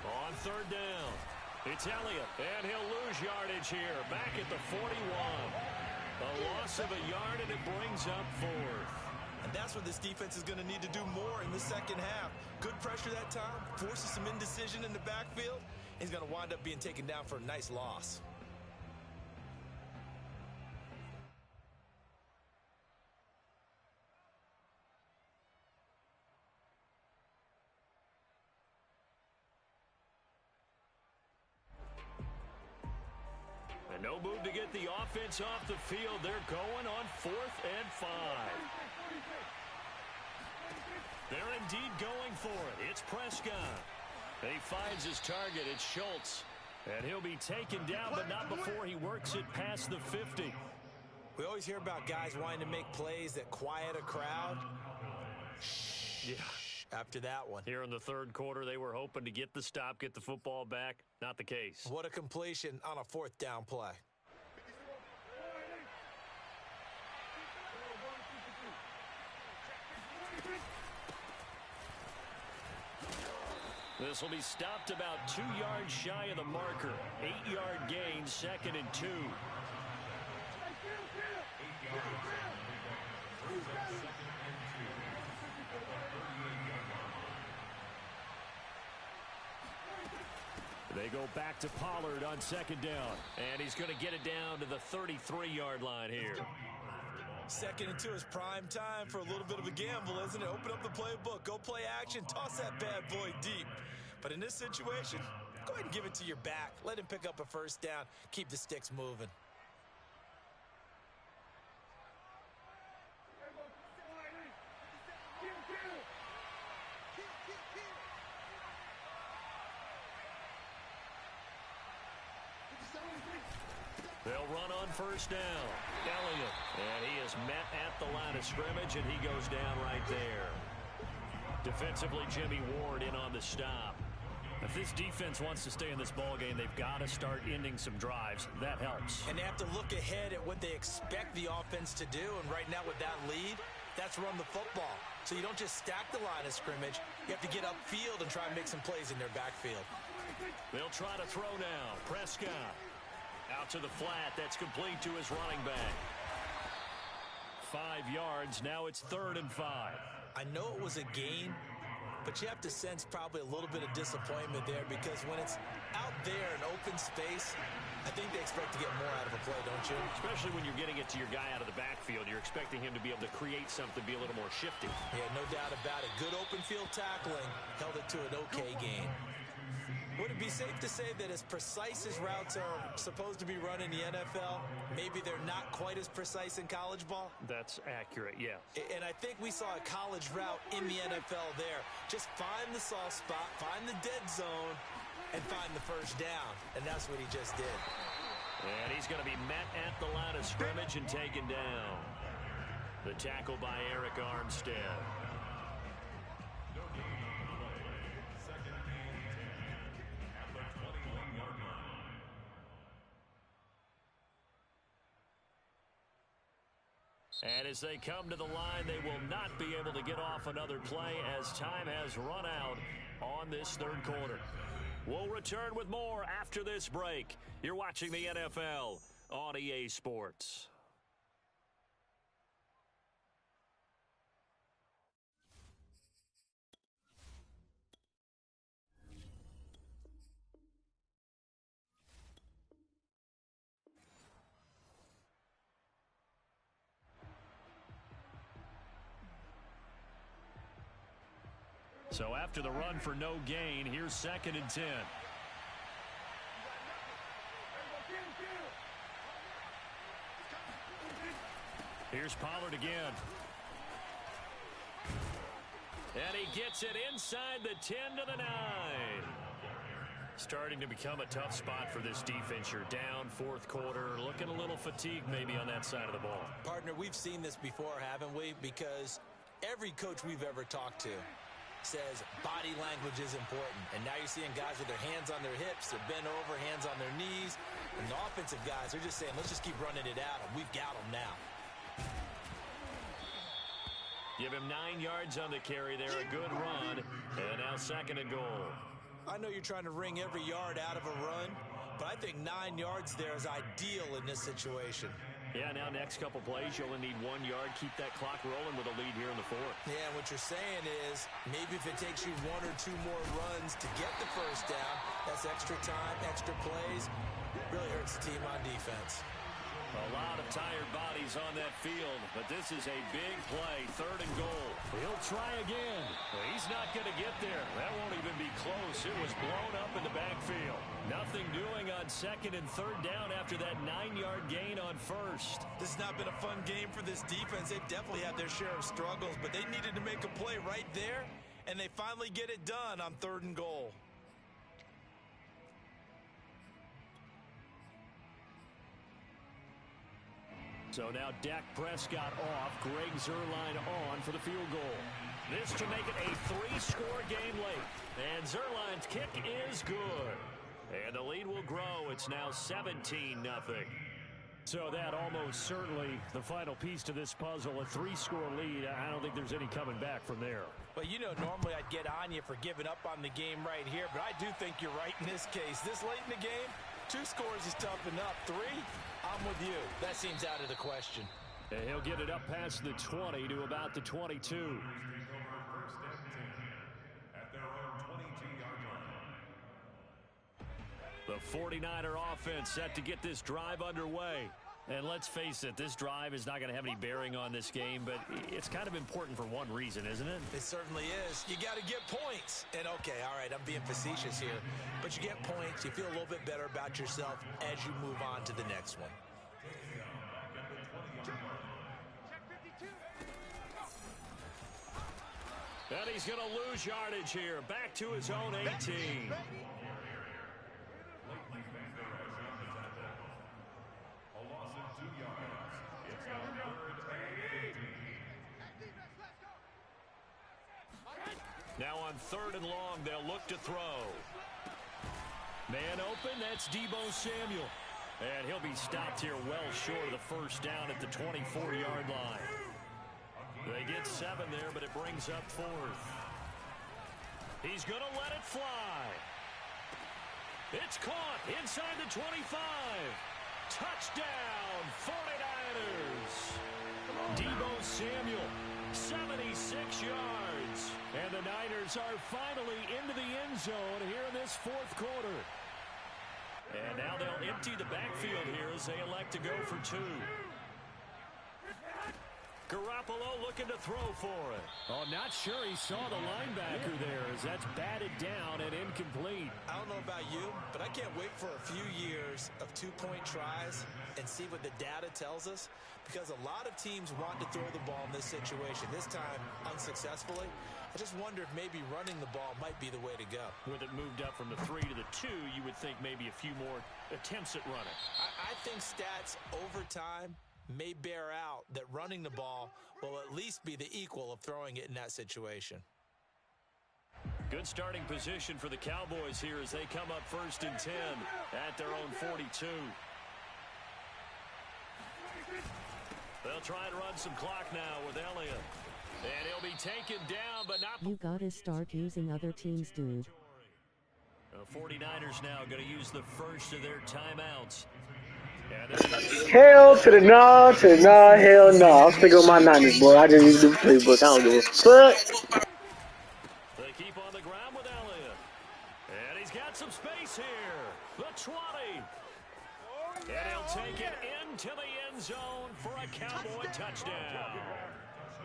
On 3rd down, it's Elliott, and he'll lose yardage here, back at the 41. A loss of a yard, and it brings up 4th. And that's what this defense is going to need to do more in the second half. Good pressure that time, forces some indecision in the backfield. He's going to wind up being taken down for a nice loss. And no move to get the offense off the field. They're going on 4th and 5. They're indeed going for it. It's Prescott. He finds his target. It's Schultz. And he'll be taken down, but not before he works it past the 50. We always hear about guys wanting to make plays that quiet a crowd. Yeah. After that one. Here in the 3rd quarter, they were hoping to get the stop, get the football back. Not the case. What a completion on a 4th down play. This will be stopped about 2 yards shy of the marker. 8-yard gain, 2nd and 2. They go back to Pollard on second down. And he's going to get it down to the 33-yard line here. Second into his prime time for a little bit of a gamble, isn't it? Open up the playbook, go play action, toss that bad boy deep. But in this situation, go ahead and give it to your back. Let him pick up a first down. Keep the sticks moving. They'll run on first down. Elliott. And he is met at the line of scrimmage, and he goes down right there. Defensively, Jimmy Ward in on the stop. If this defense wants to stay in this ballgame, they've got to start ending some drives. That helps. And they have to look ahead at what they expect the offense to do. And right now with that lead, that's run the football. So you don't just stack the line of scrimmage. You have to get upfield and try and make some plays in their backfield. They'll try to throw now. Prescott. Out to the flat. That's complete to his running back. 5 yards. Now it's 3rd and 5. I know it was a gain, but you have to sense probably a little bit of disappointment there because when it's out there in open space, I think they expect to get more out of a play, don't you? Especially when you're getting it to your guy out of the backfield. You're expecting him to be able to create something, be a little more shifty. Yeah, no doubt about it. Good open field tackling held it to an okay gain. Would it be safe to say that as precise as routes are supposed to be run in the NFL, maybe they're not quite as precise in college ball? That's accurate, yeah. And I think we saw a college route in the NFL there. Just find the soft spot, find the dead zone, and find the first down. And that's what he just did. And he's going to be met at the line of scrimmage and taken down. The tackle by Eric Armstead. And as they come to the line, they will not be able to get off another play as time has run out on this 3rd quarter. We'll return with more after this break. You're watching the NFL on EA Sports. So after the run for no gain, here's 2nd and 10. Here's Pollard again. And he gets it inside the 10 to the 9. Starting to become a tough spot for this defense. You're down 4th quarter, looking a little fatigued maybe on that side of the ball. Partner, we've seen this before, haven't we? Because every coach we've ever talked to says body language is important. And now you're seeing guys with their hands on their hips, they're bent over, hands on their knees. And the offensive guys are just saying, let's just keep running it at them. We've got them now. Give him 9 yards on the carry there, a good run. And now 2nd and goal. I know you're trying to wring every yard out of a run, but I think 9 yards there is ideal in this situation. Yeah, now next couple plays, you only need 1 yard. Keep that clock rolling with a lead here in the 4th. Yeah, what you're saying is maybe if it takes you 1 or 2 more runs to get the first down, that's extra time, extra plays. Really hurts the team on defense. A lot of tired bodies on that field, but this is a big play, 3rd and goal. He'll try again. Well, he's not going to get there. That won't even be close. It was blown up in the backfield. Nothing doing on 2nd and 3rd down after that 9-yard gain on 1st. This has not been a fun game for this defense. They've definitely had their share of struggles, but they needed to make a play right there, and they finally get it done on 3rd and goal. So now Dak Prescott off, Greg Zuerlein on for the field goal. This to make it a 3-score game late. And Zuerlein's kick is good. And the lead will grow. It's now 17-0. So that almost certainly the final piece to this puzzle, a 3-score lead. I don't think there's any coming back from there. Well, you know, normally I'd get on you for giving up on the game right here, but I do think you're right in this case. This late in the game, 2 scores is tough enough. 3, I'm with you. That seems out of the question. And he'll get it up past the 20 to about the 22. The 49er offense set to get this drive underway. And let's face it, this drive is not going to have any bearing on this game, but it's kind of important for one reason, isn't it? It certainly is. You got to get points. And, okay, all right, I'm being facetious here. But you get points, you feel a little bit better about yourself as you move on to the next one. And he's going to lose yardage here. Back to his own 18. Now on 3rd and long, they'll look to throw. Man open, that's Deebo Samuel. And he'll be stopped here well short of the first down at the 24-yard line. They get 7 there, but it brings up 4th. He's going to let it fly. It's caught inside the 25. Touchdown, 49ers. Deebo Samuel, 76 yards. And the Niners are finally into the end zone here in this 4th quarter. And now they'll empty the backfield here as they elect to go for 2. Garoppolo looking to throw for it. Oh, not sure he saw the linebacker there as that's batted down and incomplete. I don't know about you, but I can't wait for a few years of 2-point tries and see what the data tells us, because a lot of teams want to throw the ball in this situation, this time unsuccessfully. I just wonder if maybe running the ball might be the way to go. With it moved up from the 3 to the 2, you would think maybe a few more attempts at running. I think stats over time may bear out that running the ball will at least be the equal of throwing it in that situation. Good starting position for the Cowboys here as they come up 1st and 10 at their own 42. They'll try and run some clock now with Elliott. And he'll be taken down, but not... You gotta start using other teams, dude. The 49ers now going to use the first of their timeouts. Hell to the no, hell no. I'm sticking with my Niners, boy. I just use the playbook. I don't give a fuck. They keep on the ground with Elliott. And he's got some space here. The 20. And he'll take it into the end zone for a Cowboy touchdown.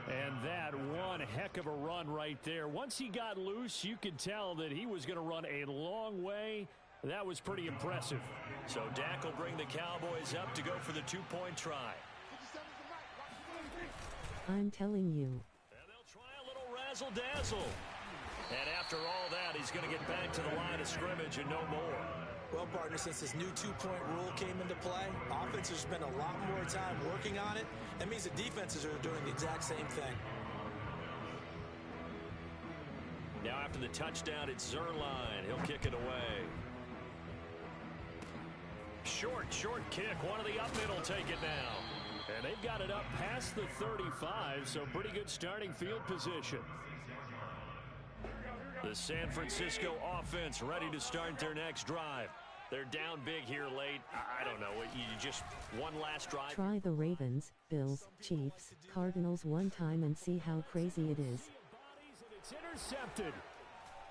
And that one heck of a run right there. Once he got loose, you could tell that he was going to run a long way. That was pretty impressive. So Dak will bring the Cowboys up to go for the 2-point try. I'm telling you. And they'll try a little razzle-dazzle. And after all that, he's going to get back to the line of scrimmage and no more. Well, partner, since this new 2-point rule came into play, offenses spend a lot more time working on it. That means the defenses are doing the exact same thing. Now after the touchdown, it's Zerline. He'll kick it away. Short kick. One of the up mid will take it now. And they've got it up past the 35, so pretty good starting field position. The San Francisco offense ready to start their next drive. They're down big here late. I don't know. You just one last drive. Try the Ravens, Bills, Chiefs, Cardinals one time and see how crazy it is. It's intercepted.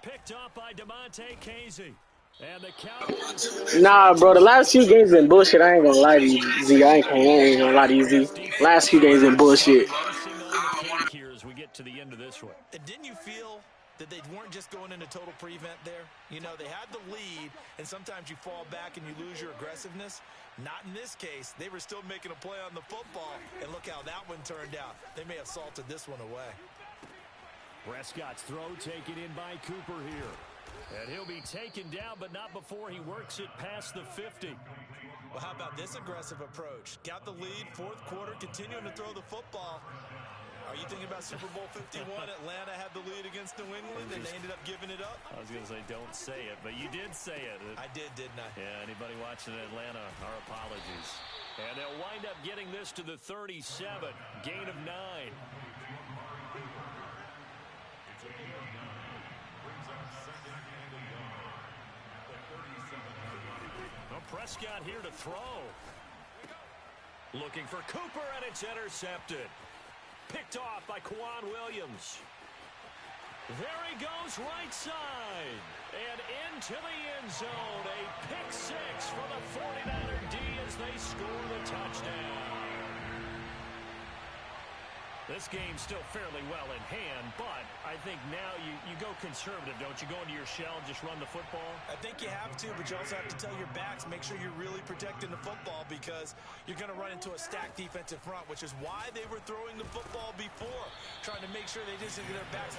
Picked up by DeMonte Casey. And the Cowboys. Nah, bro, the last few games been bullshit. I ain't gonna lie to you, Z. I ain't gonna lie to you, Z. Last few games been bullshit. Here as we get to the end of this one. And didn't you feel that they weren't just going into total prevent there? You know, they had the lead, and sometimes you fall back and you lose your aggressiveness. Not in this case. They were still making a play on the football, and look how that one turned out. They may have salted this one away. Prescott's throw taken in by Cooper here. And he'll be taken down, but not before he works it past the 50. Well, how about this aggressive approach? Got the lead, 4th quarter, continuing to throw the football. Are you thinking about Super Bowl 51? Atlanta had the lead against New England, and they ended up giving it up? I was going to say, don't say it, but you did say it. I did, didn't I? Yeah, anybody watching Atlanta, our apologies. And they'll wind up getting this to the 37, gain of 9. Prescott here to throw. Looking for Cooper, and it's intercepted. Picked off by Kwan Williams. There he goes right side. And into the end zone. A pick six for the 49er D as they score the touchdown. This game's still fairly well in hand, but I think now you go conservative, don't you? Go into your shell and just run the football? I think you have to, but you also have to tell your backs, make sure you're really protecting the football because you're going to run into a stacked defensive front, which is why they were throwing the football before, trying to make sure they didn't get their backs,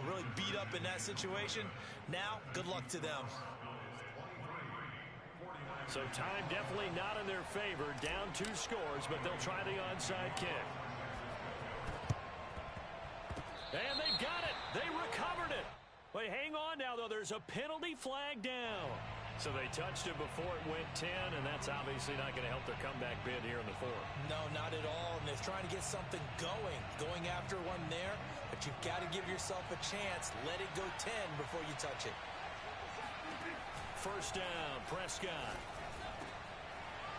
really beat up in that situation. Now, good luck to them. So time definitely not in their favor. Down 2 scores, but they'll try the onside kick. And they got it. They recovered it. But hang on now, though. There's a penalty flag down. So they touched it before it went 10, and that's obviously not going to help their comeback bid here in the 4th. No, not at all. And they're trying to get something going after one there. But you've got to give yourself a chance. Let it go 10 before you touch it. First down, Prescott.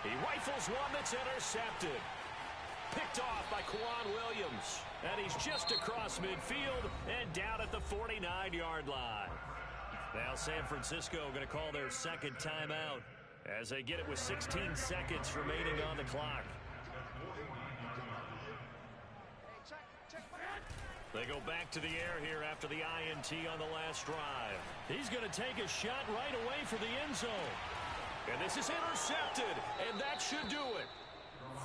He rifles one that's intercepted. Picked off by Quan Williams. And he's just across midfield and down at the 49-yard line. Now San Francisco going to call their second timeout as they get it with 16 seconds remaining on the clock. They go back to the air here after the INT on the last drive. He's going to take a shot right away for the end zone. And this is intercepted, and that should do it.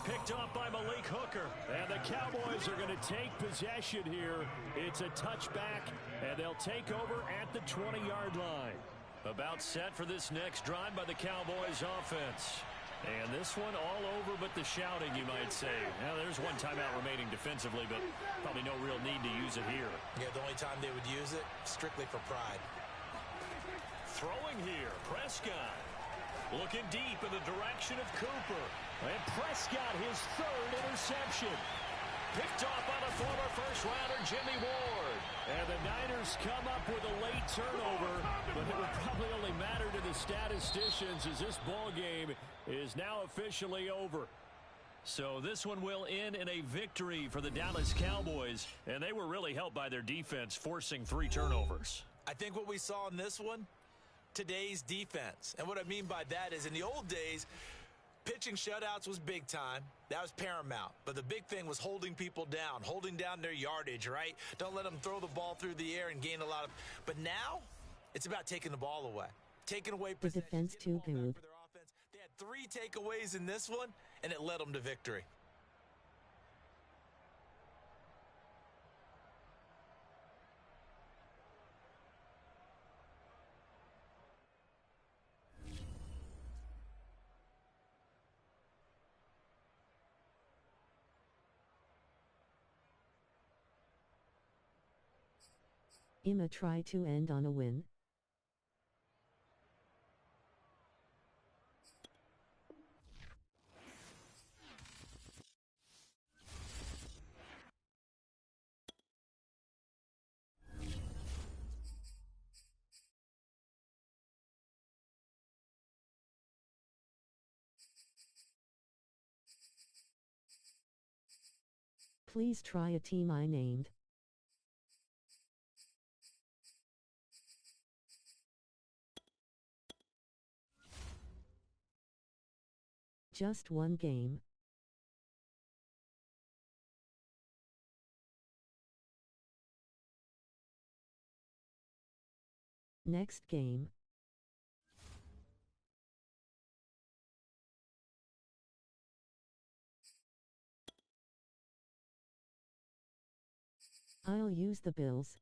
Picked off by Malik Hooker. And the Cowboys are going to take possession here. It's a touchback, and they'll take over at the 20-yard line. About set for this next drive by the Cowboys offense. And this one all over but the shouting, you might say. Now, there's one timeout remaining defensively, but probably no real need to use it here. Yeah, the only time they would use it, strictly for pride. Throwing here, Prescott. Looking deep in the direction of Cooper. And Prescott, his 3rd interception. Picked off by the former first-rounder Jimmy Ward. And the Niners come up with a late turnover, but it would probably only matter to the statisticians as this ball game is now officially over. So this one will end in a victory for the Dallas Cowboys, and they were really helped by their defense forcing 3 turnovers. I think what we saw in this one, today's defense. And what I mean by that is in the old days, pitching shutouts was big time. That was paramount. But the big thing was holding people down, holding down their yardage, right? Don't let them throw the ball through the air and gain a lot of. But now it's about taking the ball away, taking away the defense too good. For their offense. They had 3 takeaways in this one, and it led them to victory. I'ma try to end on a win. Please try a team I named. Just one game. Next game. I'll use the Bills.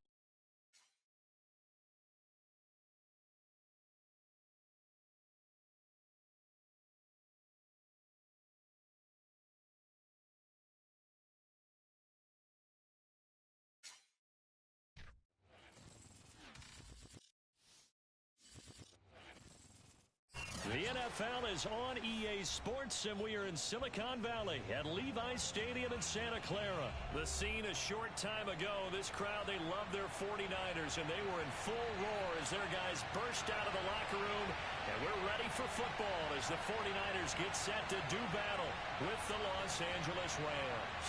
The NFL is on EA Sports, and we are in Silicon Valley at Levi's Stadium in Santa Clara. The scene a short time ago, this crowd, they love their 49ers, and they were in full roar as their guys burst out of the locker room. And we're ready for football as the 49ers get set to do battle with the Los Angeles Rams.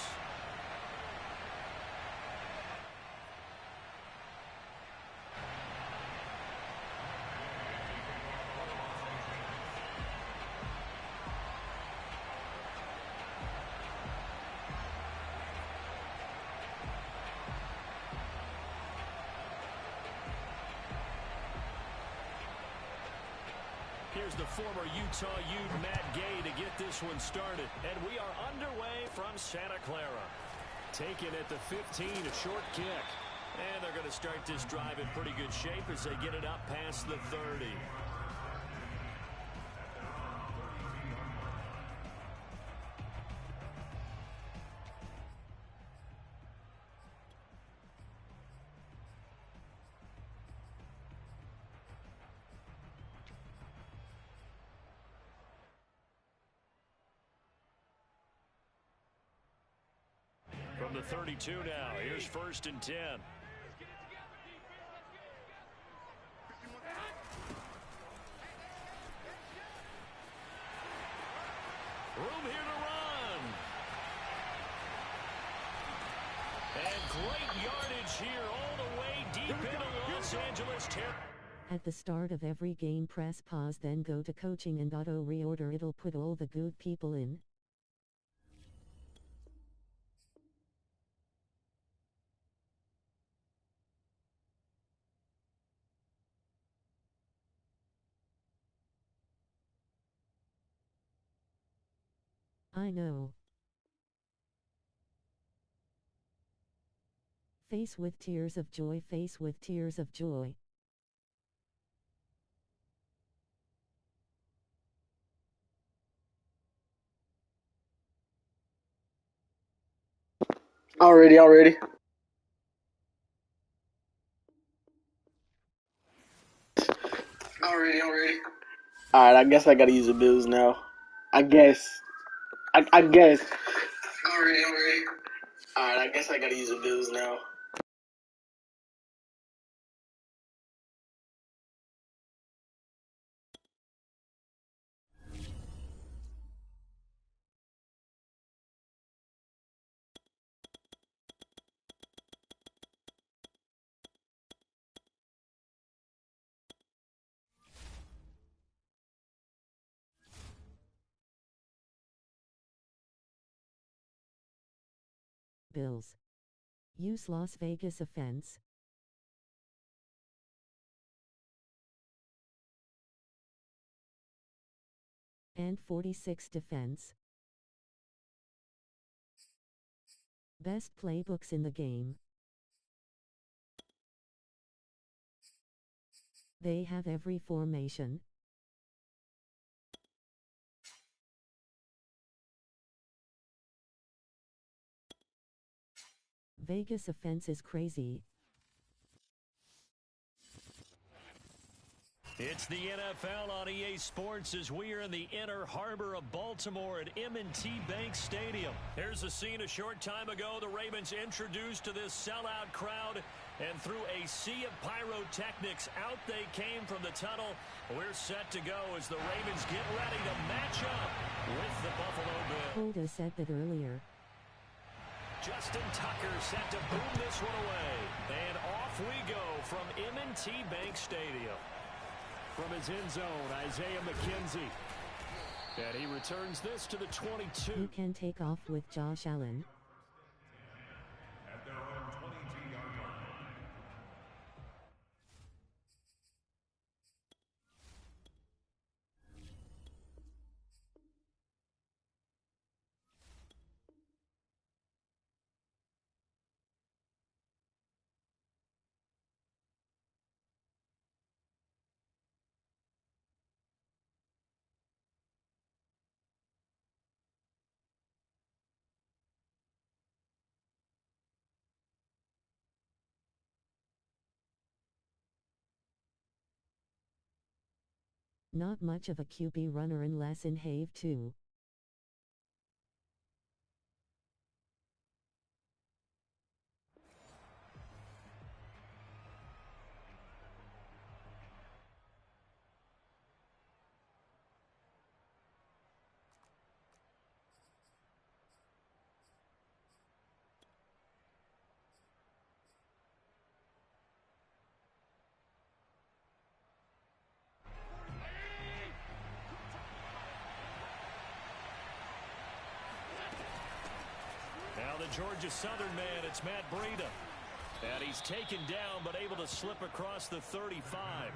here's the former Utah Ute Matt Gay to get this one started. And we are underway from Santa Clara. Taken at the 15, a short kick. And they're going to start this drive in pretty good shape as they get it up past the 30. From the 32 now, here's 1st and 10. Room here to run. And great yardage here all the way deep into Los Angeles territory. At the start of every game, press pause, then go to coaching and auto reorder. It'll put all the good people in. I know. Face with tears of joy, face with tears of joy. Already. Already. Alright, I guess I gotta use the Bills now. I guess. Already. Alright, I guess I gotta use the Bills now. Bills. Use Las Vegas offense. And 46 defense. Best playbooks in the game. They have every formation. Vegas offense is crazy. It's the NFL on EA Sports as we are in the inner harbor of Baltimore at M&T Bank Stadium. Here's a scene a short time ago. The Ravens introduced to this sellout crowd, and through a sea of pyrotechnics, out they came from the tunnel. We're set to go as the Ravens get ready to match up with the Buffalo Bills. Holder said that earlier. Justin Tucker set to boom this one away. And off we go from M&T Bank Stadium. From his end zone, Isaiah McKenzie. And he returns this to the 22. You can take off with Josh Allen. At their own 22-yard line. Not much of a QB runner unless in Have 2. Now the Georgia Southern man, it's Matt Breida. And he's taken down but able to slip across the 35.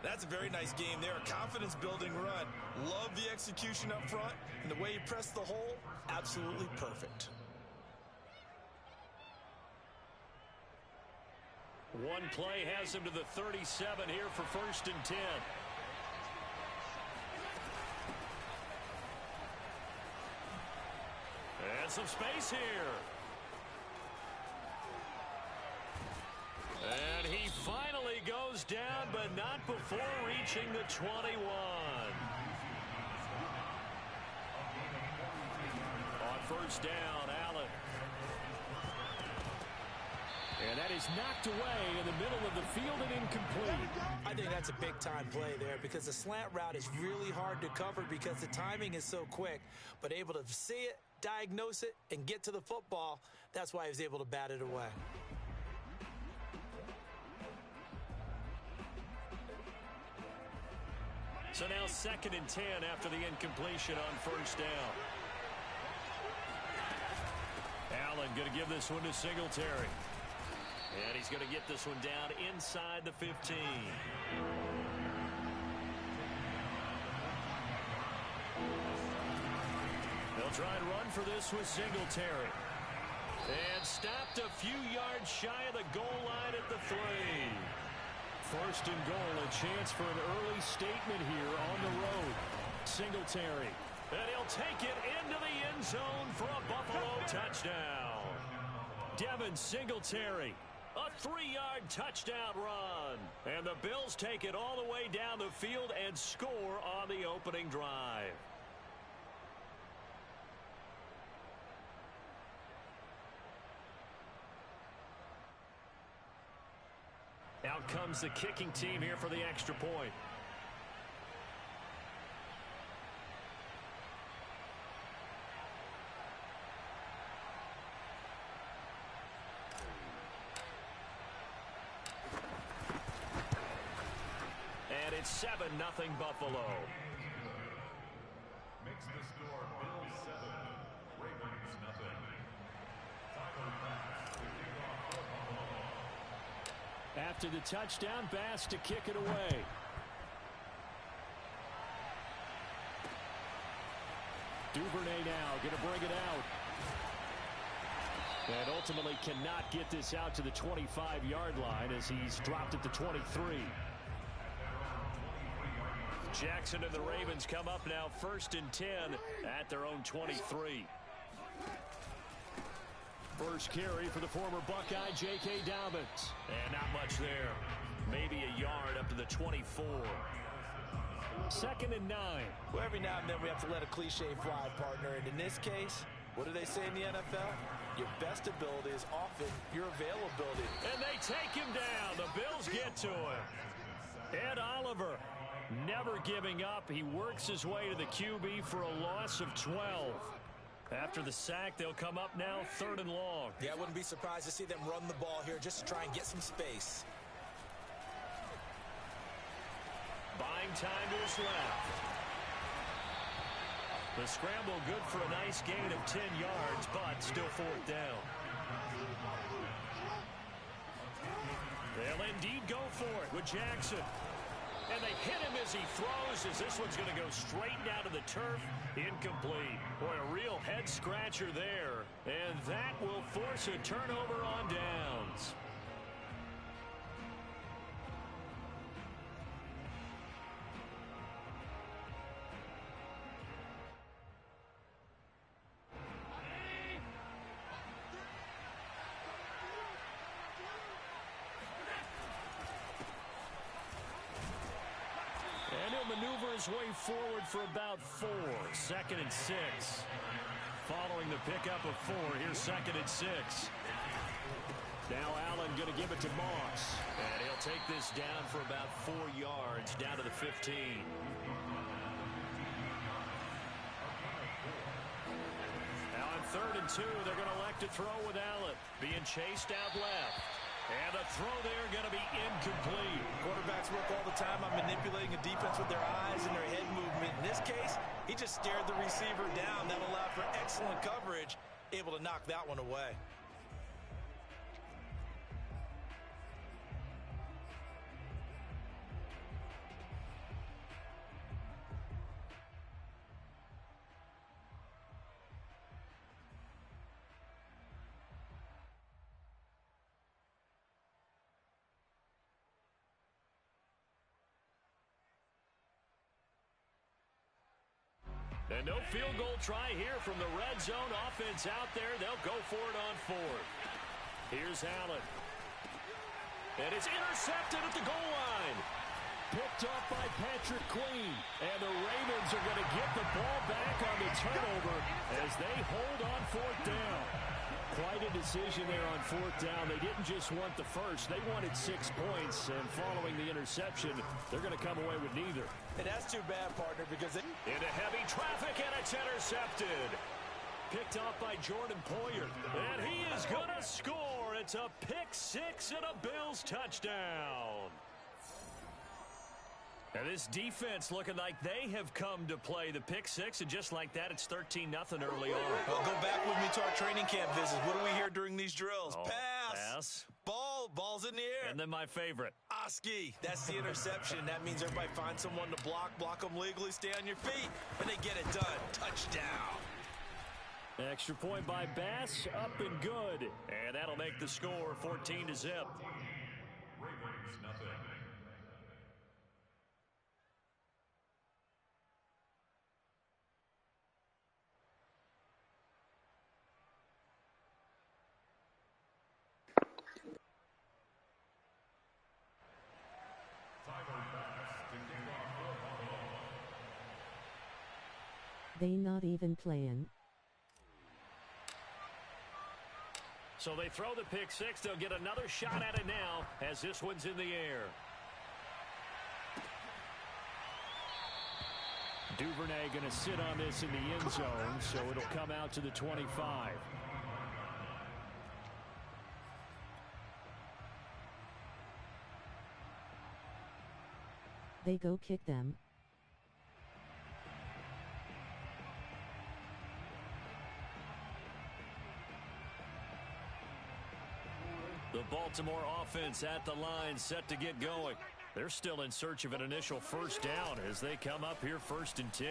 That's a very nice game there. A confidence-building run. Love the execution up front. And the way he pressed the hole, absolutely perfect. One play has him to the 37 here for 1st and 10. And some space here. And he finally goes down, but not before reaching the 21. On 1st down, Allen. And that is knocked away in the middle of the field and incomplete. I think that's a big-time play there because the slant route is really hard to cover because the timing is so quick. But able to see it, diagnose it, and get to the football, that's why he was able to bat it away. So now 2nd and 10 after the incompletion on 1st down. Allen going to give this one to Singletary. And he's going to get this one down inside the 15. They'll try and run for this with Singletary. And stopped a few yards shy of the goal line at the 3. 1st and goal, a chance for an early statement here on the road. Singletary. And he'll take it into the end zone for a Buffalo touchdown. Devin Singletary. A 3-yard touchdown run. And the Bills take it all the way down the field and score on the opening drive. Out comes the kicking team here for the extra point. And it's 7-0 Buffalo. Makes the score Bills 7, Ravens nothing. After the touchdown, Bass to kick it away. Duvernay now going to bring it out. And ultimately cannot get this out to the 25-yard line as he's dropped at the 23. Jackson and the Ravens come up now 1st and 10 at their own 23. First carry for the former Buckeye, J.K. Dobbins. And not much there. Maybe a yard up to the 24. 2nd and 9. Well, every now and then we have to let a cliche fly, partner. And in this case, what do they say in the NFL? Your best ability is often your availability. And they take him down. The Bills get to him. Ed Oliver never giving up. He works his way to the QB for a loss of 12. After the sack, they'll come up now 3rd and long. Yeah, I wouldn't be surprised to see them run the ball here just to try and get some space. Buying time to his left. The scramble good for a nice gain of 10 yards, but still 4th down. They'll indeed go for it with Jackson. And they hit him as he throws, as this one's going to go straight down to the turf. Incomplete. Boy, a real head-scratcher there. And that will force a turnover on downs. Maneuver his way forward for about 4. 2nd and 6. Following the pickup of 4, here's 2nd and 6. Now Allen going to give it to Moss. And he'll take this down for about 4 yards, down to the 15. Now on 3rd and 2, they're going to elect to throw with Allen. Being chased out left. And the throw there going to be incomplete. Quarterbacks work all the time on manipulating a defense with their eyes and their head movement. In this case, he just stared the receiver down. That allowed for excellent coverage, able to knock that one away. And no field goal try here from the red zone offense out there. They'll go for it on fourth. Here's Allen. And it's intercepted at the goal line. Picked off by Patrick Queen. And the Ravens are going to get the ball back on the turnover as they hold on fourth down. Quite a decision there on fourth down. They didn't just want the first. They wanted 6 points. And following the interception, they're going to come away with neither. And that's too bad, partner, because into heavy traffic, and it's intercepted. Picked off by Jordan Poyer. And he is going to score. It's a pick-6 and a Bills touchdown. And this defense looking like they have come to play the pick-6, and just like that, it's 13-0 early on. Well, go back with me to our training camp visits. What do we hear during these drills? Oh, pass. Ball's in the air. And then my favorite. Oski. That's the interception. That means everybody finds someone to block them legally, stay on your feet, and they get it done. Touchdown. Extra point by Bass, up and good. And that'll make the score 14-0. They not even playing. So they throw the pick-6. They'll get another shot at it now as this one's in the air. Duvernay going to sit on this in the end zone, so it'll come out to the 25. They go kick them. The Baltimore offense at the line, set to get going. They're still in search of an initial first down as they come up here 1st and 10.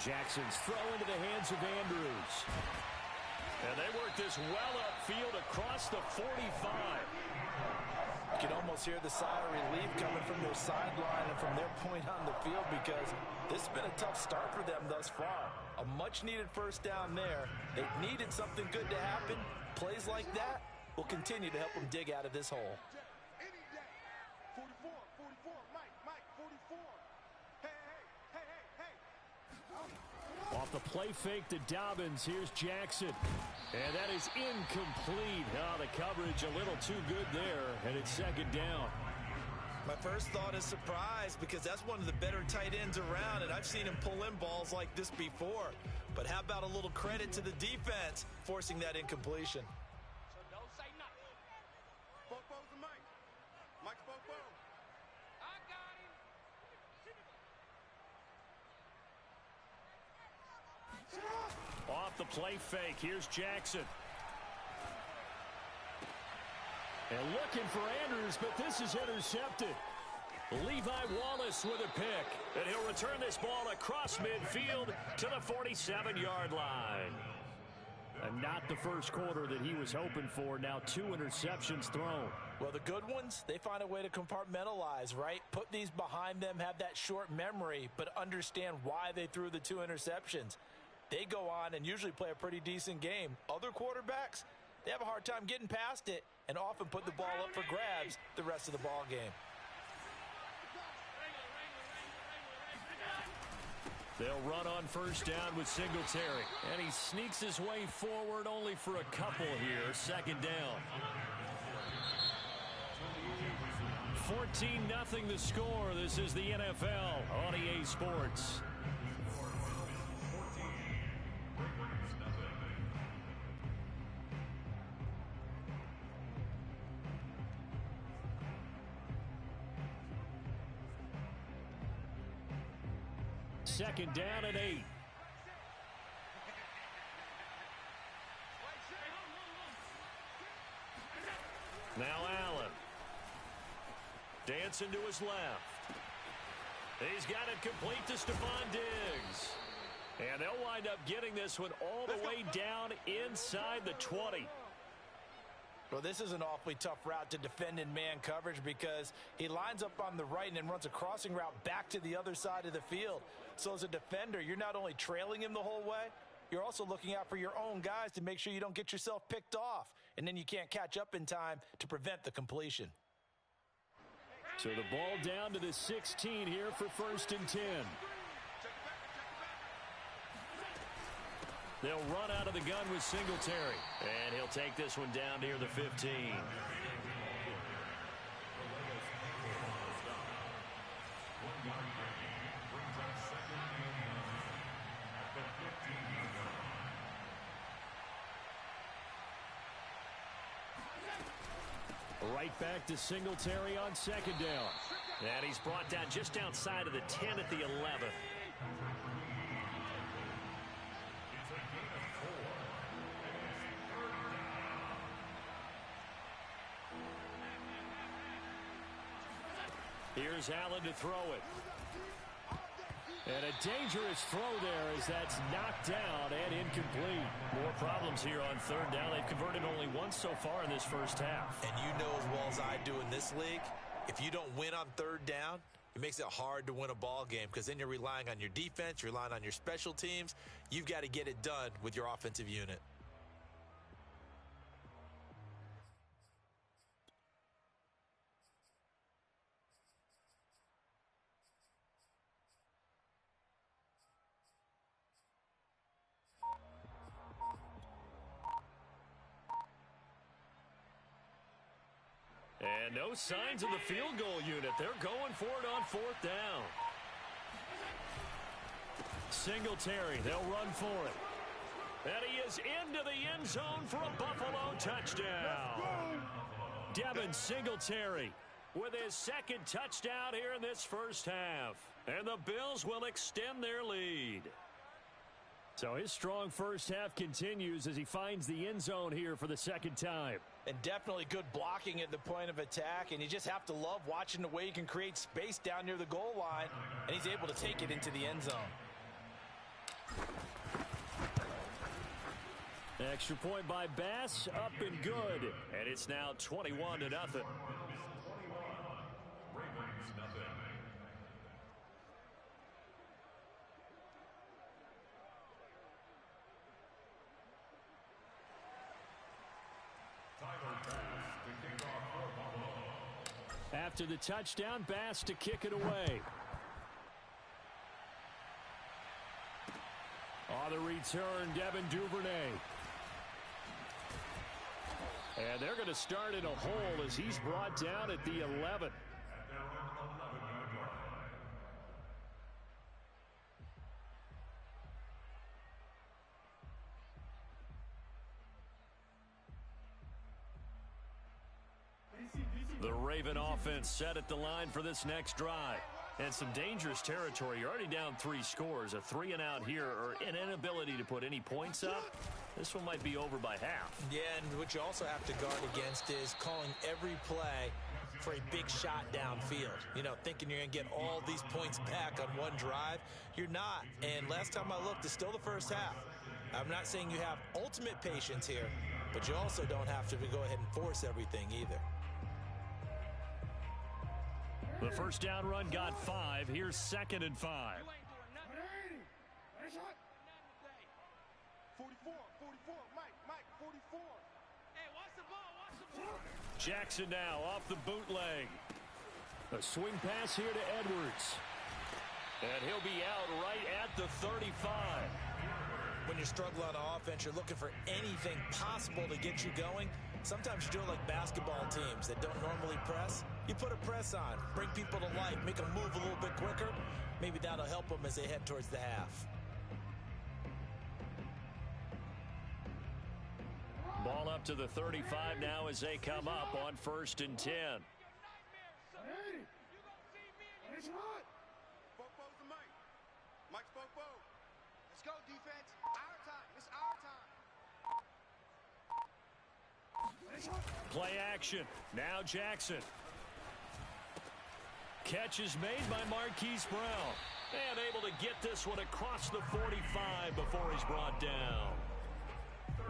Jackson's throw into the hands of Andrews. And they work this well upfield across the 45. You can almost hear the sigh of relief coming from their sideline and from their point on the field, because this has been a tough start for them thus far. A much-needed first down there. They needed something good to happen. Plays like that will continue to help them dig out of this hole. Off the play fake to Dobbins, here's Jackson. And that is incomplete. The coverage a little too good there, and it's 2nd down. My first thought is surprise, because that's one of the better tight ends around, and I've seen him pull in balls like this before. But how about a little credit to the defense forcing that incompletion? So don't say nothing. Bobo's the mic. Mike's Bobo. I got him. Off the play fake, here's Jackson. And looking for Andrews, but this is intercepted. Levi Wallace with a pick. And he'll return this ball across midfield to the 47-yard line. And not the first quarter that he was hoping for. Now 2 interceptions thrown. Well, the good ones, they find a way to compartmentalize, right? Put these behind them, have that short memory, but understand why they threw the 2 interceptions. They go on and usually play a pretty decent game. Other quarterbacks, they have a hard time getting past it and often put the ball up for grabs the rest of the ball game. They'll run on first down with Singletary. And he sneaks his way forward only for a couple here. 2nd down. 14-0 the score. This is the NFL on EA Sports. Second down and 8. Now Allen. Dancing to his left. He's got it complete to Stephon Diggs. And they'll wind up getting this one all the way down inside the 20. Well, this is an awfully tough route to defend in man coverage because he lines up on the right and then runs a crossing route back to the other side of the field. So as a defender, you're not only trailing him the whole way, you're also looking out for your own guys to make sure you don't get yourself picked off. And then you can't catch up in time to prevent the completion. So the ball down to the 16 here for 1st and 10. They'll run out of the gun with Singletary. And he'll take this one down near the 15. Right back to Singletary on 2nd down. And he's brought down just outside of the 10 at the 11. Here's Allen to throw it. And a dangerous throw there as that's knocked down and incomplete. More problems here on 3rd down. They've converted only once so far in this first half. And you know as well as I do in this league, if you don't win on 3rd down, it makes it hard to win a ball game because then you're relying on your defense, you're relying on your special teams. You've got to get it done with your offensive unit. And no signs of the field goal unit. They're going for it on 4th down. Singletary, they'll run for it. And he is into the end zone for a Buffalo touchdown. Devin Singletary with his 2nd touchdown here in this first half. And the Bills will extend their lead. So his strong first half continues as he finds the end zone here for the 2nd time. And definitely good blocking at the point of attack. And you just have to love watching the way he can create space down near the goal line. And he's able to take it into the end zone. Extra point by Bass, up and good. And it's now 21-0. After the touchdown, Bass to kick it away. On the return, Devin Duvernay. And they're going to start in a hole as he's brought down at the 11. The Raven offense set at the line for this next drive. And some dangerous territory. You're already down 3 scores. A 3-and-out here or an inability to put any points up. This one might be over by half. Yeah, and what you also have to guard against is calling every play for a big shot downfield. You know, thinking you're going to get all these points back on one drive. You're not. And last time I looked, it's still the first half. I'm not saying you have ultimate patience here, but you also don't have to go ahead and force everything either. The first down run got 5. Here's 2nd and 5. 44, Mike, 44. Hey, watch the ball. Jackson now off the bootleg. A swing pass here to Edwards. And he'll be out right at the 35. When you're struggling on offense, you're looking for anything possible to get you going. Sometimes you do it like basketball teams that don't normally press. You put a press on, bring people to life, make them move a little bit quicker. Maybe that'll help them as they head towards the half. Ball up to the 35 now as they come up on 1st and 10. Bobo's the Mike. Mike's Bobo. Let's go, defense. Our time. It's our time. Play action. Now Jackson. Catch is made by Marquise Brown. And able to get this one across the 45 before he's brought down.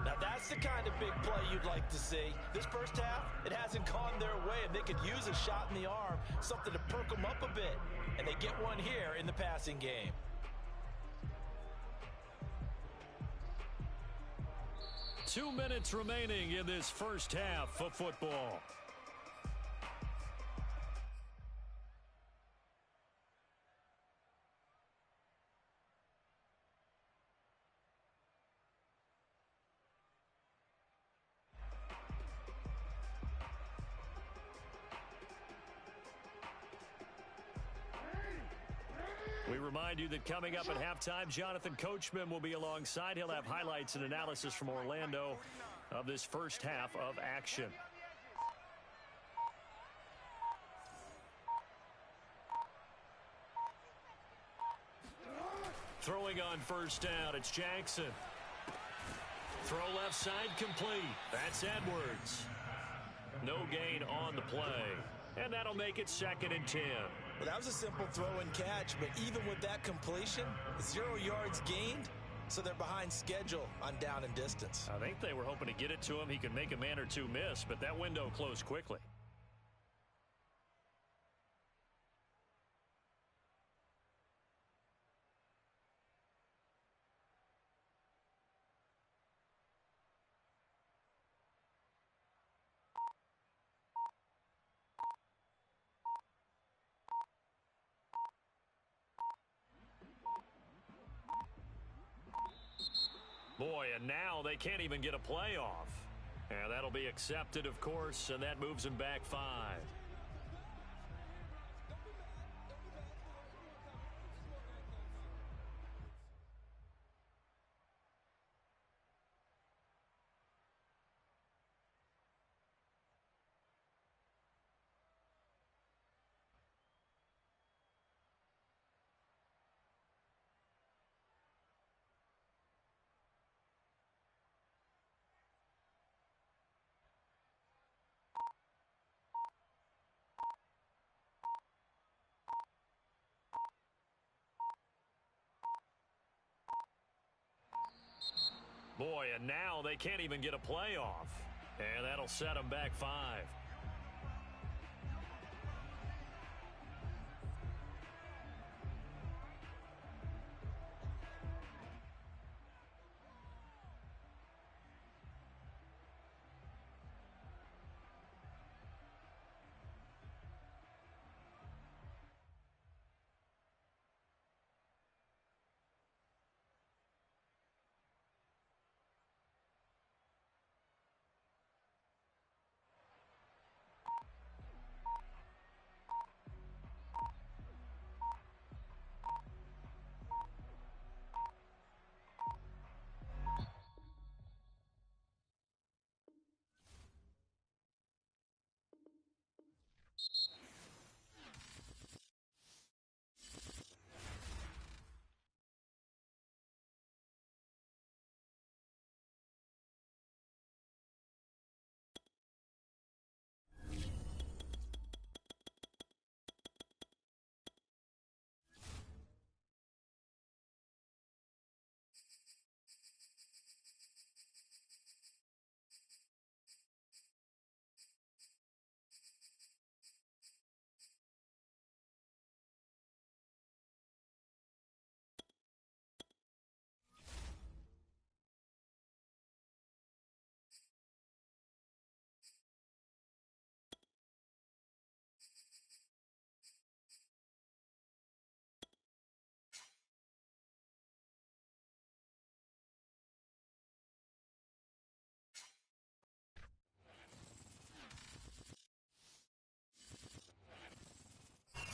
Now that's the kind of big play you'd like to see. This first half, it hasn't gone their way, and they could use a shot in the arm, something to perk them up a bit. And they get one here in the passing game. Two minutes remaining in this first half of football. We remind you that coming up at halftime, Jonathan Coachman will be alongside. He'll have highlights and analysis from Orlando of this first half of action. Throwing on first down, it's Jackson. Throw left side complete. That's Edwards. No gain on the play. And that'll make it 2nd and 10. Well, that was a simple throw and catch, but even with that completion, 0 yards gained, so they're behind schedule on down and distance. I think they were hoping to get it to him. He could make a man or two miss, but that window closed quickly. Boy, and now they can't even get a playoff. And that'll be accepted, of course, and that moves them back 5. Boy, and now they can't even get a playoff. And that'll set them back 5.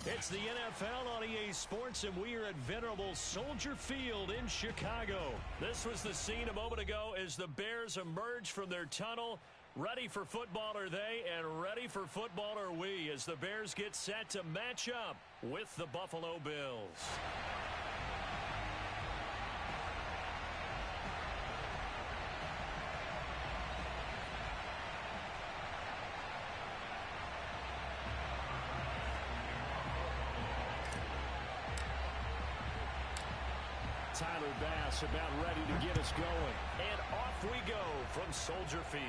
It's the NFL on EA Sports, and we are at venerable Soldier Field in Chicago. This was the scene a moment ago as the Bears emerged from their tunnel. Ready for football are they, and ready for football are we, as the Bears get set to match up with the Buffalo Bills. Tyler Bass about ready to get us going. And off we go from Soldier Field.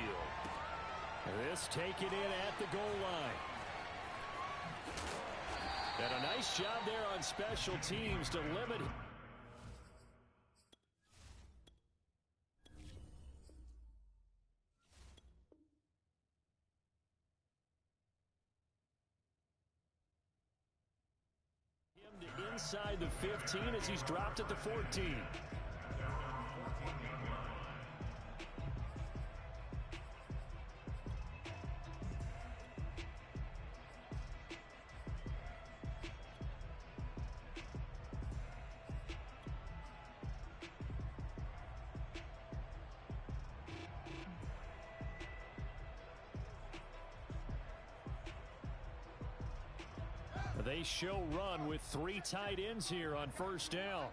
This taken in at the goal line. And a nice job there on special teams to limit him to inside the 15 as he's dropped at the 14. They show run with 3 tight ends here on first down.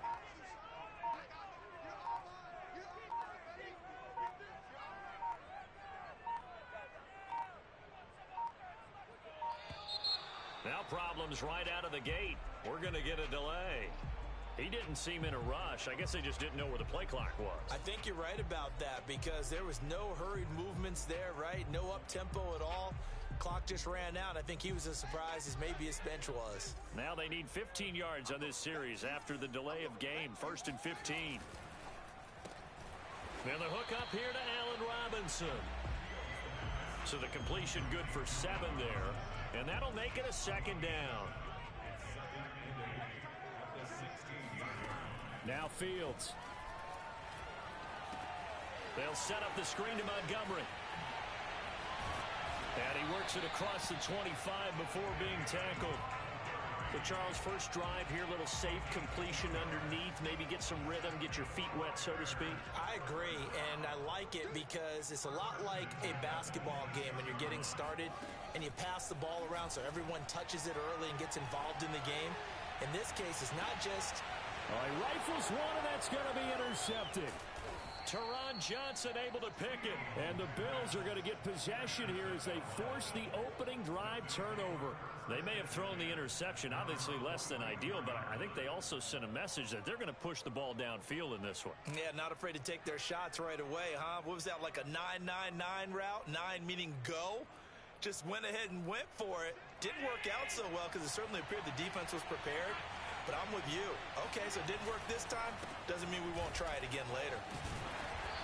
Now problems right out of the gate. We're going to get a delay. He didn't seem in a rush. I guess they just didn't know where the play clock was. I think you're right about that because there was no hurried movements there, right? No up-tempo at all. Clock just ran out. I think he was as surprised as maybe his bench was. Now they need 15 yards on this series after the delay of game. 1st and 15. And the hook up here to Allen Robinson. So the completion good for 7 there. And that'll make it a 2nd down. Now Fields. They'll set up the screen to Montgomery. And he works it across the 25 before being tackled. But Charles, first drive here, little safe completion underneath. Maybe get some rhythm, get your feet wet, so to speak. I agree, and I like it because it's a lot like a basketball game when you're getting started and you pass the ball around so everyone touches it early and gets involved in the game. In this case, it's not just... He rifles one, and that's going to be intercepted. Teron Johnson able to pick it. And the Bills are going to get possession here as they force the opening drive turnover. They may have thrown the interception, obviously less than ideal, but I think they also sent a message that they're going to push the ball downfield in this one. Yeah, not afraid to take their shots right away, huh? What was that, like a 9-9-9 route? 9 meaning go? Just went ahead and went for it. Didn't work out so well because it certainly appeared the defense was prepared. But I'm with you. Okay, so it didn't work this time. Doesn't mean we won't try it again later.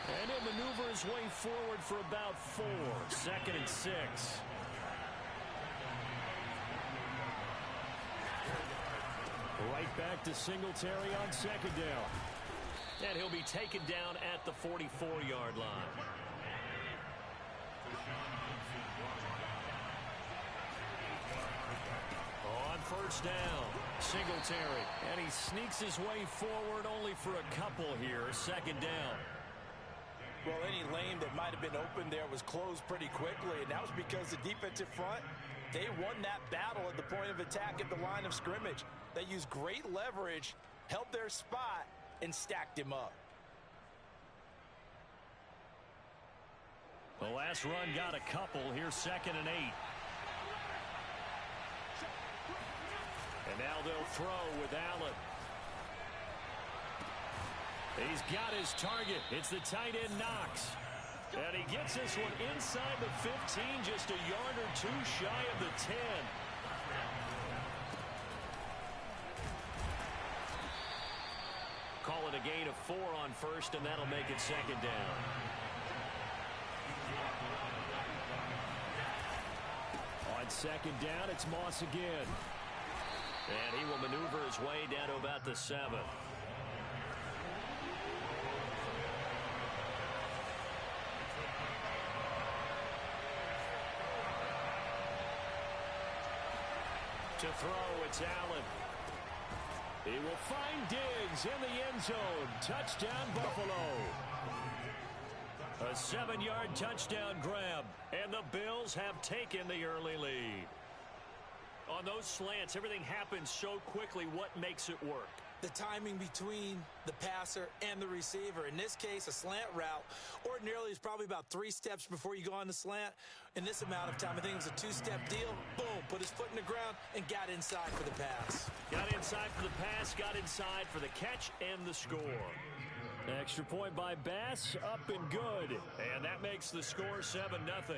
And he'll maneuver his way forward for about 4. 2nd and 6. Right back to Singletary on 2nd down. And he'll be taken down at the 44-yard line. On 1st down, Singletary. And he sneaks his way forward only for a couple here. 2nd down. Well, any lane that might have been open there was closed pretty quickly, and that was because the defensive front, they won that battle at the point of attack at the line of scrimmage. They used great leverage, held their spot, and stacked him up. The last run got a couple. Here's 2nd and 8. And now they'll throw with Allen. He's got his target. It's the tight end Knox. And he gets this one inside the 15, just a yard or 2 shy of the 10. Call it a gain of 4 on 1st, and that'll make it 2nd down. On 2nd down, it's Moss again. And he will maneuver his way down to about the 7. To throw, it's Allen. He will find Diggs in the end zone. Touchdown, Buffalo. A 7-yard touchdown grab, and the Bills have taken the early lead. On those slants, everything happens so quickly. What makes it work? The timing between the passer and the receiver. In this case, a slant route ordinarily is probably about 3 steps before you go on the slant. In this amount of time, I think it was a 2-step deal. Boom, put his foot in the ground and got inside for the pass. Got inside for the pass, got inside for the catch and the score. Extra point by Bass, up and good. And that makes the score 7-0.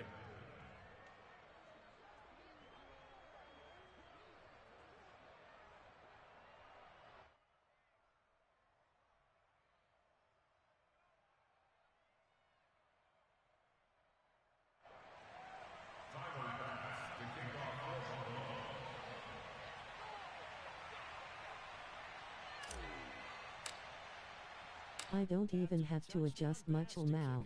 I don't even have to adjust much now.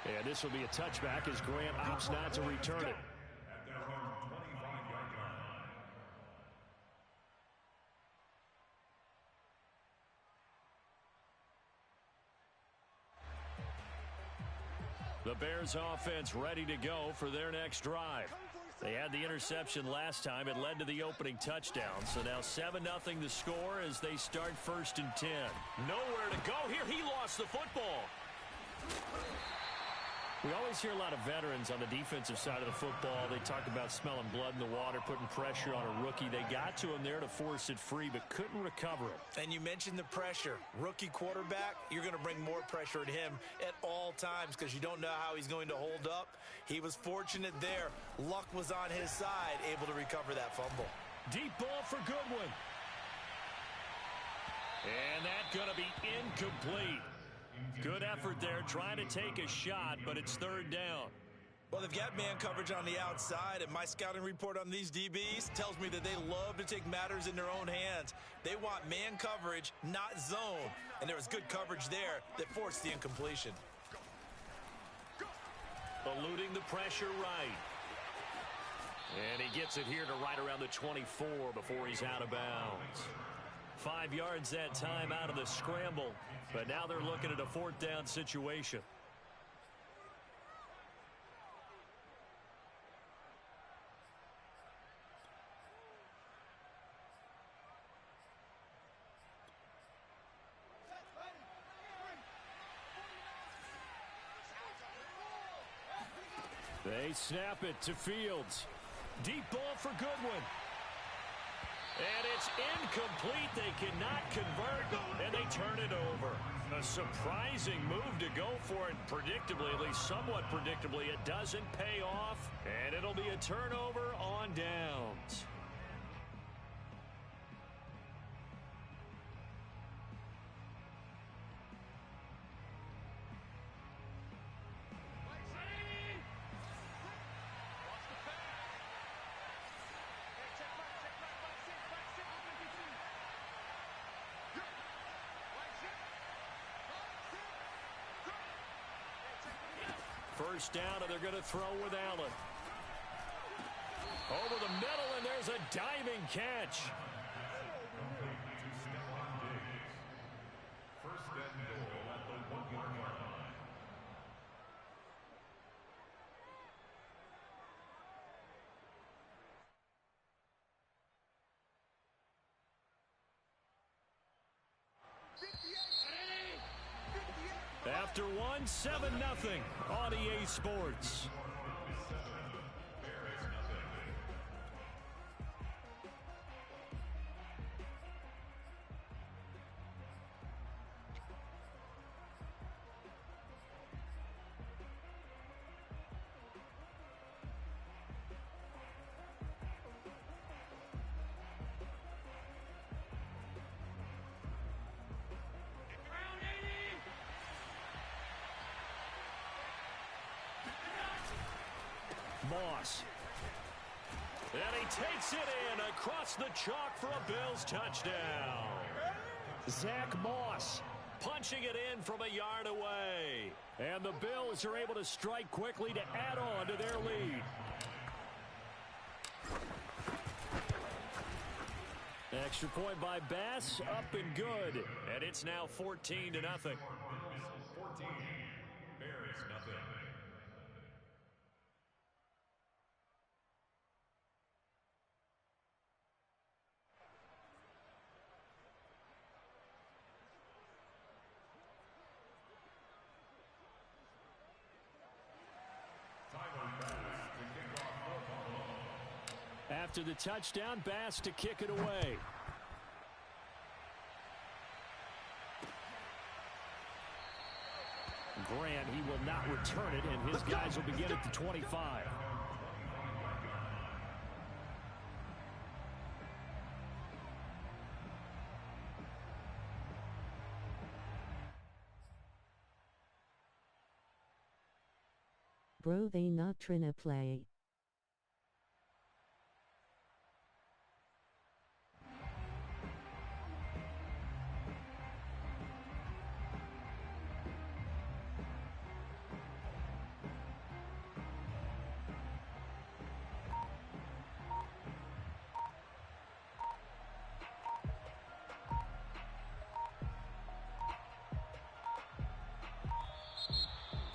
And this will be a touchback as Grant opts not to return it. The Bears offense ready to go for their next drive. They had the interception last time. It led to the opening touchdown. So now 7-0 the score as they start 1st and 10. Nowhere to go here. He lost the football. We always hear a lot of veterans on the defensive side of the football. They talk about smelling blood in the water, putting pressure on a rookie. They got to him there to force it free, but couldn't recover it. And you mentioned the pressure. Rookie quarterback, you're going to bring more pressure at him at all times because you don't know how he's going to hold up. He was fortunate there. Luck was on his side, able to recover that fumble. Deep ball for Goodwin. And that's going to be incomplete. Good effort there, trying to take a shot, but it's 3rd down. Well, they've got man coverage on the outside, and my scouting report on these DBs tells me that they love to take matters in their own hands. They want man coverage, not zone. And there was good coverage there that forced the incompletion. Eluding the pressure right. And he gets it here to right around the 24 before he's out of bounds. 5 yards that time out of the scramble. But now they're looking at a 4th down situation. They snap it to Fields. Deep ball for Goodwin. And it's incomplete. They cannot convert, and they turn it over. A surprising move to go for it. Predictably, at least somewhat predictably, it doesn't pay off, and it'll be a turnover on downs. First down, and they're going to throw with Allen. Over the middle, and there's a diving catch. First and goal at the 1-yard line. After 7-0 on EA Sports. Moss. And he takes it in across the chalk for a Bills touchdown. Zach Moss punching it in from a yard away. And the Bills are able to strike quickly to add on to their lead. Extra point by Bass, up and good. And it's now 14-0. 14, Bears 0. After the touchdown, Bass to kick it away. Grant, he will not return it, and his guys will begin at the 25. Bro, they not tryna play.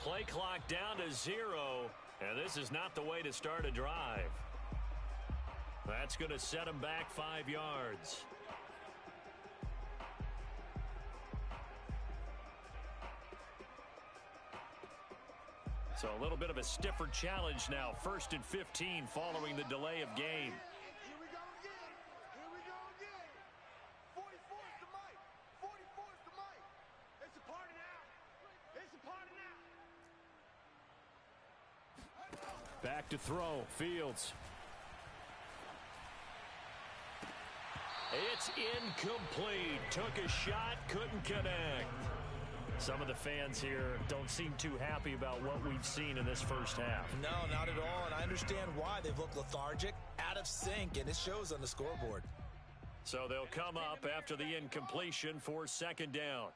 Play clock down to 0, and this is not the way to start a drive. That's going to set him back 5 yards. So a little bit of a stiffer challenge now. 1st and 15 following the delay of game. Here we go again. Here we go again. 44's the mic. 44's the mic. It's a party now. It's a party now. Back to throw. Fields. It's incomplete. Took a shot, couldn't connect. Some of the fans here don't seem too happy about what we've seen in this first half. No, not at all, and I understand why. They've looked lethargic, out of sync, and it shows on the scoreboard. So they'll come up after the incompletion for 2nd down.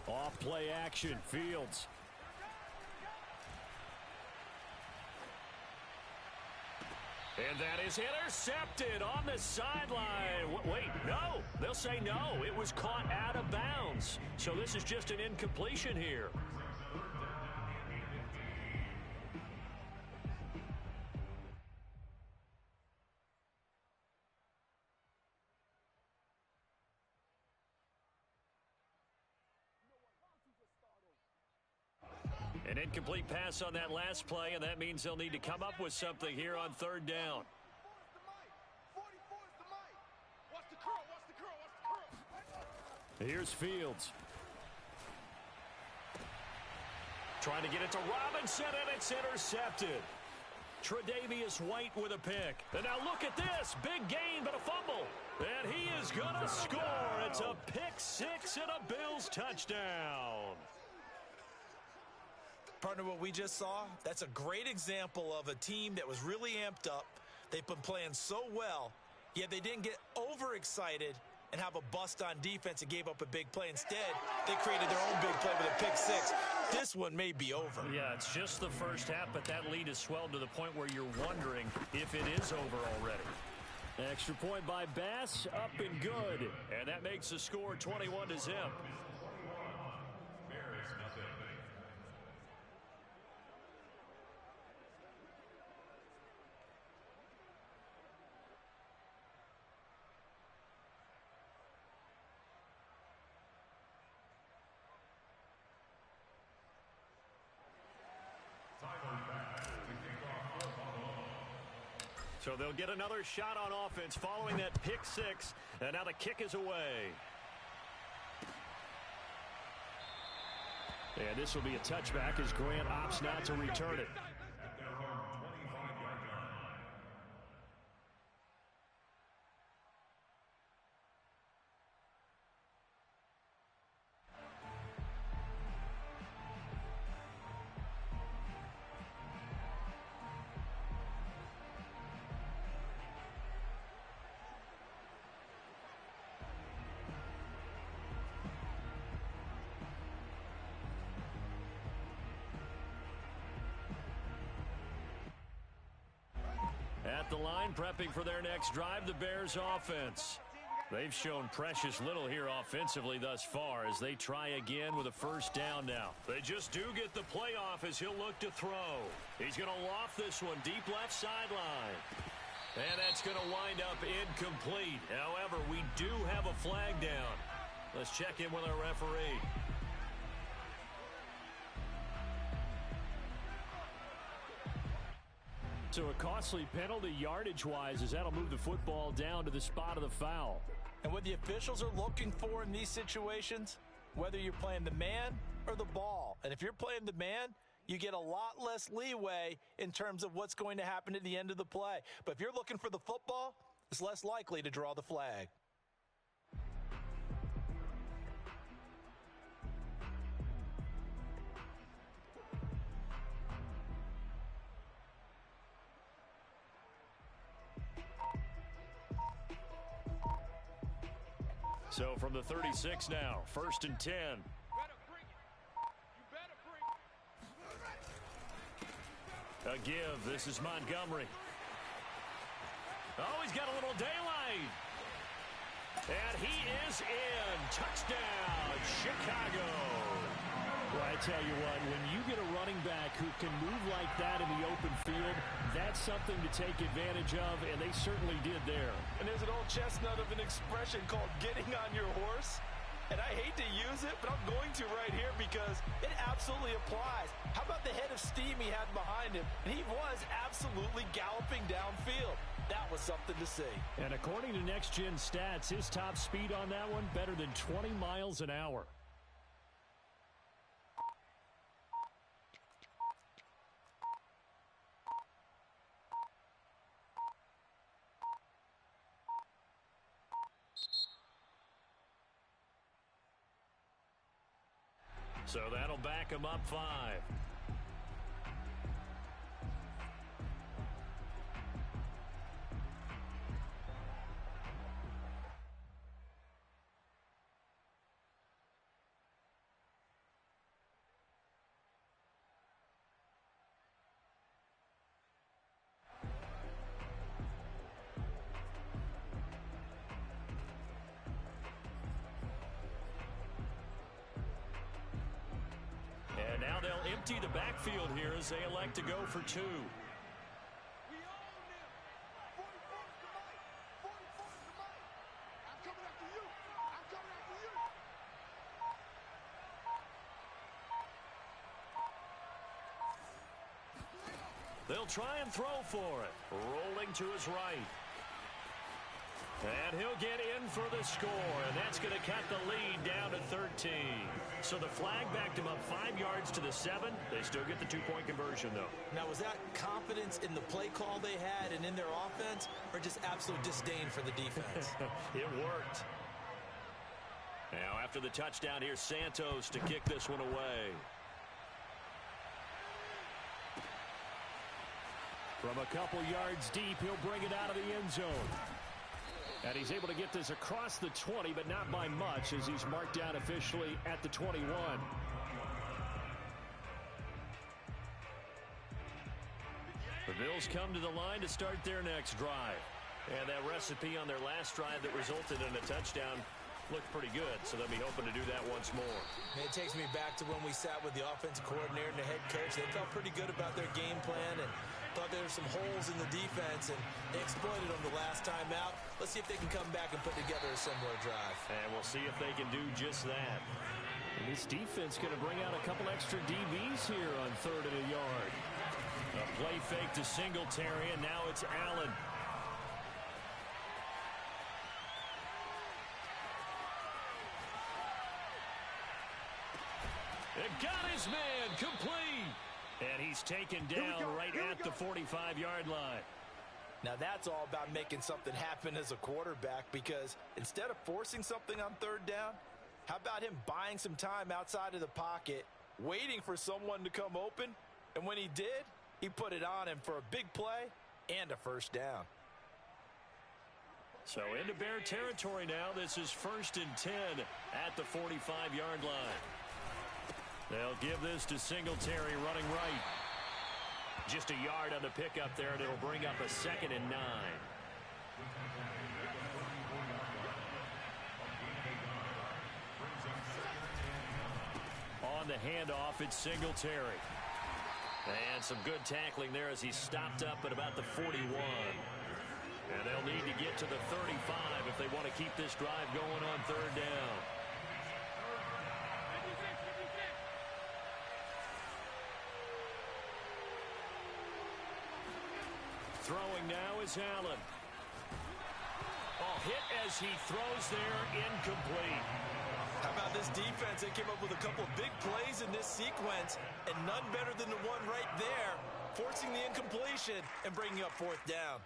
Off play action. Fields. And that is intercepted on the sideline. Wait, no. They'll say no. It was caught out of bounds. So this is just an incompletion here. An incomplete pass on that last play, and that means they'll need to come up with something here on 3rd down. 44's the mic. What's the curl? What's the curl? What's the curl? Here's Fields. Trying to get it to Robinson, and it's intercepted. Tre'Davious White with a pick. And now look at this. Big gain, but a fumble. And he is going to score. It's a pick 6 and a Bills touchdown. Partner, what we just saw, that's a great example of a team that was really amped up. They've been playing so well, yet they didn't get overexcited and have a bust on defense and gave up a big play. Instead, they created their own big play with a pick 6. This one may be over. Yeah, it's just the first half, but that lead has swelled to the point where you're wondering if it is over already. Extra point by Bass, up and good. And that makes the score 21-0. So they'll get another shot on offense following that pick 6, and now the kick is away. And this will be a touchback as Grant opts not to return it. At the line, prepping for their next drive, the Bears offense. They've shown precious little here offensively thus far as they try again with a 1st down now. They just do get the playoff as he'll look to throw. He's going to loft this one deep left sideline. And that's going to wind up incomplete. However, we do have a flag down. Let's check in with our referee. So a costly penalty yardage-wise as that'll move the football down to the spot of the foul. And what the officials are looking for in these situations, whether you're playing the man or the ball, and if you're playing the man, you get a lot less leeway in terms of what's going to happen at the end of the play. But if you're looking for the football, it's less likely to draw the flag. So from the 36 now, 1st and 10. A give. This is Montgomery. Oh, he's got a little daylight. And he is in. Touchdown, Chicago. Well, I tell you what, when you get a running back who can move like that in the open field, that's something to take advantage of, and they certainly did there. And there's an old chestnut of an expression called getting on your horse. And I hate to use it, but I'm going to right here because it absolutely applies. How about the head of steam he had behind him? And he was absolutely galloping downfield. That was something to see. And according to Next Gen Stats, his top speed on that one, better than 20 miles an hour. So that'll back him up 5. And now they'll empty the backfield here as they elect to go for 2. We own them. 44's the mic. 44's the mic. I'm coming after you. I'm coming after you. They'll try and throw for it. Rolling to his right. And he'll get in for the score, and that's going to cut the lead down to 13. So the flag backed him up 5 yards to the 7. They still get the 2-point conversion, though. Now, was that confidence in the play call they had and in their offense, or just absolute disdain for the defense? It worked. Now, after the touchdown, here's Santos to kick this one away. From a couple yards deep, he'll bring it out of the end zone. And he's able to get this across the 20, but not by much, as he's marked down officially at the 21. The Bills come to the line to start their next drive. And that recipe on their last drive that resulted in a touchdown looked pretty good, so they'll be hoping to do that once more. It takes me back to when we sat with the offensive coordinator and the head coach. They felt pretty good about their game plan and thought there were some holes in the defense, and they exploited them the last time out. Let's see if they can come back and put together a similar drive. And we'll see if they can do just that. And this defense going to bring out a couple extra DBs here on 3rd and a yard. A play fake to Singletary, and now it's Allen. It got his man complete. And he's taken down right at the 45-yard line. Now that's all about making something happen as a quarterback, because instead of forcing something on 3rd down, how about him buying some time outside of the pocket, waiting for someone to come open, and when he did, he put it on him for a big play and a 1st down. So into Bear territory now. This is 1st and 10 at the 45-yard line. They'll give this to Singletary running right. Just a yard on the pickup there, and it'll bring up a 2nd and 9. On the handoff, it's Singletary. And some good tackling there as he stopped up at about the 41. And they'll need to get to the 35 if they want to keep this drive going on 3rd down. Throwing now is Allen. Hit as he throws there, incomplete. How about this defense? They came up with a couple of big plays in this sequence, and none better than the one right there, forcing the incompletion and bringing up fourth down.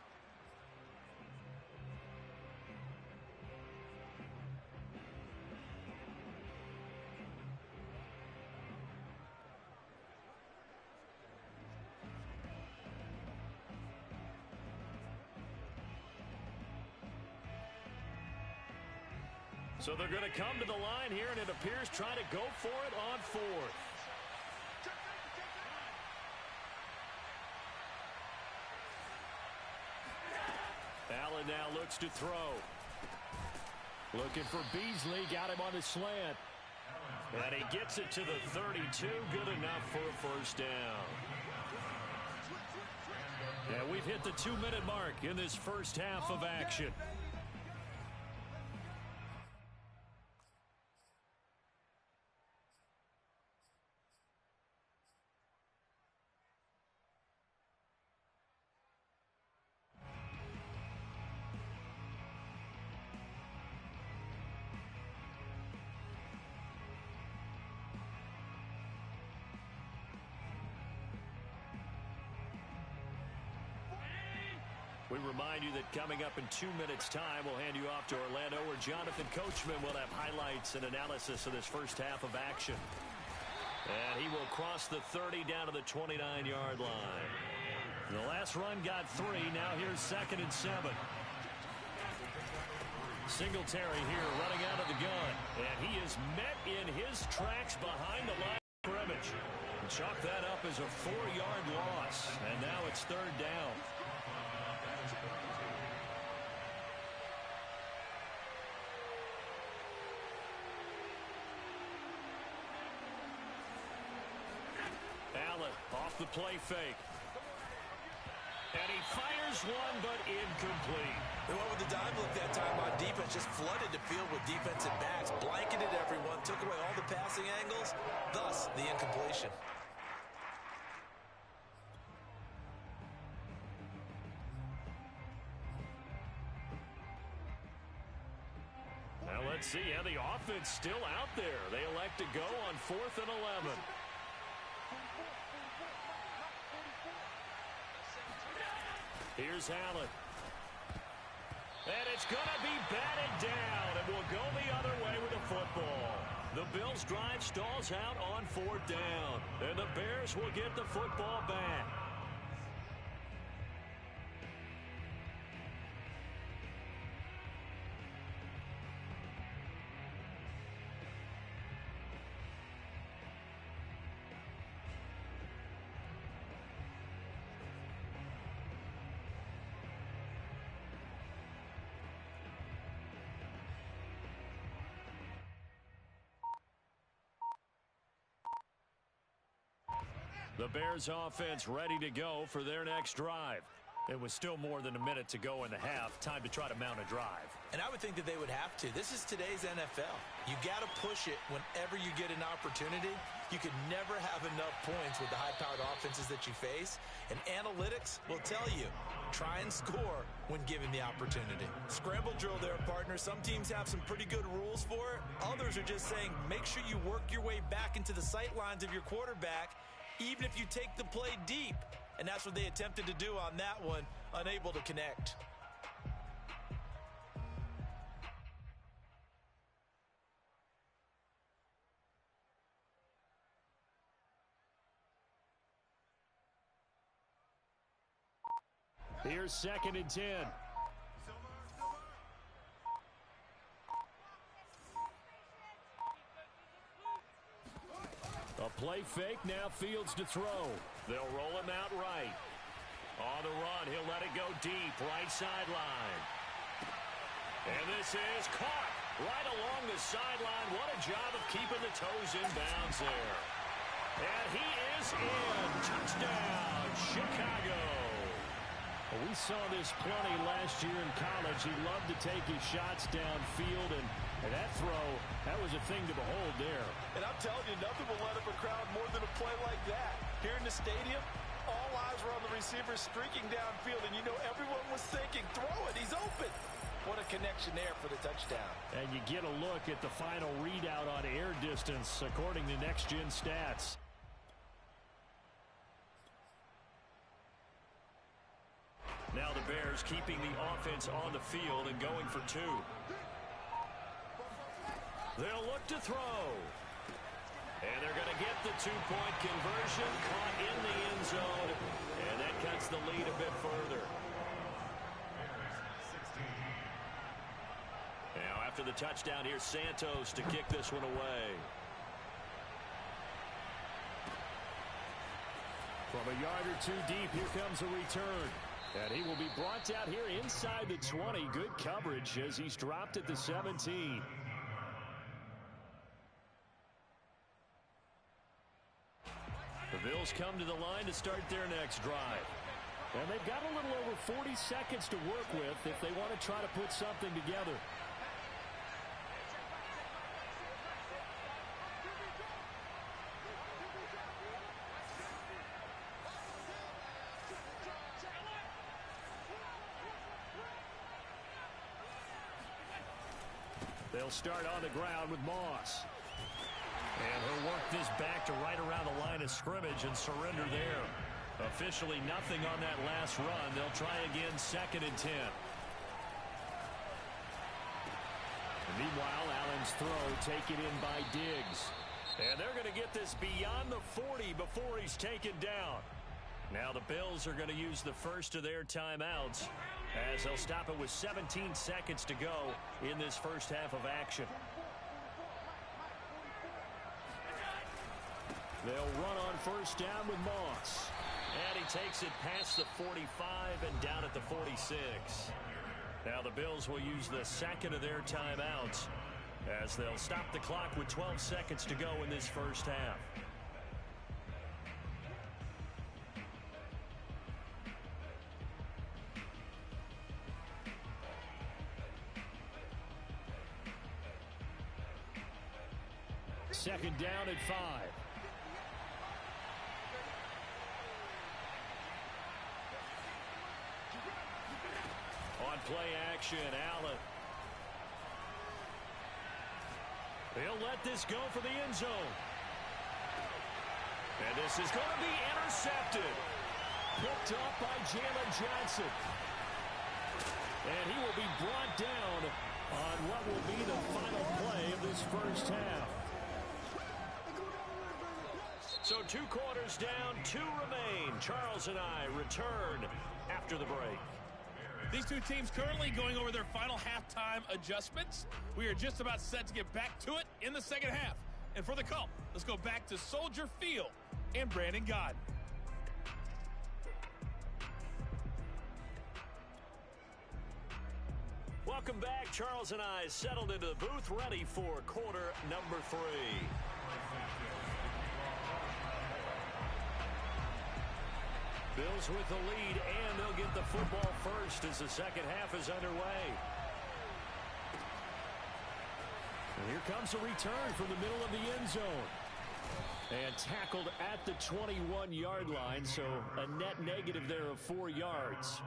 So they're going to come to the line here, and it appears trying to go for it on fourth. Allen now looks to throw. Looking for Beasley, got him on the slant. And he gets it to the 32, good enough for a first down. And we've hit the 2-minute mark in this first half of action. We remind you that coming up in 2 minutes' time, we'll hand you off to Orlando, where Jonathan Coachman will have highlights and analysis of this first half of action. And he will cross the 30 down to the 29-yard line. The last run got 3. Now here's 2nd and 7. Singletary here running out of the gun. And he is met in his tracks behind the line of scrimmage. Chalk that up as a 4-yard loss. And now it's 3rd down. Allen off the play fake. And he fires one, but incomplete. They went with the dime look that time on defense, just flooded the field with defensive backs, blanketed everyone, took away all the passing angles, thus the incompletion. Now let's see how the offense still out there. They elect to go on 4th and 11. Here's Allen. And it's going to be batted down, and will go the other way with the football. The Bills' drive stalls out on 4th down, and the Bears will get the football back. The Bears offense ready to go for their next drive. It was still more than a minute to go in the half. Time to try to mount a drive. And I would think that they would have to. This is today's NFL. You got to push it whenever you get an opportunity. You could never have enough points with the high-powered offenses that you face. And analytics will tell you, try and score when given the opportunity. Scramble drill there, partner. Some teams have some pretty good rules for it. Others are just saying, make sure you work your way back into the sight lines of your quarterback, even if you take the play deep. And that's what they attempted to do on that one, unable to connect. Here's 2nd and 10. A play fake, now Fields to throw. They'll roll him out right. On the run, he'll let it go deep, right sideline. And this is caught right along the sideline. What a job of keeping the toes in bounds there. And he is in. Touchdown, Chicago. Well, we saw this plenty last year in college. He loved to take his shots downfield, and that throw, that was a thing to behold there. And I'm telling you, nothing will let up a crowd more than a play like that. Here in the stadium, all eyes were on the receiver streaking downfield, and you know everyone was thinking, throw it, he's open. What a connection there for the touchdown. And you get a look at the final readout on air distance, according to Next Gen Stats. Now the Bears keeping the offense on the field and going for two. They'll look to throw. And they're going to get the two-point conversion, caught in the end zone, and that cuts the lead a bit further. Now after the touchdown, here's Santos to kick this one away. From a yard or two deep, here comes a return. And he will be brought down here inside the 20. Good coverage as he's dropped at the 17. The Bills come to the line to start their next drive. And they've got a little over 40 seconds to work with if they want to try to put something together. They'll start on the ground with Moss. And he'll work this back to right around the line of scrimmage and surrender there. Officially nothing on that last run. They'll try again, 2nd and 10. And meanwhile, Allen's throw taken in by Diggs. And they're going to get this beyond the 40 before he's taken down. Now the Bills are going to use the first of their timeouts as they'll stop it with 17 seconds to go in this first half of action. They'll run on first down with Moss. And he takes it past the 45 and down at the 46. Now the Bills will use the second of their timeouts as they'll stop the clock with 12 seconds to go in this first half. Second down at 5. On play action, Allen. He'll let this go for the end zone. And this is going to be intercepted. Picked off by Jalen Johnson. And he will be brought down on what will be the final play of this first half. So 2 quarters down, 2 remain. Charles and I return after the break. These two teams currently going over their final halftime adjustments. We are just about set to get back to it in the second half. And for the call, let's go back to Soldier Field and Brandon Godden. Welcome back. Charles and I settled into the booth, ready for quarter number 3. Bills with the lead, and they'll get the football first as the second half is underway. And here comes a return from the middle of the end zone. And tackled at the 21-yard line, so a net negative there of 4 yards.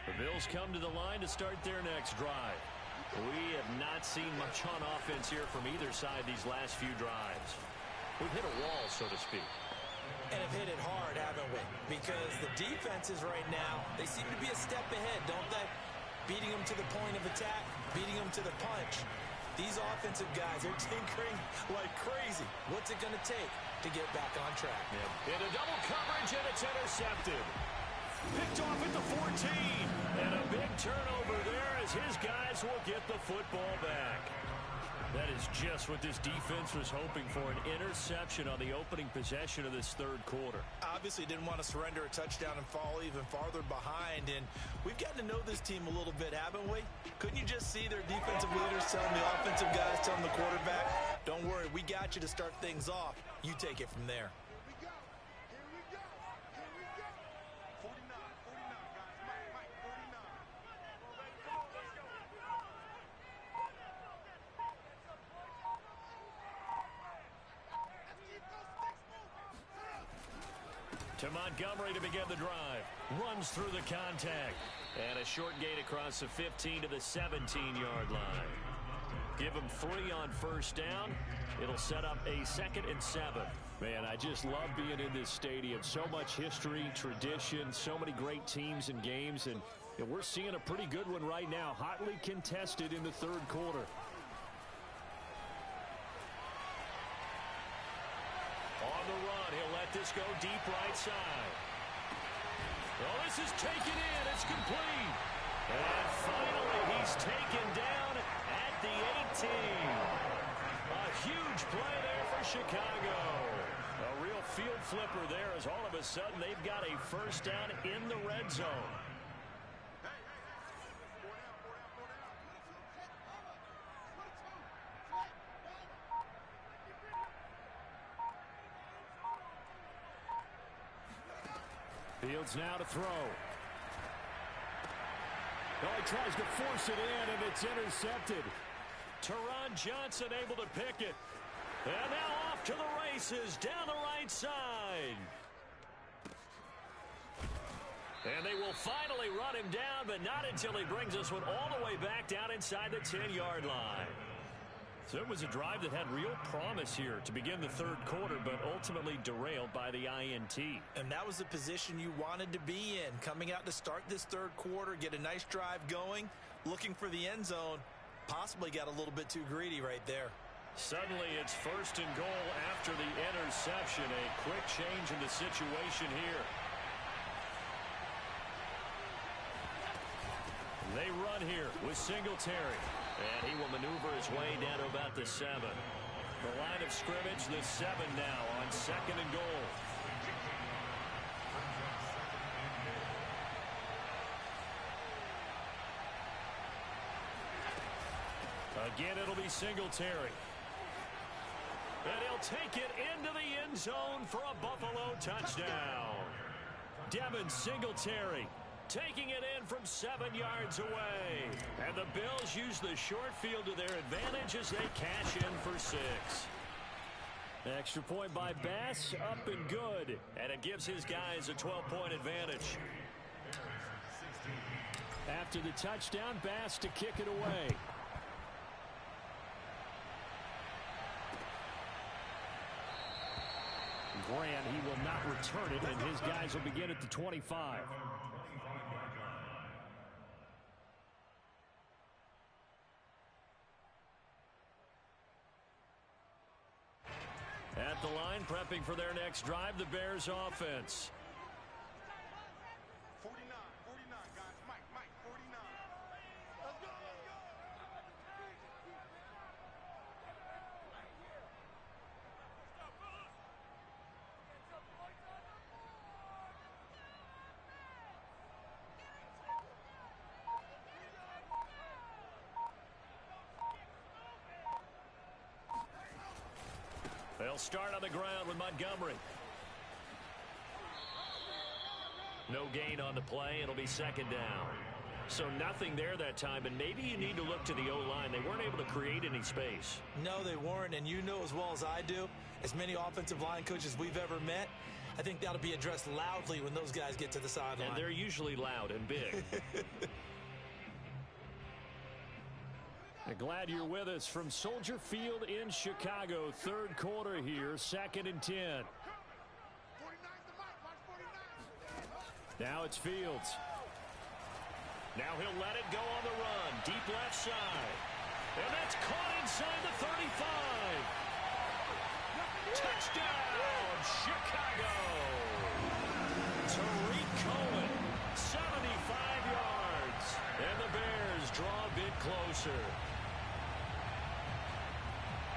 The Bills come to the line to start their next drive. We have not seen much on offense here from either side these last few drives. We've hit a wall, so to speak. And have hit it hard, haven't we? Because the defenses right now, they seem to be a step ahead, don't they? Beating them to the point of attack, beating them to the punch. These offensive guys, they're tinkering like crazy. What's it going to take to get back on track? Yeah. Into double coverage, and it's intercepted. Picked off at the 14. And a big turnover there as his guys will get the football back. That is just what this defense was hoping for, an interception on the opening possession of this third quarter. Obviously didn't want to surrender a touchdown and fall even farther behind, and we've gotten to know this team a little bit, haven't we? Couldn't you just see their defensive leaders telling the offensive guys, telling the quarterback, don't worry, we got you to start things off. You take it from there. To Montgomery to begin the drive. Runs through the contact. And a short gain across the 15 to the 17-yard line. Give him 3 on first down. It'll set up a 2nd and 7. Man, I just love being in this stadium. So much history, tradition, so many great teams and games. And we're seeing a pretty good one right now. Hotly contested in the third quarter. On the run, he'll let this go deep right side. Oh, this is taken in. It's complete. And finally, he's taken down at the 18. A huge play there for Chicago. A real field flipper there as all of a sudden they've got a first down in the red zone. Fields now to throw. Oh, he tries to force it in, and it's intercepted. Teron Johnson able to pick it. And now off to the races down the right side. And they will finally run him down, but not until he brings this one all the way back down inside the 10-yard line. So it was a drive that had real promise here to begin the third quarter, but ultimately derailed by the INT. And that was the position you wanted to be in. Coming out to start this third quarter, get a nice drive going, looking for the end zone. Possibly got a little bit too greedy right there. Suddenly it's 1st and goal after the interception. A quick change in the situation here. They run here with Singletary. And he will maneuver his way down to about the 7. The line of scrimmage, the 7 now on 2nd and goal. Again, it'll be Singletary. And he'll take it into the end zone for a Buffalo touchdown. Devin Singletary taking it in from 7 yards away. And the Bills use the short field to their advantage as they cash in for 6. Extra point by Bass, up and good. And it gives his guys a 12-point advantage. After the touchdown, Bass to kick it away. Grant, he will not return it, and his guys will begin at the 25. At the line, prepping for their next drive, the Bears offense. 49, guys. Mike, 49. Let's go. They'll start on the ground with Montgomery. No gain on the play. It'll be 2nd down. So nothing there that time, and maybe you need to look to the O-line. They weren't able to create any space. No, they weren't, and you know as well as I do, as many offensive line coaches we've ever met, I think that'll be addressed loudly when those guys get to the sideline. And they're usually loud and big. Glad you're with us from Soldier Field in Chicago. Third quarter here, 2nd and 10. 49's the mic. Watch 49. Now it's Fields. Now he'll let it go on the run. Deep left side. And that's caught inside the 35. Touchdown, Chicago. Tariq Cohen, 75 yards. And the Bears draw a bit closer.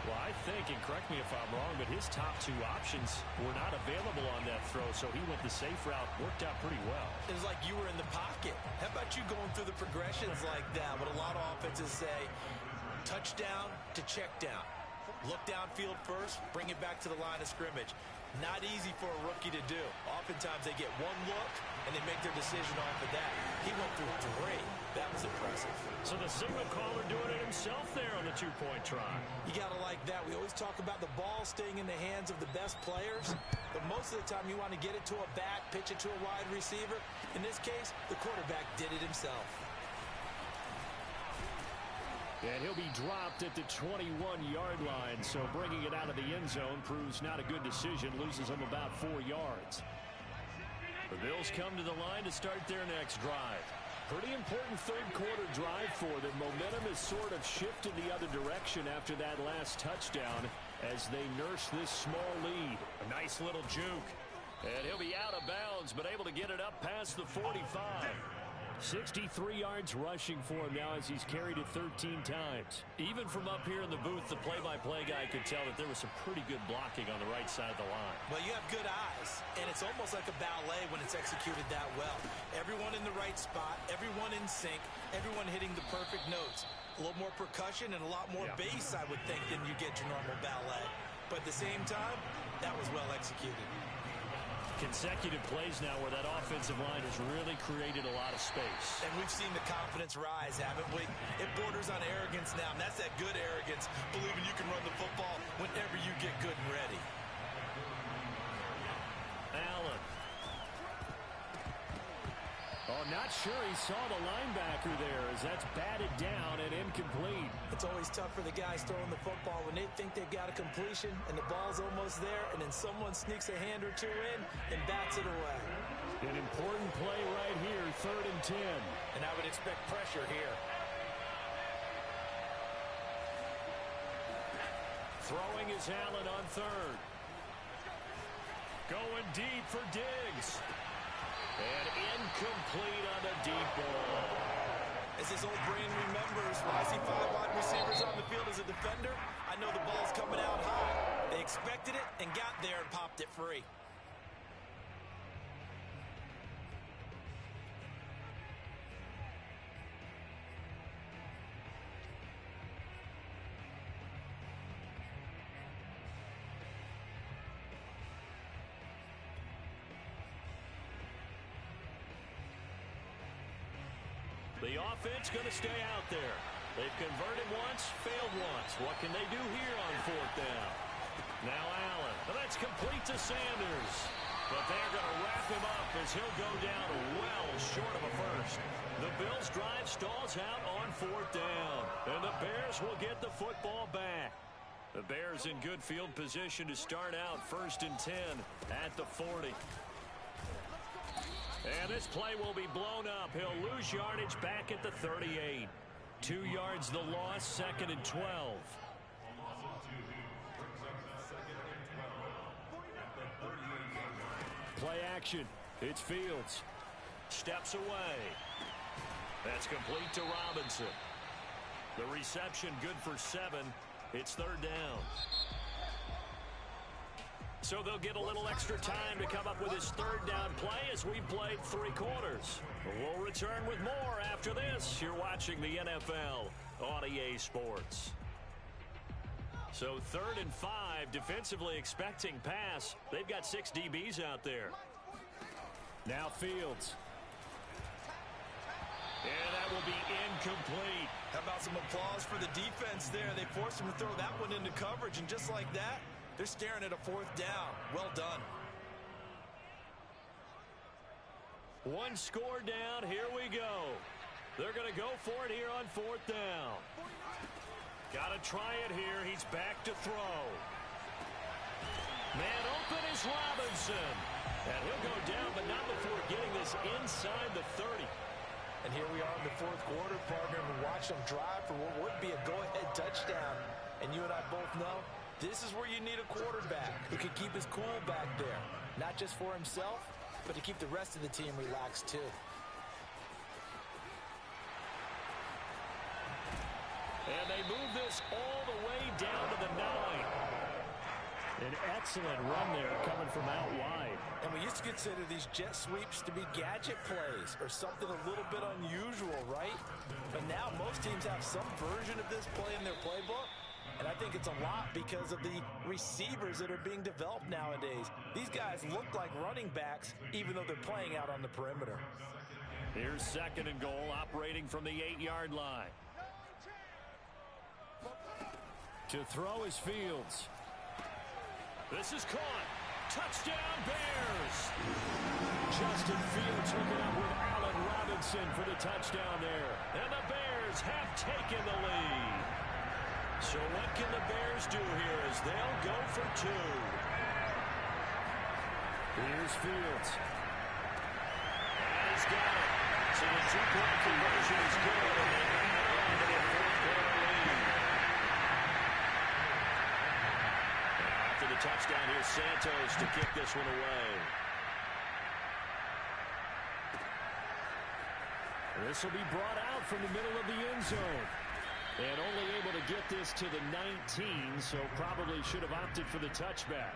Well, I think, and correct me if I'm wrong, but his top 2 options were not available on that throw, so he went the safe route, worked out pretty well. It was like you were in the pocket. How about you going through the progressions like that? What a lot of offenses say, touchdown to check down. Look downfield first, bring it back to the line of scrimmage. Not easy for a rookie to do. Oftentimes they get one look, and they make their decision off of that. He went through 3. That was impressive. So the signal caller doing it himself there on the 2-point try. You got to like that. We always talk about the ball staying in the hands of the best players, but most of the time you want to get it to a back, pitch it to a wide receiver. In this case, the quarterback did it himself. And he'll be dropped at the 21-yard line, so bringing it out of the end zone proves not a good decision, loses him about 4 yards. The Bills come to the line to start their next drive. Pretty important third-quarter drive for them. Momentum has sort of shifted the other direction after that last touchdown as they nurse this small lead. A nice little juke. And he'll be out of bounds, but able to get it up past the 45. 63 yards rushing for him now as he's carried it 13 times. Even from up here in the booth, the play-by-play guy could tell that there was some pretty good blocking on the right side of the line. Well, you have good eyes, and it's almost like a ballet when it's executed that well. Everyone in the right spot, everyone in sync, everyone hitting the perfect notes. A little more percussion and a lot more bass, I would think, than you get your normal ballet. But at the same time, that was well executed. Consecutive plays now where that offensive line has really created a lot of space. And we've seen the confidence rise, haven't we? It borders on arrogance now, and that's that good arrogance, believing you can run the football whenever you get good and ready. Allen. Oh, not sure he saw the linebacker there as that's batted down and incomplete. It's always tough for the guys throwing the football when they think they've got a completion and the ball's almost there, and then someone sneaks a hand or two in and bats it away. An important play right here, 3rd and 10. And I would expect pressure here. Throwing is Allen on 3rd. Going deep for Diggs. And incomplete on the deep ball. As his old brain remembers, when I see 5 wide receivers on the field as a defender, I know the ball's coming out high. They expected it and got there and popped it free. The offense going to stay out there. They've converted once, failed once. What can they do here on 4th down? Now Allen. That's complete to Sanders. But they're going to wrap him up as he'll go down well short of a first. The Bills' drive stalls out on 4th down. And the Bears will get the football back. The Bears in good field position to start out 1st and 10 at the 40. And this play will be blown up. He'll lose yardage back at the 38. 2 yards the loss, 2nd and 12. Play action. It's Fields. Steps away. That's complete to Robinson. The reception good for 7. It's 3rd down. So they'll get a little extra time to come up with his 3rd down play as we played 3 quarters. We'll return with more after this. You're watching the NFL on EA Sports. So 3rd and 5, defensively expecting pass. They've got 6 DBs out there. Now Fields. And that will be incomplete. How about some applause for the defense there? They forced him to throw that one into coverage, and just like that, they're staring at a 4th down. Well done. 1 score down. Here we go. They're going to go for it here on 4th down. Got to try it here. He's back to throw. Man open is Robinson. And he'll go down, but not before getting this inside the 30. And here we are in the 4th quarter, partner, and watch them drive for what would be a go-ahead touchdown. And you and I both know this is where you need a quarterback who can keep his cool back there. Not just for himself, but to keep the rest of the team relaxed too. And they move this all the way down to the 9. An excellent run there coming from out wide. And we used to consider these jet sweeps to be gadget plays or something a little bit unusual, right? But now most teams have some version of this play in their playbook. And I think it's a lot because of the receivers that are being developed nowadays. These guys look like running backs, even though they're playing out on the perimeter. Here's 2nd and goal, operating from the 8-yard line. To throw is Fields. This is caught. Touchdown, Bears. Justin Fields hooking up with Allen Robinson for the touchdown there. And the Bears have taken the lead. So what can the Bears do here as they'll go for two? Here's Fields. And he's got it. So the two-point conversion is good. And they hang on to the fourth-quarter lead. After the touchdown, here's Santos to kick this one away. This will be brought out from the middle of the end zone. And only able to get this to the 19, so probably should have opted for the touchback.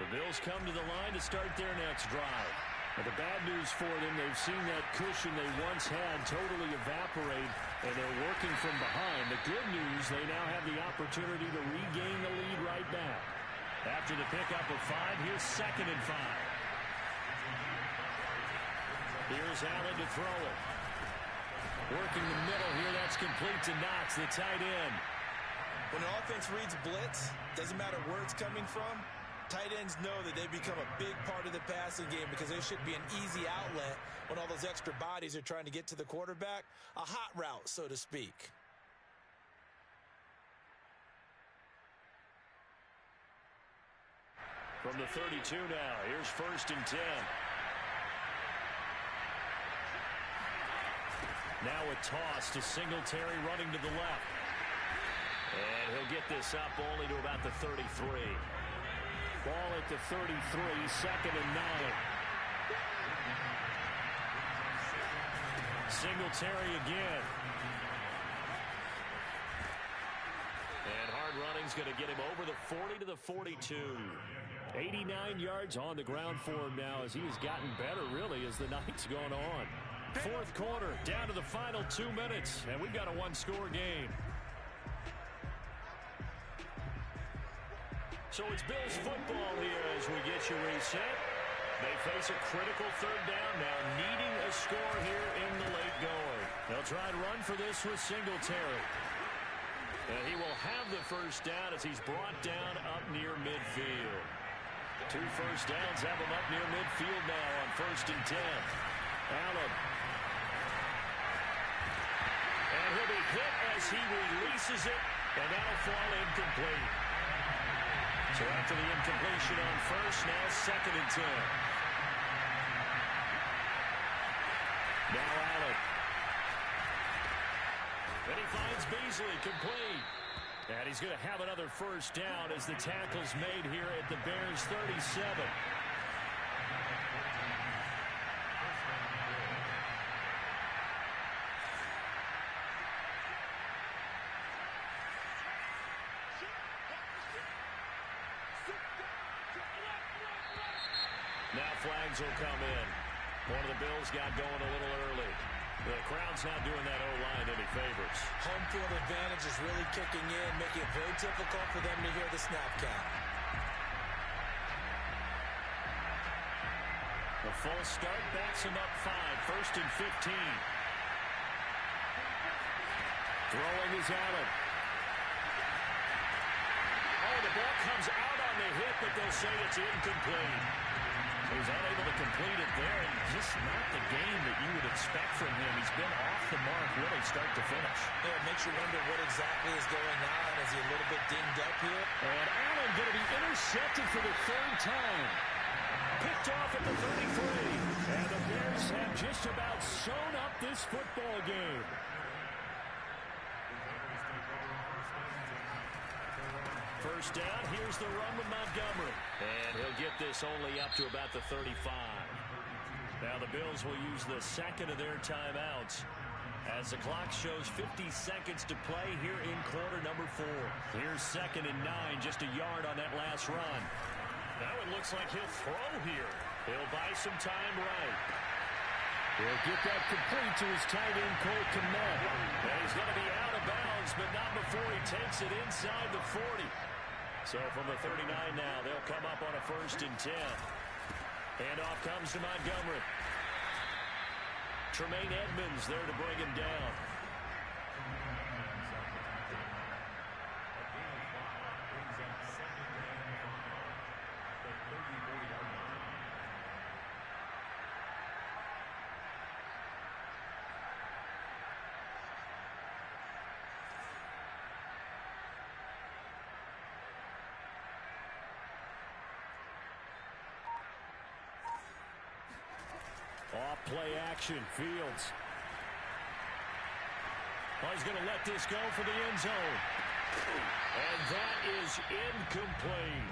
The Bills come to the line to start their next drive. But the bad news for them, they've seen that cushion they once had totally evaporate, and they're working from behind. The good news, they now have the opportunity to regain the lead right back. After the pickup of 5, here's 2nd and 5. Here's Allen to throw it. Working the middle here, that's complete to Knox, the tight end. When an offense reads blitz, doesn't matter where it's coming from, tight ends know that they become a big part of the passing game because they should be an easy outlet when all those extra bodies are trying to get to the quarterback. A hot route, so to speak. From the 32 now, here's 1st and 10. Now a toss to Singletary running to the left. And he'll get this up only to about the 33. Ball at the 33, 2nd and 9. Singletary again. And hard running's going to get him over the 40 to the 42. 89 yards on the ground for him now as he has gotten better, really, as the night's gone on. 4th quarter, down to the final 2 minutes, and we've got a one-score game. So it's Bills football here as we get you reset. They face a critical 3rd down now, needing a score here in the late going. They'll try and run for this with Singletary. And he will have the 1st down as he's brought down up near midfield. 2 first downs have him up near midfield now on 1st and 10. Allen. And he'll be hit as he releases it, and that'll fall incomplete. So after the incompletion on 1st, now 2nd and 10. Now Allen. And he finds Beasley complete. And he's going to have another 1st down as the tackle's made here at the Bears 37. Now flags will come in. One of the Bills got going a little early. The crowd's not doing that O-line any favors. Home field advantage is really kicking in, making it very difficult for them to hear the snap count. The full start backs him up 5. 1st and 15. Throwing is Allen. Oh, the ball comes out on the hit, but they'll say it's incomplete. He's unable to complete it there, and just not the game that you would expect from him. He's been off the mark really start to finish. Yeah, it makes you wonder what exactly is going on. Is he a little bit dinged up here? And Allen going to be intercepted for the 3rd time. Picked off at the 33. And the Bears have just about sewn up this football game. First down, here's the run with Montgomery. And he'll get this only up to about the 35. Now the Bills will use the 2nd of their timeouts as the clock shows 50 seconds to play here in quarter number 4. Here's 2nd and 9, just a yard on that last run. Now it looks like he'll throw here. He'll buy some time right. He'll get that complete to his tight end, Cole Kmet. And he's going to be out of bounds yards, but not before he takes it inside the 40. So from the 39 now, they'll come up on a 1st and 10. Handoff comes to Montgomery. Tremaine Edmonds there to bring him down. Off play action, Fields. Well, he's going to let this go for the end zone. And that is incomplete.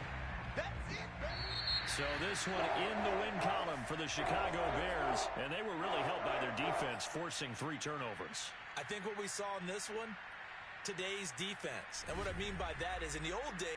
That's it, baby. So this one in the win column for the Chicago Bears. And they were really helped by their defense, forcing 3 turnovers. I think what we saw in this one, today's defense. And what I mean by that is in the old days,